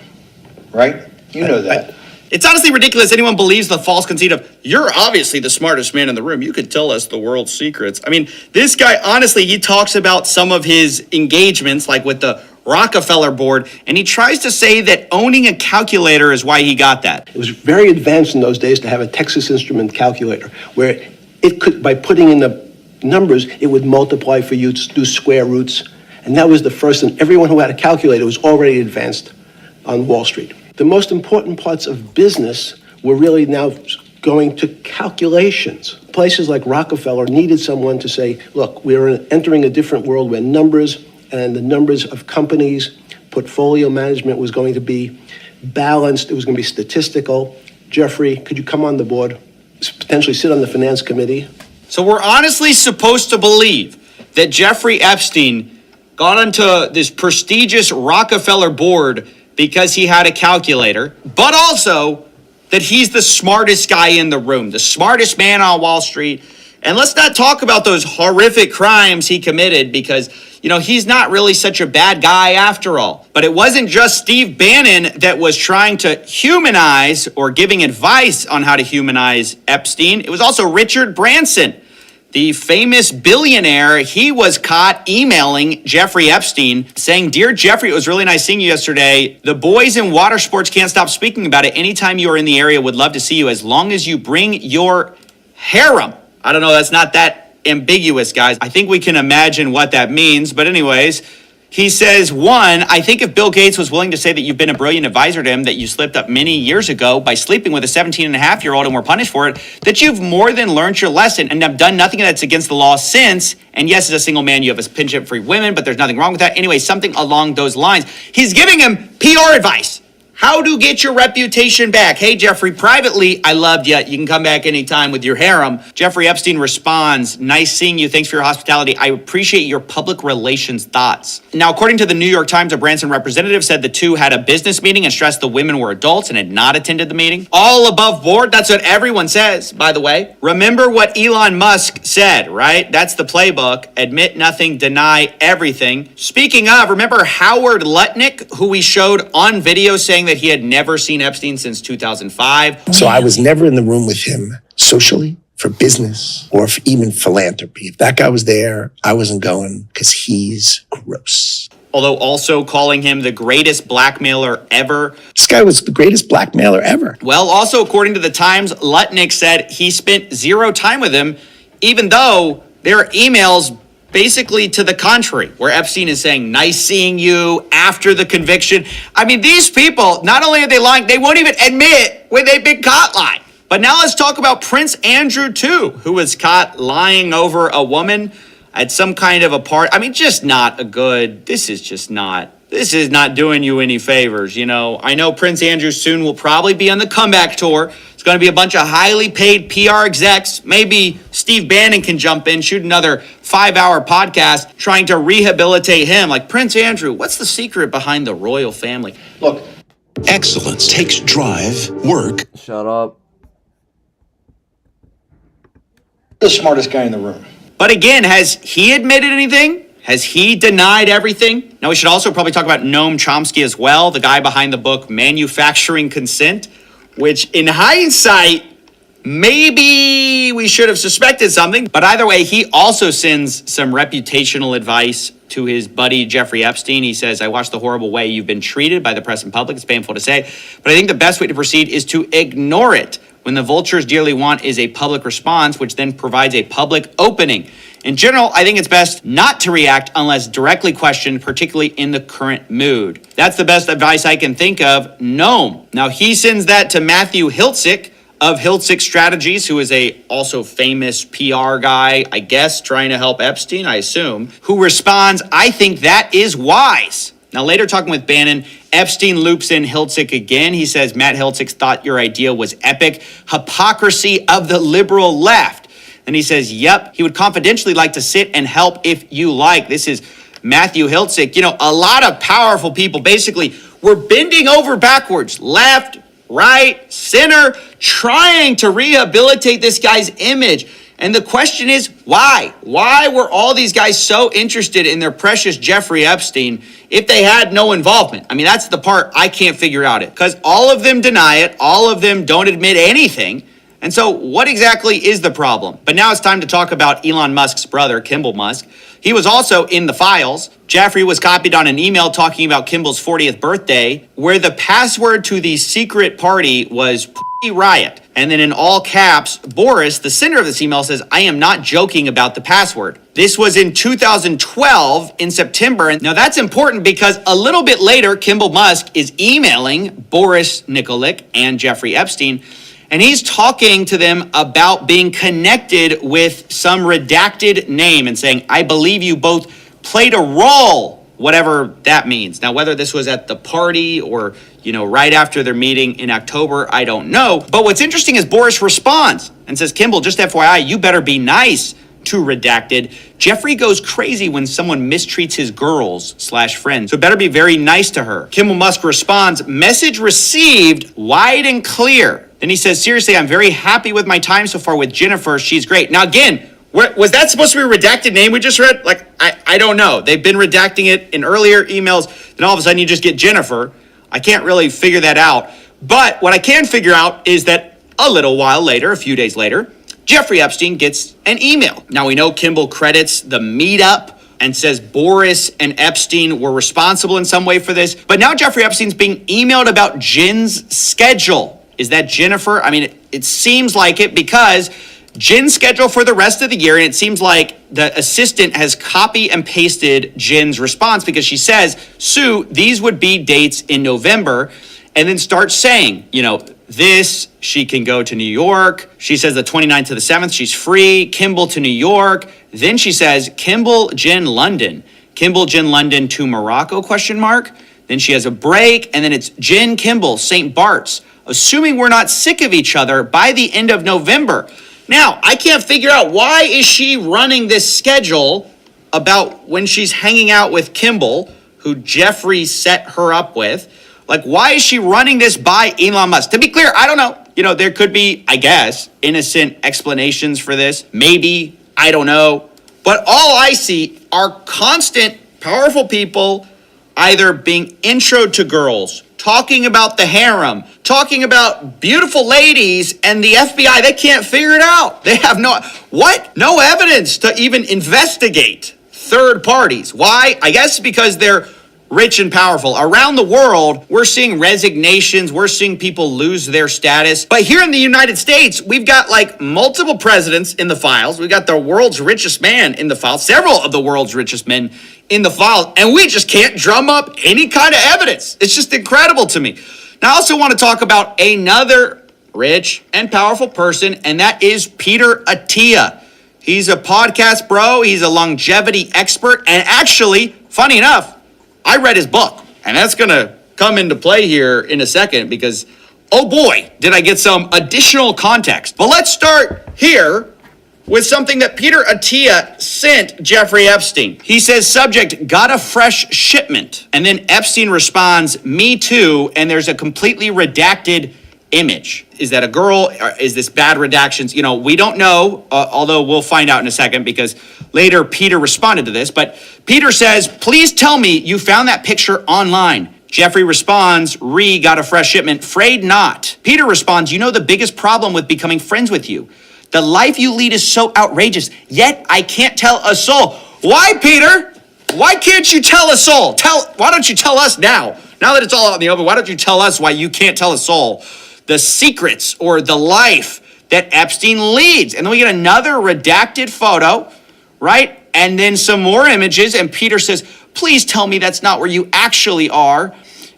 U: right? You know that.
Q: It's honestly ridiculous anyone believes the false conceit of, you're obviously the smartest man in the room. You could tell us the world's secrets. I mean, this guy, honestly, he talks about some of his engagements, like with the Rockefeller board, and he tries to say that owning a calculator is why he got that.
V: It was very advanced in those days to have a Texas Instrument calculator, where it could, by putting in the numbers, it would multiply for you to do square roots. And that was the first, and everyone who had a calculator was already advanced on Wall Street. The most important parts of business were really now going to calculations. Places like Rockefeller needed someone to say, look, we're entering a different world where numbers and the numbers of companies, portfolio management was going to be balanced. It was going to be statistical. Jeffrey, could you come on the board, potentially sit on the finance committee?
Q: So we're honestly supposed to believe that Jeffrey Epstein got onto this prestigious Rockefeller board because he had a calculator, but also that he's the smartest guy in the room, the smartest man on Wall Street. And let's not talk about those horrific crimes he committed because, you know, he's not really such a bad guy after all. But it wasn't just Steve Bannon that was trying to humanize or giving advice on how to humanize Epstein. It was also Richard Branson, the famous billionaire. He was caught emailing Jeffrey Epstein saying, "Dear Jeffrey, it was really nice seeing you yesterday. The boys in water sports can't stop speaking about it. Anytime you are in the area, would love to see you as long as you bring your harem." I don't know, that's not that ambiguous, guys. I think we can imagine what that means. But anyways, he says, one, I think if Bill Gates was willing to say that you've been a brilliant advisor to him, that you slipped up many years ago by sleeping with a 17-and-a-half-year-old and were punished for it, that you've more than learned your lesson and have done nothing that's against the law since. And yes, as a single man, you have a penchant for women, but there's nothing wrong with that. Anyway, something along those lines. He's giving him PR advice. How to get your reputation back. Hey, Jeffrey, privately, I loved you. You can come back anytime with your harem. Jeffrey Epstein responds, nice seeing you. Thanks for your hospitality. I appreciate your public relations thoughts. Now, according to the New York Times, a Branson representative said the two had a business meeting and stressed the women were adults and had not attended the meeting. All above board. That's what everyone says, by the way. Remember what Elon Musk said, right? That's the playbook. Admit nothing, deny everything. Speaking of, remember Howard Lutnick, who we showed on video saying that he had never seen Epstein since 2005.
T: So I was never in the room with him socially, for business, or for even philanthropy. If that guy was there, I wasn't going because he's gross.
Q: Although also calling him the greatest blackmailer ever.
T: This guy was the greatest blackmailer ever.
Q: Well, also according to the Times, Lutnick said he spent zero time with him, even though there are emails basically to the contrary, where Epstein is saying, nice seeing you after the conviction. I mean, these people, not only are they lying, they won't even admit when they've been caught lying. But now let's talk about Prince Andrew, too, who was caught lying over a woman at some kind of a party. I mean, just not a good, this is not doing you any favors, you know. I know Prince Andrew soon will probably be on the comeback tour. It's going to be a bunch of highly paid PR execs. Maybe Steve Bannon can jump in, shoot another 5-hour podcast trying to rehabilitate him. Like, Prince Andrew, what's the secret behind the royal family?
V: Look,
C: excellence takes drive, work.
A: Shut up.
V: the smartest guy in the room.
Q: But again, has he admitted anything? Has he denied everything? Now, we should also probably talk about Noam Chomsky as well, the guy behind the book Manufacturing Consent, which in hindsight, maybe we should have suspected something. But either way, he also sends some reputational advice to his buddy Jeffrey Epstein. He says, I watched the horrible way you've been treated by the press and public. It's painful to say, but I think the best way to proceed is to ignore it. When the vultures dearly want is a public response, which then provides a public opening. In general, I think it's best not to react unless directly questioned, particularly in the current mood. That's the best advice I can think of. Noam. Now, he sends that to Matthew Hiltzik of Hiltzik Strategies, who is a also famous PR guy, I guess, trying to help Epstein, I assume, who responds, I think that is wise. Now, later talking with Bannon, Epstein loops in Hiltzik again. He says, Matt Hiltzik thought your idea was epic. Hypocrisy of the liberal left. And he says, yep, he would confidentially like to sit and help if you like. This is Matthew Hiltzik. You know, a lot of powerful people basically were bending over backwards, left, right, center, trying to rehabilitate this guy's image. And the question is, why? Why were all these guys so interested in their precious Jeffrey Epstein if they had no involvement? I mean, that's the part I can't figure out it. Because all of them deny it. All of them don't admit anything. And so what exactly is the problem? But now it's time to talk about Elon Musk's brother, Kimball Musk. He was also in the files. Jeffrey was copied on an email talking about Kimball's 40th birthday, where the password to the secret party was riot. And then in all caps, Boris, the sender of this email, says, I am not joking about the password. This was in 2012 in September. And now that's important because a little bit later, Kimball Musk is emailing Boris Nikolic and Jeffrey Epstein, and he's talking to them about being connected with some redacted name and saying, I believe you both played a role, whatever that means. Now, whether this was at the party or, you know, right after their meeting in October, I don't know. But what's interesting is Boris responds and says, Kimball, just FYI, you better be nice to redacted. Jeffrey goes crazy when someone mistreats his girls/friends, so better be very nice to her. Kimball Musk responds, message received, wide and clear. Then he says, seriously, I'm very happy with my time so far with Jennifer. She's great. Now, again, was that supposed to be a redacted name we just read? Like, I don't know. They've been redacting it in earlier emails. Then all of a sudden you just get Jennifer. I can't really figure that out. But what I can figure out is that a little while later, a few days later, Jeffrey Epstein gets an email. Now, we know Kimball credits the meetup and says Boris and Epstein were responsible in some way for this. But now Jeffrey Epstein's being emailed about Jen's schedule. Is that Jennifer? I mean, it seems like it because Jen's schedule for the rest of the year, and it seems like the assistant has copy and pasted Jen's response because she says, Sue, these would be dates in November, and then starts saying, you know, this, she can go to New York. She says the 29th to the 7th, she's free. Kimball to New York. Then she says, Kimball, Jen, London. Kimball, Jen, London to Morocco, ? Then she has a break, and then it's Jen, Kimball, St. Bart's, assuming we're not sick of each other by the end of November. Now, I can't figure out why is she running this schedule about when she's hanging out with Kimball, who Jeffrey set her up with. Like, why is she running this by Elon Musk? To be clear, I don't know. You know, there could be, I guess, innocent explanations for this. Maybe, I don't know. But all I see are constant, powerful people either being introed to girls, talking about the harem, talking about beautiful ladies, and the FBI, they can't figure it out. They have no evidence to even investigate third parties. Why? I guess because they're rich and powerful. Around the world, we're seeing resignations. We're seeing people lose their status. But here in the United States, we've got like multiple presidents in the files. We've got the world's richest man in the files, several of the world's richest men in the files, and we just can't drum up any kind of evidence. It's just incredible to me. Now, I also want to talk about another rich and powerful person, and that is Peter Attia. He's a podcast bro. He's a longevity expert. And actually, funny enough, I read his book, and that's going to come into play here in a second because, oh boy, did I get some additional context. But let's start here with something that Peter Attia sent Jeffrey Epstein. He says, subject, got a fresh shipment. And then Epstein responds, me too, and there's a completely redacted image. Is that a girl? Or is this bad redactions? You know, we don't know, although we'll find out in a second because later Peter responded to this. But Peter says, please tell me you found that picture online. Jeffrey responds, got a fresh shipment, afraid not. Peter responds, you know the biggest problem with becoming friends with you. The life you lead is so outrageous, yet I can't tell a soul. Why, Peter? Why can't you tell a soul? Why don't you tell us now? Now that it's all out in the open, why don't you tell us why you can't tell a soul the secrets or the life that Epstein leads? And then we get another redacted photo, right? And then some more images. And Peter says, please tell me that's not where you actually are.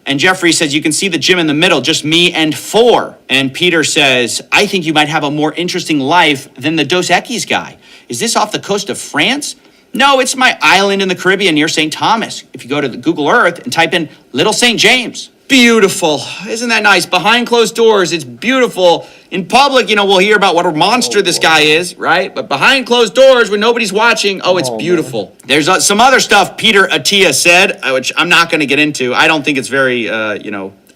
Q: And Jeffrey says, you can see the gym in the middle, just me and 4. And Peter says, I think you might have a more interesting life than the Dos Equis guy. Is this off the coast of France? No, it's my island in the Caribbean near St. Thomas. If you go to the Google Earth and type in Little St. James. Beautiful. Isn't that nice? Behind closed doors, it's beautiful. In public, you know, we'll hear about what a monster this guy is, right? But behind closed doors, when nobody's watching, it's beautiful. Man. There's some other stuff Peter Attia said, which I'm not going to get into. I don't think it's very,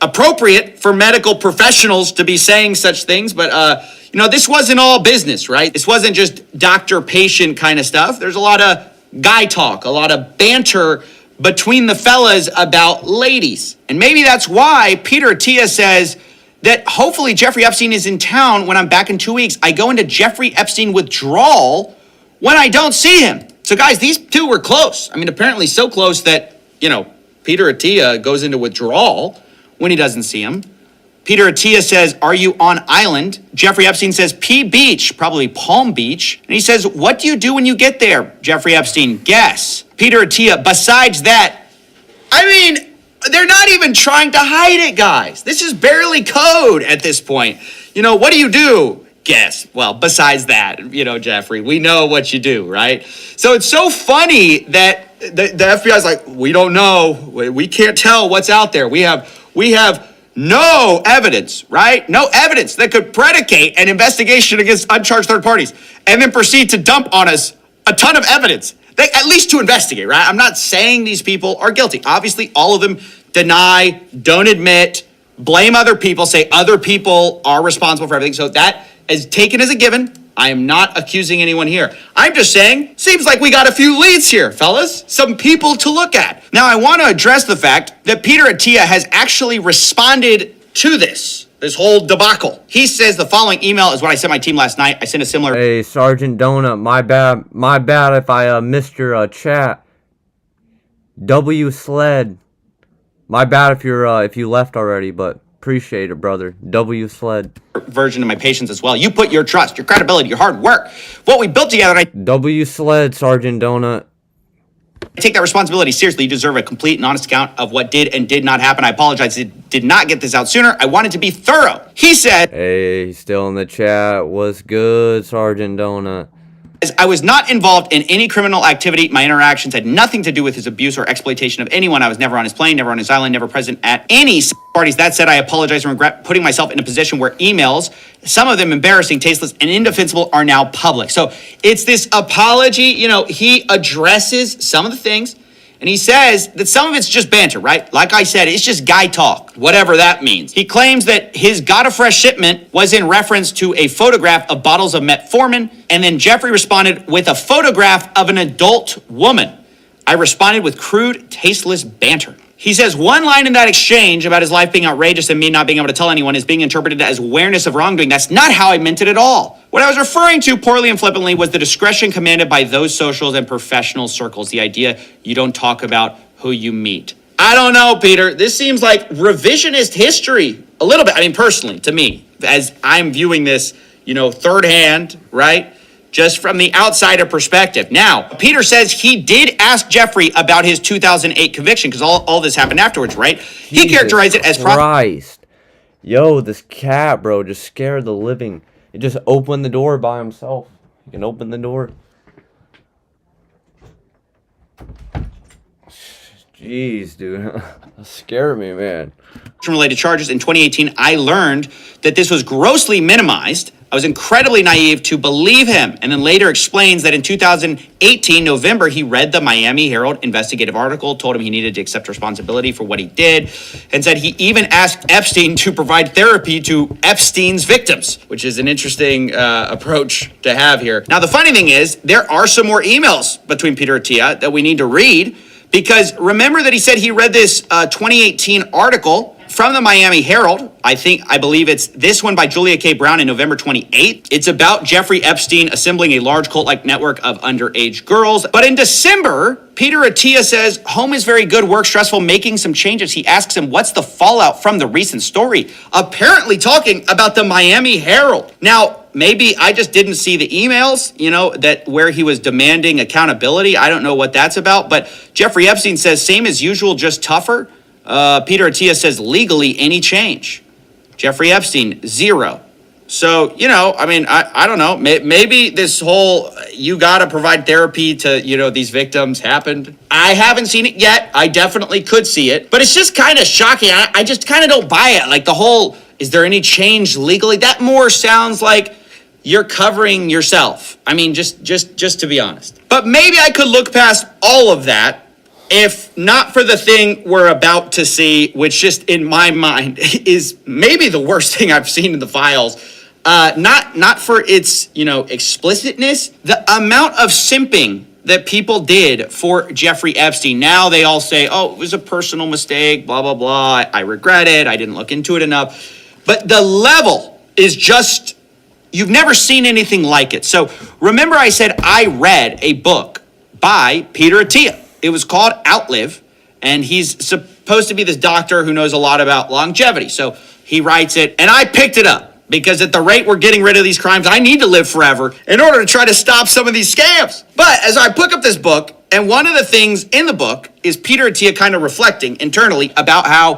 Q: appropriate for medical professionals to be saying such things. But, this wasn't all business, right? This wasn't just doctor-patient kind of stuff. There's a lot of guy talk, a lot of banter between the fellas about ladies. And maybe that's why Peter Attia says that hopefully Jeffrey Epstein is in town when I'm back in 2 weeks. I go into Jeffrey Epstein withdrawal when I don't see him. So guys, these two were close. I mean, apparently so close that, Peter Attia goes into withdrawal when he doesn't see him. Peter Attia says, are you on island? Jeffrey Epstein says, P Beach, probably Palm Beach. And he says, what do you do when you get there? Jeffrey Epstein, guess. Peter Attia, besides that, I mean, they're not even trying to hide it, guys. This is barely code at this point. What do you do? Guess. Well, besides that, Jeffrey, we know what you do, right? So it's so funny that the FBI is like, we don't know. We can't tell what's out there. We have no evidence, right? No evidence that could predicate an investigation against uncharged third parties and then proceed to dump on us a ton of evidence, at least to investigate, right? I'm not saying these people are guilty. Obviously, all of them deny, don't admit, blame other people, say other people are responsible for everything. So that is taken as a given. I am not accusing anyone here. I'm just saying, seems like we got a few leads here, fellas. Some people to look at. Now, I want to address the fact that Peter Attia has actually responded to this whole debacle. He says the following email is what I sent my team last night. I sent a similar...
A: Hey, Sergeant Donut, my bad if I missed your chat. W Sled. My bad if you left already, but appreciate it, brother. W Sled.
Q: Version of my patients as well. You put your trust, your credibility, your hard work, what we built together.
A: W Sled, Sergeant Donut.
Q: I take that responsibility seriously. You deserve a complete and honest account of what did and did not happen. I apologize. I did not get this out sooner. I wanted to be thorough. He said,
A: hey, he's still in the chat. What's good, Sergeant Donut?
Q: I was not involved in any criminal activity. My interactions had nothing to do with his abuse or exploitation of anyone. I was never on his plane, never on his island, never present at any parties. That said, I apologize and regret putting myself in a position where emails, some of them embarrassing, tasteless, and indefensible, are now public. So it's this apology. He addresses some of the things, and he says that some of it's just banter, right? Like I said, it's just guy talk, whatever that means. He claims that his got a fresh shipment was in reference to a photograph of bottles of metformin, and then Jeffrey responded with a photograph of an adult woman. I responded with crude, tasteless banter. He says one line in that exchange about his life being outrageous and me not being able to tell anyone is being interpreted as awareness of wrongdoing. That's not how I meant it at all. What I was referring to poorly and flippantly was the discretion commanded by those socials and professional circles. The idea you don't talk about who you meet. I don't know, Peter. This seems like revisionist history a little bit. I mean, personally, to me, as I'm viewing this, third hand, right? Just from the outsider perspective. Now, Peter says he did ask Jeffrey about his 2008 conviction because all this happened afterwards, right? He characterized it as
A: Christ. Yo, this cat, bro, just scared the living. He just opened the door by himself. He can open the door. Jeez, dude. That scared me, man.
Q: Related charges in 2018, I learned that this was grossly minimized. I was incredibly naive to believe him, and then later explains that in 2018, November, he read the Miami Herald investigative article, told him he needed to accept responsibility for what he did, and said he even asked Epstein to provide therapy to Epstein's victims, which is an interesting approach to have here. Now, the funny thing is, there are some more emails between Peter Attia that we need to read, because remember that he said he read this 2018 article from the Miami Herald. I believe it's this one by Julia K. Brown in November 28th. It's about Jeffrey Epstein assembling a large cult-like network of underage girls. But in December, Peter Attia says, home is very good, work stressful, making some changes. He asks him, what's the fallout from the recent story? Apparently talking about the Miami Herald. Now, maybe I just didn't see the emails, that where he was demanding accountability. I don't know what that's about. But Jeffrey Epstein says, same as usual, just tougher. Peter Attia says, legally, any change. Jeffrey Epstein, 0. So, I don't know. Maybe this whole, you got to provide therapy to, these victims happened. I haven't seen it yet. I definitely could see it. But it's just kind of shocking. I just kind of don't buy it. Like the whole, is there any change legally? That more sounds like you're covering yourself. I mean, just to be honest. But maybe I could look past all of that if not for the thing we're about to see, which just in my mind is maybe the worst thing I've seen in the files. Not for its, explicitness, the amount of simping that people did for Jeffrey Epstein. Now they all say, oh, it was a personal mistake, blah, blah, blah. I regret it. I didn't look into it enough. But the level is just, you've never seen anything like it. So remember I said I read a book by Peter Attia. It was called Outlive, and he's supposed to be this doctor who knows a lot about longevity. So he writes it, and I picked it up because at the rate we're getting rid of these crimes, I need to live forever in order to try to stop some of these scams. But as I pick up this book, and one of the things in the book is Peter Attia kind of reflecting internally about how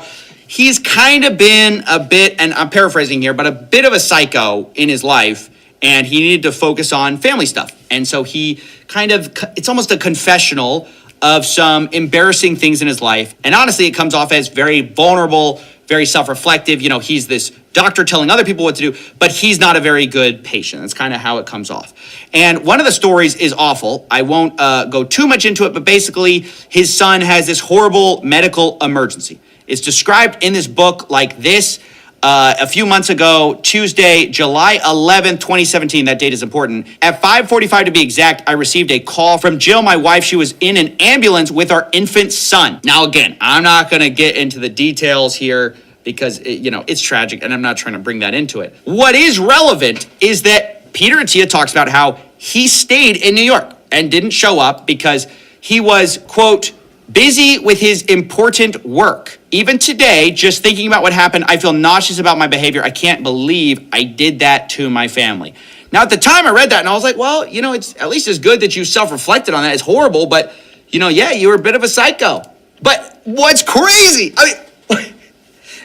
Q: he's kind of been a bit, and I'm paraphrasing here, but a bit of a psycho in his life, and he needed to focus on family stuff. And so he it's almost a confessional of some embarrassing things in his life. And honestly, it comes off as very vulnerable, very self-reflective. He's this doctor telling other people what to do, but he's not a very good patient. That's kind of how it comes off. And one of the stories is awful. I won't go too much into it, but basically his son has this horrible medical emergency. It's described in this book like this. A few months ago, Tuesday, July 11th, 2017, that date is important. At 5:45 to be exact, I received a call from Jill, my wife. She was in an ambulance with our infant son. Now, again, I'm not going to get into the details here because, it's tragic, and I'm not trying to bring that into it. What is relevant is that Peter Attia talks about how he stayed in New York and didn't show up because he was, quote, busy with his important work. Even today, just thinking about what happened, I feel nauseous about my behavior. I can't believe I did that to my family. Now, at the time I read that and I was like, well, it's at least as good that you self-reflected on that. It's horrible, but, yeah, you were a bit of a psycho. But what's crazy,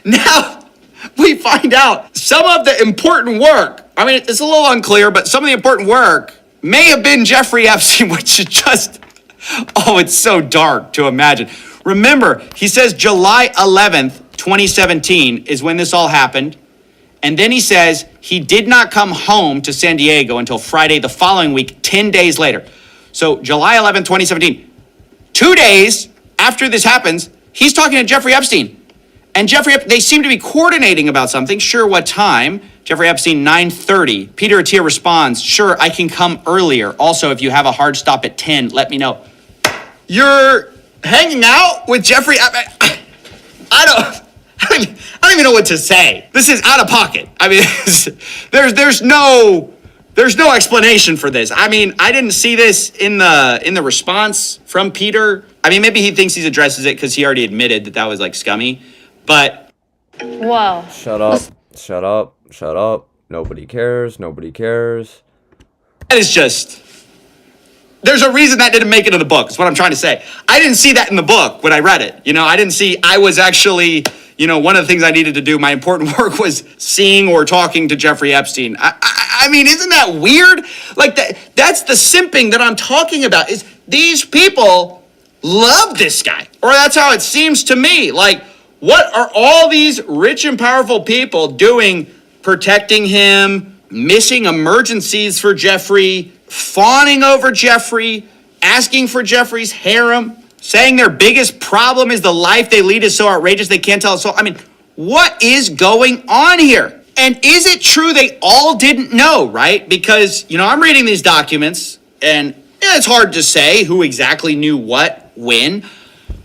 Q: now we find out some of the important work, it's a little unclear, but some of the important work may have been Jeffrey Epstein, which is just, it's so dark to imagine. Remember, he says July 11th, 2017 is when this all happened. And then he says he did not come home to San Diego until Friday the following week, 10 days later. So July 11th, 2017, 2 days after this happens, he's talking to Jeffrey Epstein. And they seem to be coordinating about something. Sure, what time? Jeffrey Epstein, 9:30. Peter Attia responds, sure, I can come earlier. Also, if you have a hard stop at 10, let me know. You're hanging out with Jeffrey? I don't even know what to say. This is out of pocket. There's no explanation for this. I didn't see this in the response from Peter I mean, maybe he thinks he addresses it because he already admitted that was like scummy, but.
M: Whoa.
A: Shut up. Shut up. Shut up. Nobody cares. Nobody cares.
Q: That is just. There's a reason that didn't make it in the book, is what I'm trying to say. I didn't see that in the book when I read it. I didn't see, I was actually, one of the things I needed to do, my important work was seeing or talking to Jeffrey Epstein. I mean, isn't that weird? Like, that's the simping that I'm talking about, is these people love this guy. Or that's how it seems to me. Like, what are all these rich and powerful people doing, protecting him, missing emergencies for Jeffrey, fawning over Jeffrey, asking for Jeffrey's harem, saying their biggest problem is the life they lead is so outrageous they can't tell us so. I mean, what is going on here? And is it true they all didn't know, right? Because, I'm reading these documents, and it's hard to say who exactly knew what, when,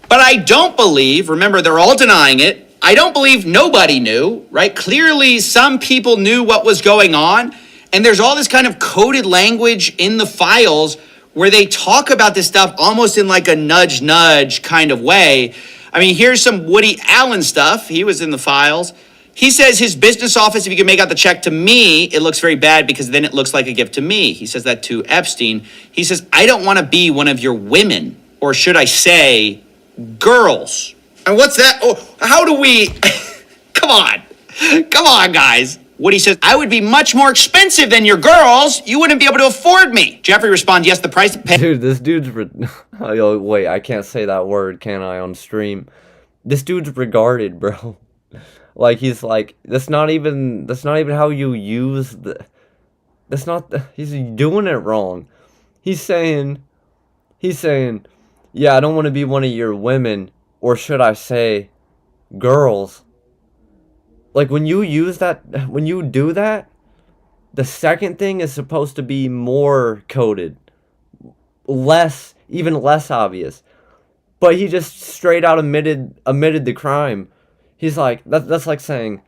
Q: but I don't believe, remember, they're all denying it, I don't believe nobody knew, right? Clearly, some people knew what was going on. And there's all this kind of coded language in the files where they talk about this stuff almost in like a nudge kind of way. I mean, here's some Woody Allen stuff. He was in the files. He says his business office, if you can make out the check to me, it looks very bad because then it looks like a gift to me. He says that to Epstein. He says, I don't want to be one of your women, or should I say, girls. And what's that? Oh, how do we, come on, guys. Woody says, I would be much more expensive than your girls. You wouldn't be able to afford me. Jeffrey responds, yes, the price of pay.
A: Dude, this dude's... Wait, I can't say that word, can I, on stream? This dude's regarded, bro. Like, he's like, that's not even how you use the... He's doing it wrong. He's saying, yeah, I don't want to be one of your women, or should I say, girls. Like, when you do that, the second thing is supposed to be more coded. Even less obvious. But he just straight out admitted the crime. He's like, that's like saying,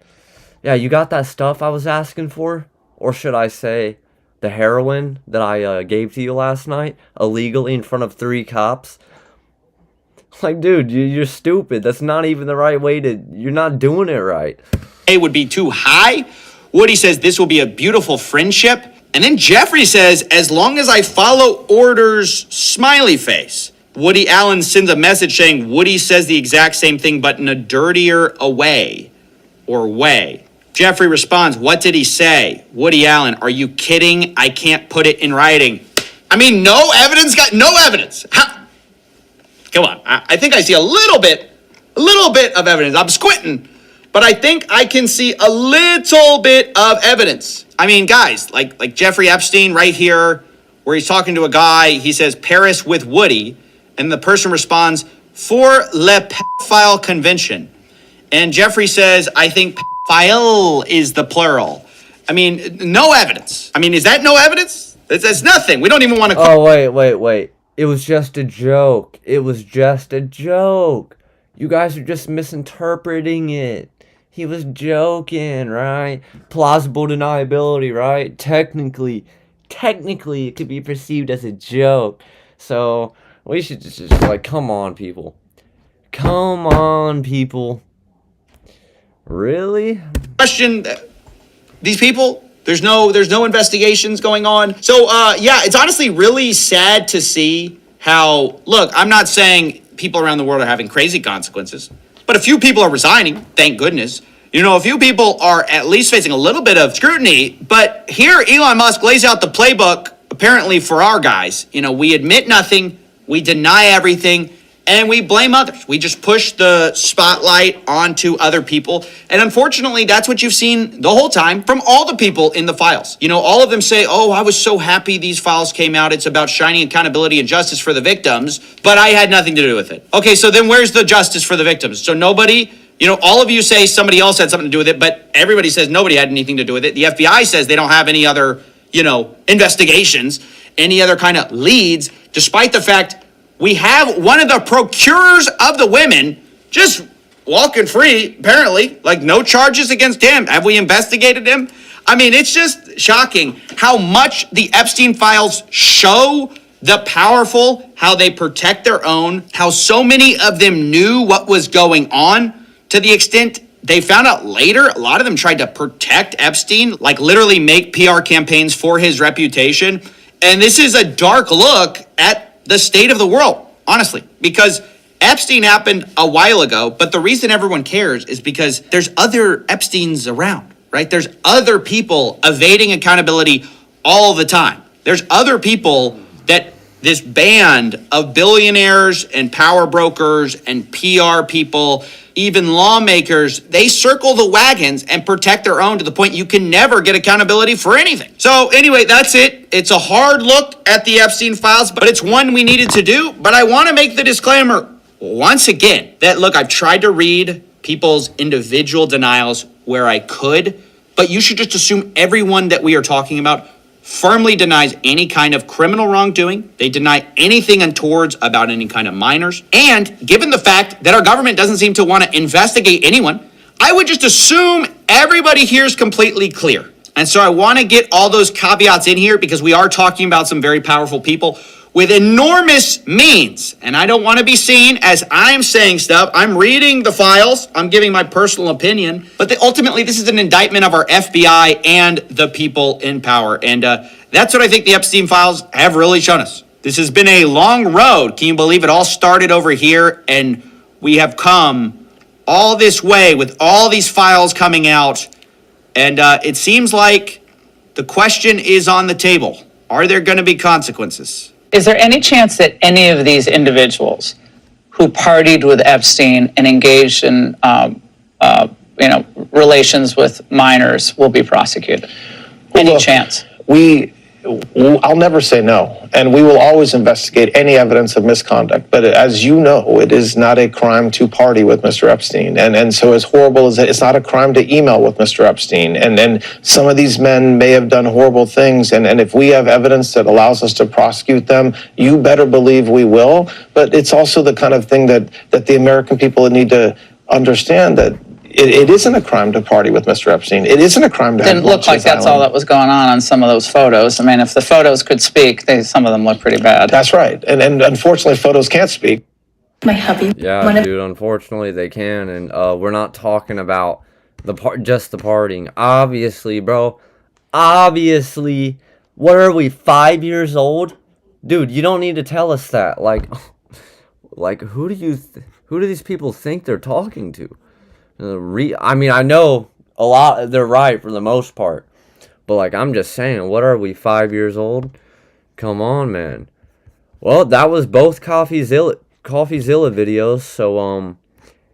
A: yeah, you got that stuff I was asking for? Or should I say, the heroin that I gave to you last night, illegally in front of 3 cops? Like, dude, you're stupid. That's not even the right way you're not doing it right.
Q: Would be too high. Woody says this will be a beautiful friendship. And then Jeffrey says, as long as I follow orders, smiley face. Woody Allen sends a message saying Woody says the exact same thing, but in a dirtier way. Jeffrey responds, what did he say? Woody Allen, are you kidding? I can't put it in writing. I mean, no evidence? No evidence. Come on. I think I see a little bit of evidence. I'm squinting. But I think I can see a little bit of evidence. I mean, guys, like Jeffrey Epstein right here, where he's talking to a guy, he says, Paris with Woody, and the person responds, for le pedophile convention. And Jeffrey says, I think pedophile is the plural. I mean, no evidence. I mean, is that no evidence? That's nothing. We don't even want to...
A: Oh, wait. It was just a joke. You guys are just misinterpreting it. He was joking, right? Plausible deniability, right? Technically, it could be perceived as a joke. So, we should just like, come on, people. Really?
Q: Question these people. There's no investigations going on. So, yeah, it's honestly really sad to see how, look, I'm not saying people around the world are having crazy consequences, but a few people are resigning, thank goodness. A few people are at least facing a little bit of scrutiny, but here Elon Musk lays out the playbook, apparently for our guys. We admit nothing, we deny everything, and we blame others. We just push the spotlight onto other people, and unfortunately, that's what you've seen the whole time from all the people in the files. All of them say, oh, I was so happy these files came out. It's about shining accountability and justice for the victims, but I had nothing to do with it. Okay, so then where's the justice for the victims? So nobody... all of you say somebody else had something to do with it, but everybody says nobody had anything to do with it. The FBI says they don't have any other, investigations, any other kind of leads, despite the fact we have one of the procurers of the women just walking free, apparently, like no charges against him. Have we investigated him? I mean, it's just shocking how much the Epstein files show The powerful, how they protect their own, how so many of them knew what was going on, to the extent they found out later, a lot of them tried to protect Epstein, like literally make PR campaigns for his reputation. And this is a dark look at the state of the world, honestly, because Epstein happened a while ago, but the reason everyone cares is because there's other Epsteins around, right? There's other people evading accountability all the time. There's other people that this band of billionaires and power brokers and PR people, even lawmakers, they circle the wagons and protect their own to the point you can never get accountability for anything. So anyway, that's it. It's a hard look at the Epstein files, but it's one we needed to do. But I want to make the disclaimer once again that, look, I've tried to read people's individual denials where I could, but you should just assume everyone that we are talking about firmly denies any kind of criminal wrongdoing. They deny anything untowards about any kind of minors. And given the fact that our government doesn't seem to want to investigate anyone, I would just assume everybody here is completely clear. And so I want to get all those caveats in here because we are talking about some very powerful people with enormous means. And I don't want to be seen as I'm saying stuff. I'm reading the files. I'm giving my personal opinion. But ultimately, this is an indictment of our FBI and the people in power. And that's what I think the Epstein files have really shown us. This has been a long road. Can you believe it all started over here? And we have come all this way with all these files coming out. And it seems like the question is on the table. Are there going to be consequences?
F: Is there any chance that any of these individuals who partied with Epstein and engaged in, relations with minors will be prosecuted? Any chance?
G: I'll never say no, and we will always investigate any evidence of misconduct. But as you know, it is not a crime to party with Mr. Epstein, and so as horrible as it's not a crime to email with Mr. Epstein. And some of these men may have done horrible things, and if we have evidence that allows us to prosecute them, you better believe we will. But it's also the kind of thing that the American people need to understand that. It isn't a crime to party with Mr. Epstein. It isn't a crime to have
F: Didn't look like that's all that was going on some of those photos. I mean, if the photos could speak, some of them look pretty bad.
G: That's right. And unfortunately, photos can't speak.
W: My hubby.
A: Yeah, dude, unfortunately they can. And we're not talking about just the partying. Obviously, bro. Obviously. What are we, 5 years old? Dude, you don't need to tell us that. Like who do these people think they're talking to? I mean, I know a lot, they're right for the most part. But, I'm just saying, what are we, 5 years old? Come on, man. Well, that was both CoffeeZilla videos, so,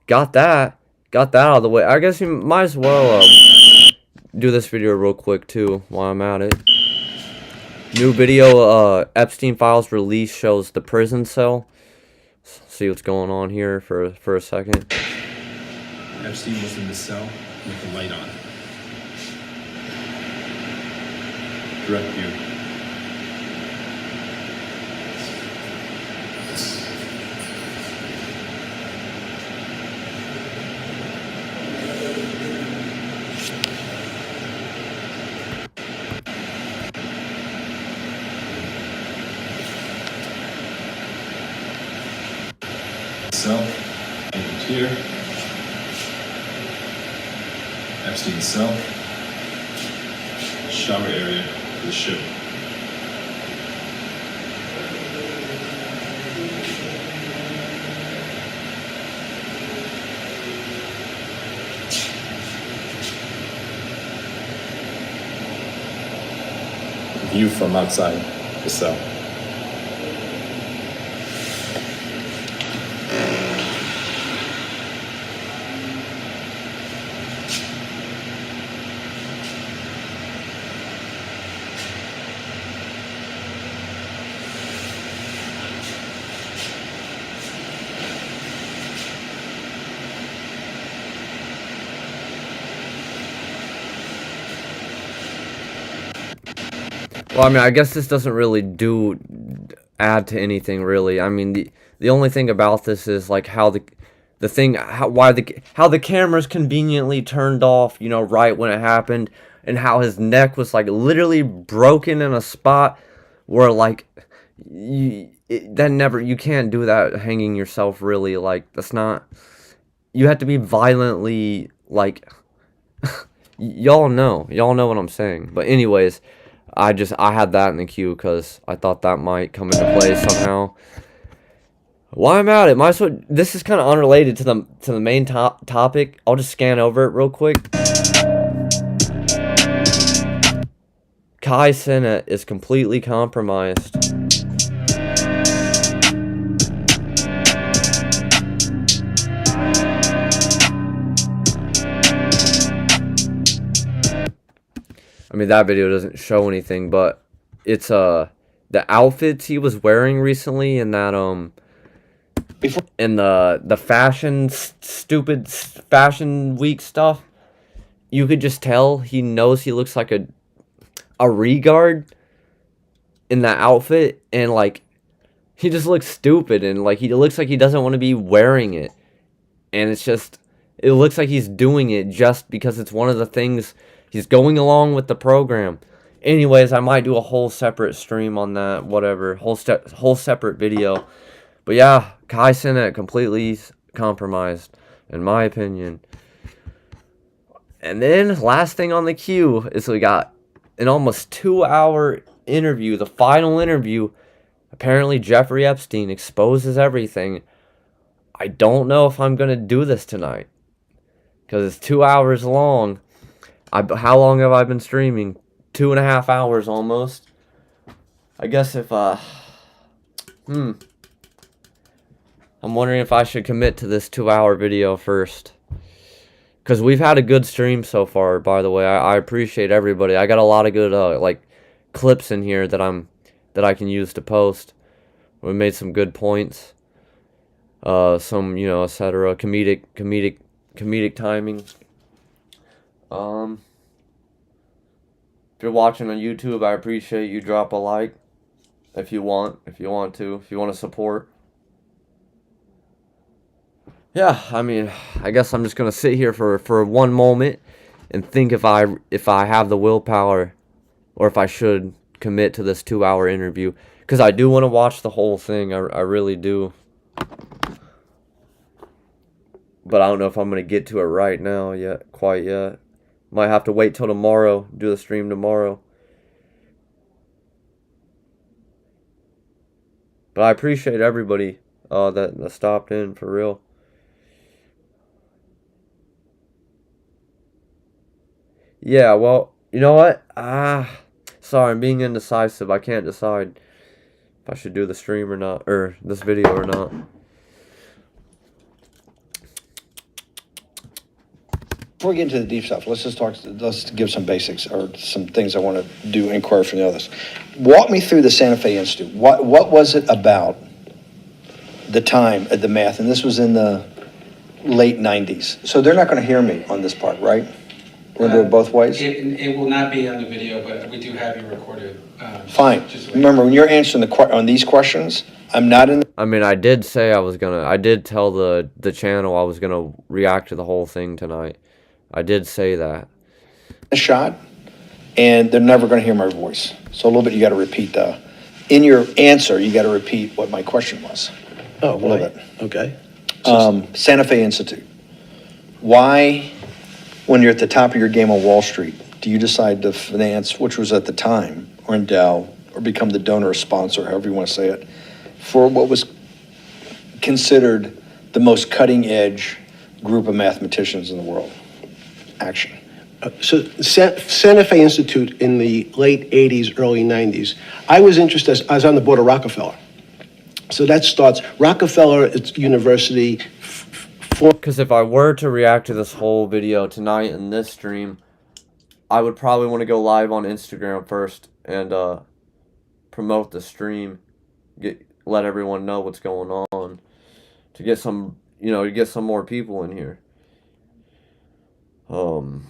A: got that out of the way. I guess you might as well, do this video real quick, too, while I'm at it. New video, Epstein Files release shows the prison cell. See what's going on here for a second.
X: Epstein was in the cell with the light on. Direct view. Cell, and here. Epstein's cell, shower area for the ship. View from outside the cell.
A: Well, I mean, I guess this doesn't really add to anything, really. I mean, the only thing about this is how the cameras conveniently turned off, right when it happened, and how his neck was literally broken in a spot where you can't do that hanging yourself, really. Like, that's not, you have to be violently, like, y'all know what I'm saying. But anyways, I had that in the queue because I thought that might come into play somehow. While I'm at it, might as well, this is kind of unrelated to the main topic. I'll just scan over it real quick. Kai Cenat is completely compromised. I mean, that video doesn't show anything, but it's the outfits he was wearing recently in that in the stupid fashion week stuff. You could just tell he knows he looks like a regard in that outfit, and like he just looks stupid, and like he looks like he doesn't want to be wearing it, and it looks like he's doing it just because it's one of the things he's going along with the program. Anyways, I might do a whole separate stream on that, whatever, whole separate video. But yeah, Kai Cenat completely compromised, in my opinion. And then last thing on the queue is we got an almost 2-hour interview, the final interview. Apparently Jeffrey Epstein exposes everything. I don't know if I'm gonna do this tonight because it's 2 hours long. How long have I been streaming? 2.5 hours almost. I guess if I'm wondering if I should commit to this 2-hour video first. Because we've had a good stream so far, by the way. I appreciate everybody. I got a lot of good like clips in here that I can use to post. We made some good points. Some, etc. Comedic timing. If you're watching on YouTube, I appreciate you drop a like if you want to support. Yeah, I mean, I guess I'm just gonna sit here for one moment and think if I have the willpower or if I should commit to this 2-hour interview, because I do want to watch the whole thing. I really do. But I don't know if I'm gonna get to it right now quite yet. Might have to wait till tomorrow, do the stream tomorrow. But I appreciate everybody that stopped in, for real. Yeah, well, you know what? Sorry, I'm being indecisive. I can't decide if I should do the stream or not, or this video or not.
U: Before we get into the deep stuff, let's give some basics or some things I want to do, inquire from the others. Walk me through the Santa Fe Institute. What was it about the time at the math? And this was in the late 90s. So they're not going to hear me on this part, right? We're going to do it both ways?
H: It will not be on the video, but we do have you recorded.
U: Fine. Remember, when you're answering on these questions, I'm not in.
A: I mean, I did say I did tell the channel I was gonna react to the whole thing tonight. I did say that.
U: A shot, and they're never going to hear my voice. So a little bit, you got to repeat in your answer, you got to repeat what my question was.
V: Oh,
U: a little bit.
V: Okay.
U: Santa Fe Institute. Why, when you're at the top of your game on Wall Street, do you decide to finance, which was at the time, or endow, or become the donor or sponsor, however you want to say it, for what was considered the most cutting edge group of mathematicians in the world? Action.
V: So Santa Fe Institute in the late 80s, early 90s, I was interested, I was on the board of Rockefeller. So that starts, Rockefeller University.
A: Because if I were to react to this whole video tonight in this stream, I would probably want to go live on Instagram first and promote the stream, let everyone know what's going on, to get some, to get some more people in here. Well.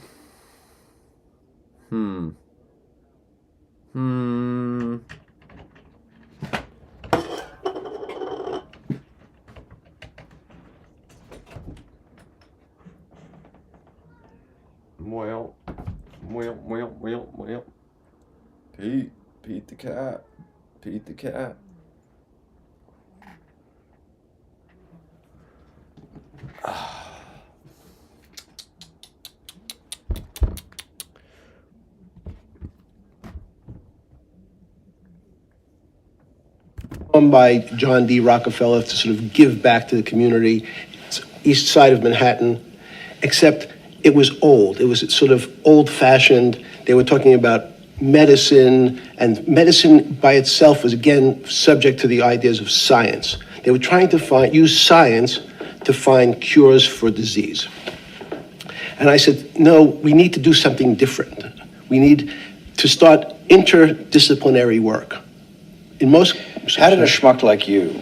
A: Pete the cat.
V: By John D. Rockefeller to sort of give back to the community, east side of Manhattan, except it was old. It was sort of old-fashioned. They were talking about medicine, and medicine by itself was, again, subject to the ideas of science. They were trying to use science to find cures for disease. And I said, no, we need to do something different. We need to start interdisciplinary work. In most...
U: How did a schmuck like you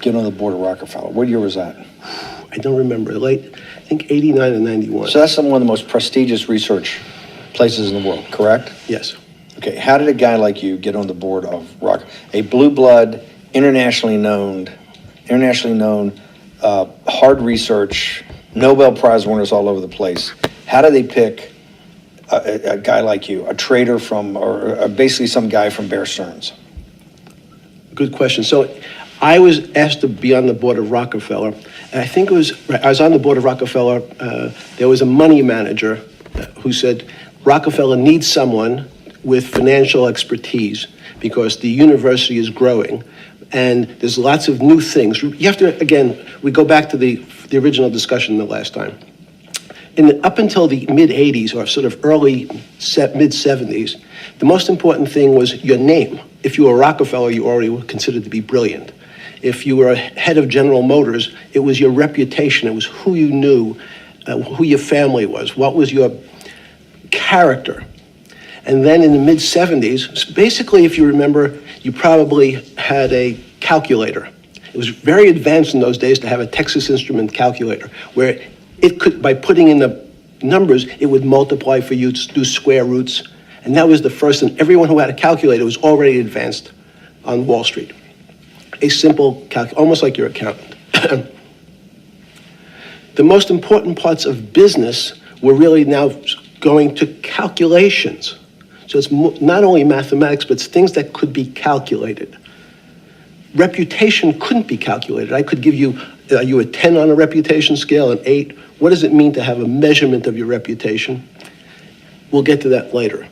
U: get on the board of Rockefeller? What year was that?
V: I don't remember. Late, I think 89 and 91.
U: So that's one of the most prestigious research places in the world, correct?
V: Yes.
U: Okay, how did a guy like you get on the board of a blue blood, internationally known, hard research, Nobel Prize winners all over the place? How do they pick a guy like you, a trader from, or basically some guy from Bear Stearns?
V: Good question. So I was asked to be on the board of Rockefeller. And I think I was on the board of Rockefeller. There was a money manager who said, Rockefeller needs someone with financial expertise because the university is growing and there's lots of new things. You have to, again, we go back to the original discussion the last time. Up until the mid-'80s or sort of early mid-'70s, the most important thing was your name. If you were Rockefeller, you already were considered to be brilliant. If you were head of General Motors, it was your reputation. It was who you knew, who your family was, what was your character. And then in the mid-'70s, basically, if you remember, you probably had a calculator. It was very advanced in those days to have a Texas Instrument calculator, where it could, by putting in the numbers, it would multiply for you to do square roots. And that was the first, and everyone who had a calculator was already advanced on Wall Street. A simple almost like your accountant. The most important parts of business were really now going to calculations. So it's not only mathematics, but it's things that could be calculated. Reputation couldn't be calculated. I could give you, are you a 10 on a reputation scale, an 8? What does it mean to have a measurement of your reputation? We'll get to that later.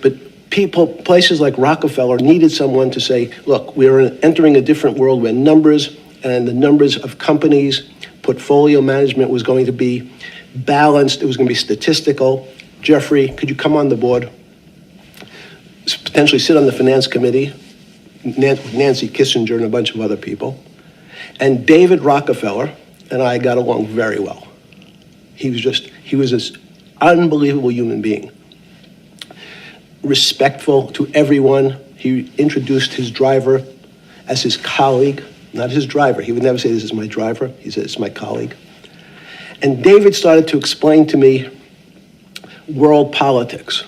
V: But places like Rockefeller needed someone to say, look, we're entering a different world where numbers and the numbers of companies, portfolio management was going to be balanced. It was going to be statistical. Jeffrey, could you come on the board? Potentially sit on the finance committee, Nancy Kissinger and a bunch of other people. And David Rockefeller and I got along very well. He was this unbelievable human being. Respectful to everyone. He introduced his driver as his colleague, not his driver. He would never say, this is my driver. He said, it's my colleague. And David started to explain to me world politics.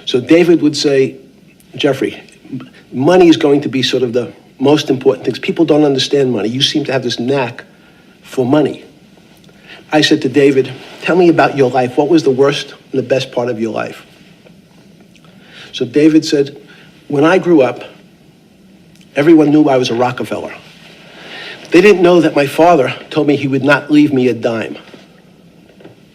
V: So David would say, Jeffrey, money is going to be sort of the most important things. People don't understand money. You seem to have this knack for money. I said to David, tell me about your life. What was the worst and the best part of your life? So David said, when I grew up, everyone knew I was a Rockefeller. They didn't know that my father told me he would not leave me a dime.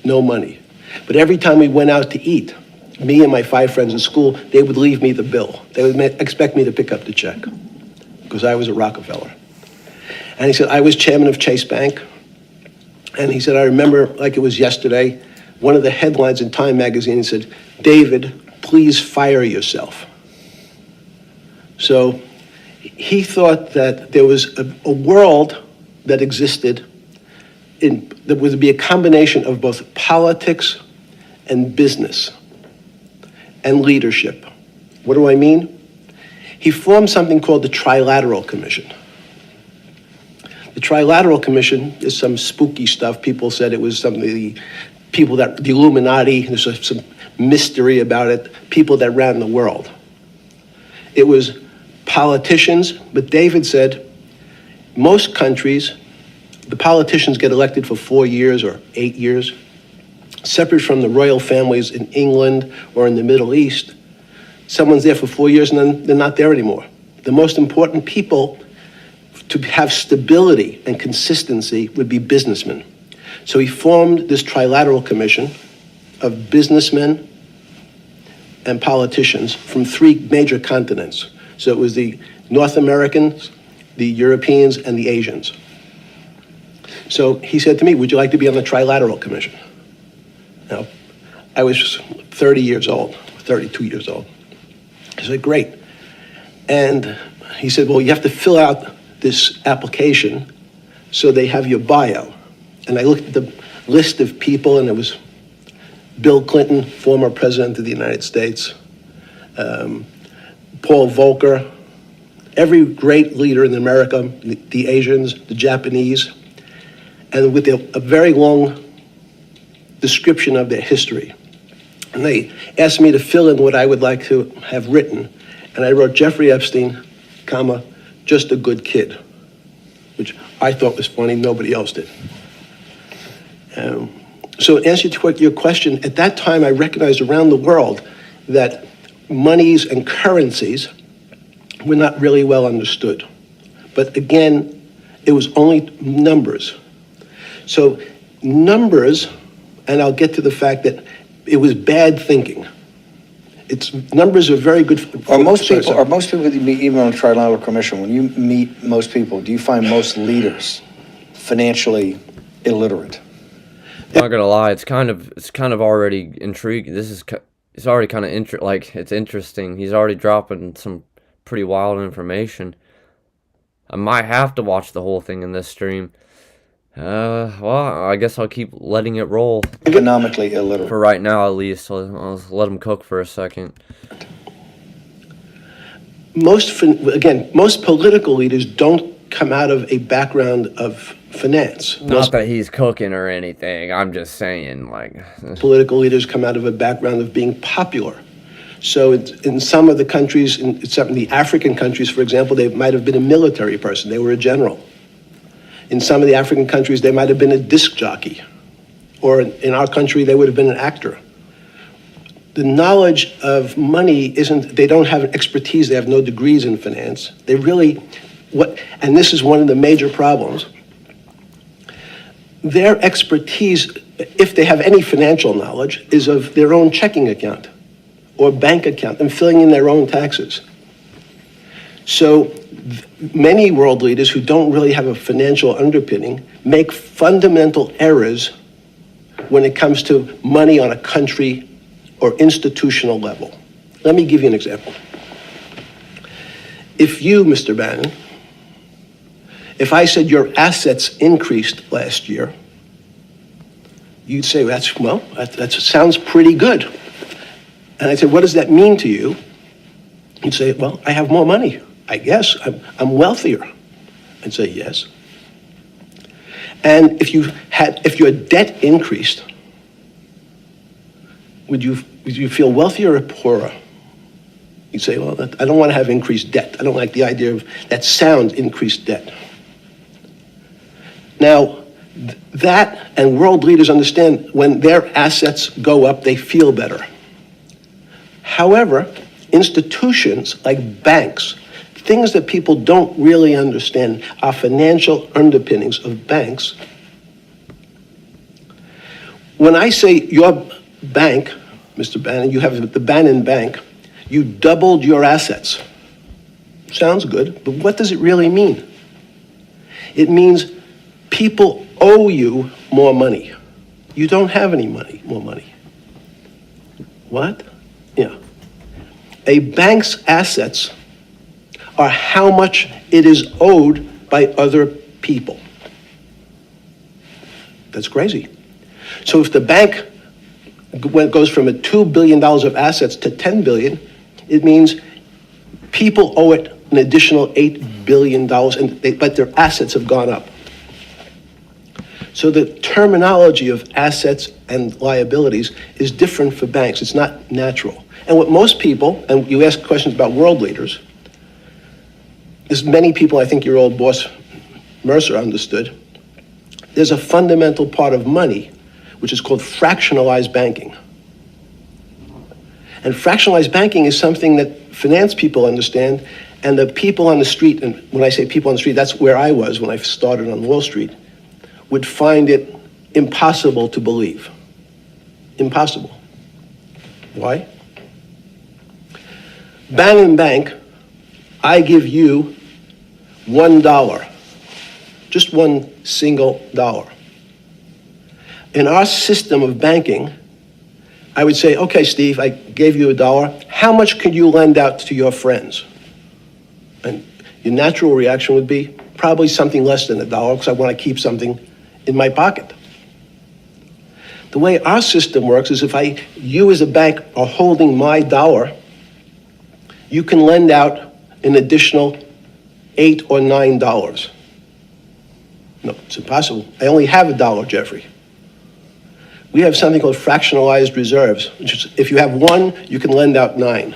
V: No money. But every time we went out to eat, me and my 5 friends in school, they would leave me the bill. They would expect me to pick up the check because I was a Rockefeller. And he said, I was chairman of Chase Bank. And he said, I remember like it was yesterday, one of the headlines in Time magazine said, David, please fire yourself. So he thought that there was a world that existed that would be a combination of both politics and business and leadership. What do I mean? He formed something called the Trilateral Commission. The Trilateral Commission is some spooky stuff. People said it was something, the Illuminati, there's some mystery about it, people that ran the world. It was politicians, but David said, most countries, the politicians get elected for 4 years or 8 years, separate from the royal families in England or in the Middle East. Someone's there for 4 years and then they're not there anymore. The most important people to have stability and consistency would be businessmen. So he formed this trilateral commission of businessmen and politicians from 3 major continents. So it was the North Americans, the Europeans, and the Asians. So he said to me, would you like to be on the Trilateral Commission? Now, I was 30 years old, 32 years old. I said, great. And he said, well, you have to fill out this application so they have your bio. And I looked at the list of people, and it was Bill Clinton, former president of the United States, Paul Volcker, every great leader in America, the Asians, the Japanese, and with a very long description of their history. And they asked me to fill in what I would like to have written. And I wrote Jeffrey Epstein, comma, just a good kid, which I thought was funny, nobody else did. So in answer to your question, at that time I recognized around the world that monies and currencies were not really well understood. But again, it was only numbers. So numbers, and I'll get to the fact that it was bad thinking. Numbers are very good.
U: Are most people that you meet, even on a trilateral commission, when you meet most people, do you find most leaders financially illiterate?
A: I'm not gonna lie, it's kind of already intriguing. It's already kind of it's interesting. He's already dropping some pretty wild information. I might have to watch the whole thing in this stream. Well, I guess I'll keep letting it roll.
U: Economically illiterate.
A: For right now, at least. I'll let him cook for a second.
V: Most political leaders don't come out of a background of finance.
A: Not that he's cooking or anything. I'm just saying,
V: political leaders come out of a background of being popular. So in some of the countries, in some of the African countries, for example, they might have been a military person. They were a general. In some of the African countries, they might have been a disc jockey. Or in our country, they would have been an actor. The knowledge of money they don't have an expertise, they have no degrees in finance. They really, and this is one of the major problems, their expertise, if they have any financial knowledge, is of their own checking account or bank account and filling in their own taxes. So many world leaders who don't really have a financial underpinning make fundamental errors when it comes to money on a country or institutional level. Let me give you an example. If you, Mr. Bannon, if I said your assets increased last year, you'd say, that sounds pretty good. And I'd say, what does that mean to you? You'd say, well, I have more money. I guess I'm wealthier. I'd say, yes. And if your debt increased, would you feel wealthier or poorer? You'd say, well, I don't want to have increased debt. I don't like the idea of that sound, increased debt. Now, that and world leaders understand when their assets go up, they feel better. However, institutions like banks, things that people don't really understand are financial underpinnings of banks. When I say your bank, Mr. Bannon, you have the Bannon Bank, you doubled your assets. Sounds good, but what does it really mean? It means people owe you more money. You don't have any more money. What? Yeah. A bank's assets are how much it is owed by other people. That's crazy. So if the bank goes from $2 billion of assets to $10 billion, it means people owe it an additional $8 billion, but their assets have gone up. So the terminology of assets and liabilities is different for banks. It's not natural. And what most people, and you ask questions about world leaders, there's many people, I think your old boss Mercer understood, there's a fundamental part of money which is called fractionalized banking. And fractionalized banking is something that finance people understand, And the people on the street, and when I say people on the street, that's where I was when I started on Wall Street, would find it impossible to believe. Impossible. Why? Bang Bank, I give you $1. Just one single dollar. In our system of banking, I would say, okay, Steve, I gave you $1. How much could you lend out to your friends? And your natural reaction would be probably something less than $1 because I want to keep something in my pocket. The way our system works is if you as a bank are holding my dollar, you can lend out an additional $8 or $9. No, it's impossible. I only have $1, Jeffrey. We have something called fractionalized reserves, which is if you have 1, you can lend out 9.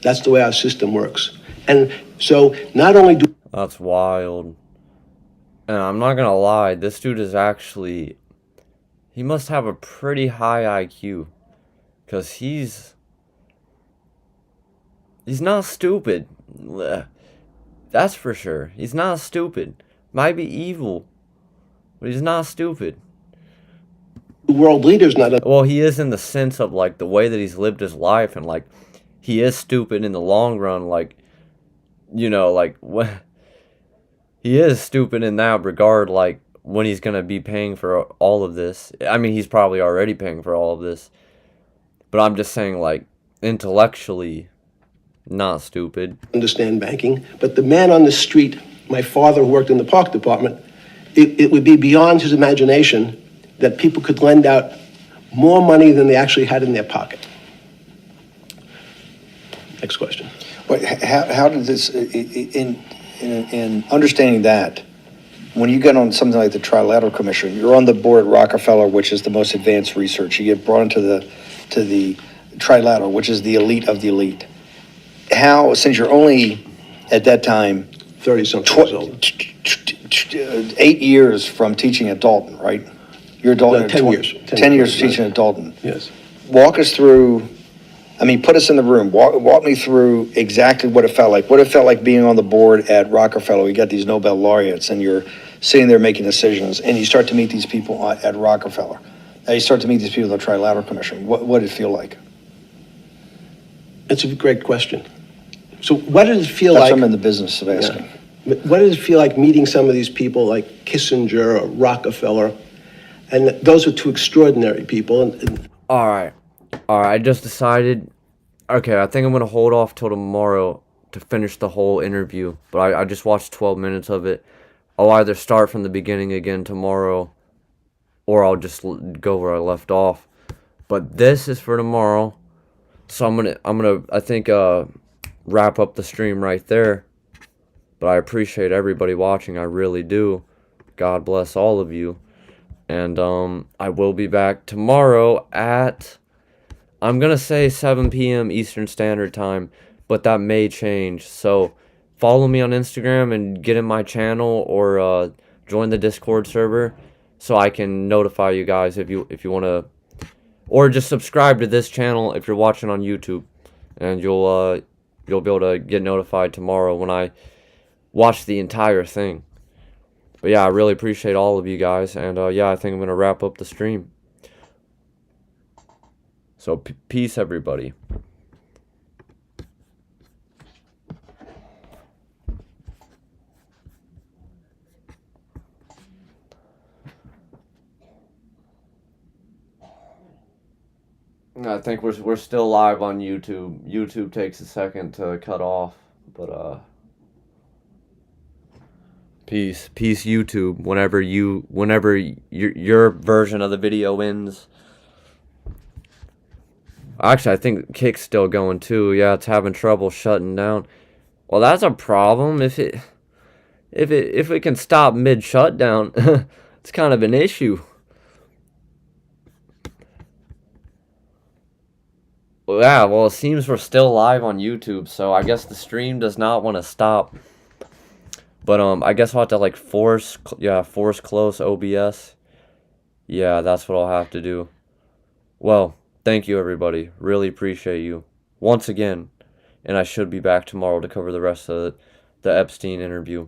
V: That's the way our system works. And so not only do...
A: That's wild. And I'm not gonna lie, this dude is actually... He must have a pretty high IQ. Because he's not stupid. That's for sure. He's not stupid. Might be evil. But he's not stupid.
V: World leaders not...
A: Well, he is in the sense of, like, the way that he's lived his life. And, like, he is stupid in the long run. Like, you know, like, he is stupid in that regard, like, when he's going to be paying for all of this. I mean, he's probably already paying for all of this. But I'm just saying, like, intellectually, not stupid.
V: Understand banking. But the man on the street, my father who worked in the park department, it would be beyond his imagination that people could lend out more money than they actually had in their pocket. Next question.
U: Wait, how did this, in understanding that, when you get on something like the Trilateral Commission, you're on the board at Rockefeller, which is the most advanced research. You get brought into the Trilateral, which is the elite of the elite. How, since you're only at that time
V: 30-something years old,
U: 8 years from teaching at Dalton, right? You're Dalton.
V: No, 10 years.
U: 10 years teaching at Dalton.
V: Yes.
U: Walk us through. I mean, put us in the room. Walk me through exactly what it felt like. What it felt like being on the board at Rockefeller. We got these Nobel laureates, and you're sitting there making decisions, and you start to meet these people at Rockefeller. You start to meet these people at the Trilateral Commission. What did it feel like?
V: It's a great question. So what did it feel
U: That's
V: like?
U: what I'm in the business of asking.
V: Yeah. What did it feel like meeting some of these people like Kissinger or Rockefeller? And those are two extraordinary people.
A: All right. I just decided, okay, I think I'm going to hold off till tomorrow to finish the whole interview. But I just watched 12 minutes of it. I'll either start from the beginning again tomorrow, or I'll just go where I left off. But this is for tomorrow. So I'm gonna I think wrap up the stream right there. But I appreciate everybody watching. I really do. God bless all of you. And I will be back tomorrow at, I'm going to say 7 p.m. Eastern Standard Time, but that may change. So follow me on Instagram and get in my channel, or join the Discord server so I can notify you guys if you want to, or just subscribe to this channel if you're watching on YouTube, and you'll be able to get notified tomorrow when I watch the entire thing. But yeah, I really appreciate all of you guys, and yeah, I think I'm going to wrap up the stream. So, peace, everybody. I think we're still live on YouTube. YouTube takes a second to cut off, but Peace YouTube. Whenever your version of the video ends. Actually, I think Kick's still going too. Yeah, it's having trouble shutting down. Well, that's a problem. If it can stop mid shutdown, it's kind of an issue. Yeah, well, it seems we're still live on YouTube, so I guess the stream does not want to stop. But I guess I'll have to like force close OBS. Yeah, that's what I'll have to do. Well, thank you everybody. Really appreciate you. Once again, and I should be back tomorrow to cover the rest of the Epstein interview.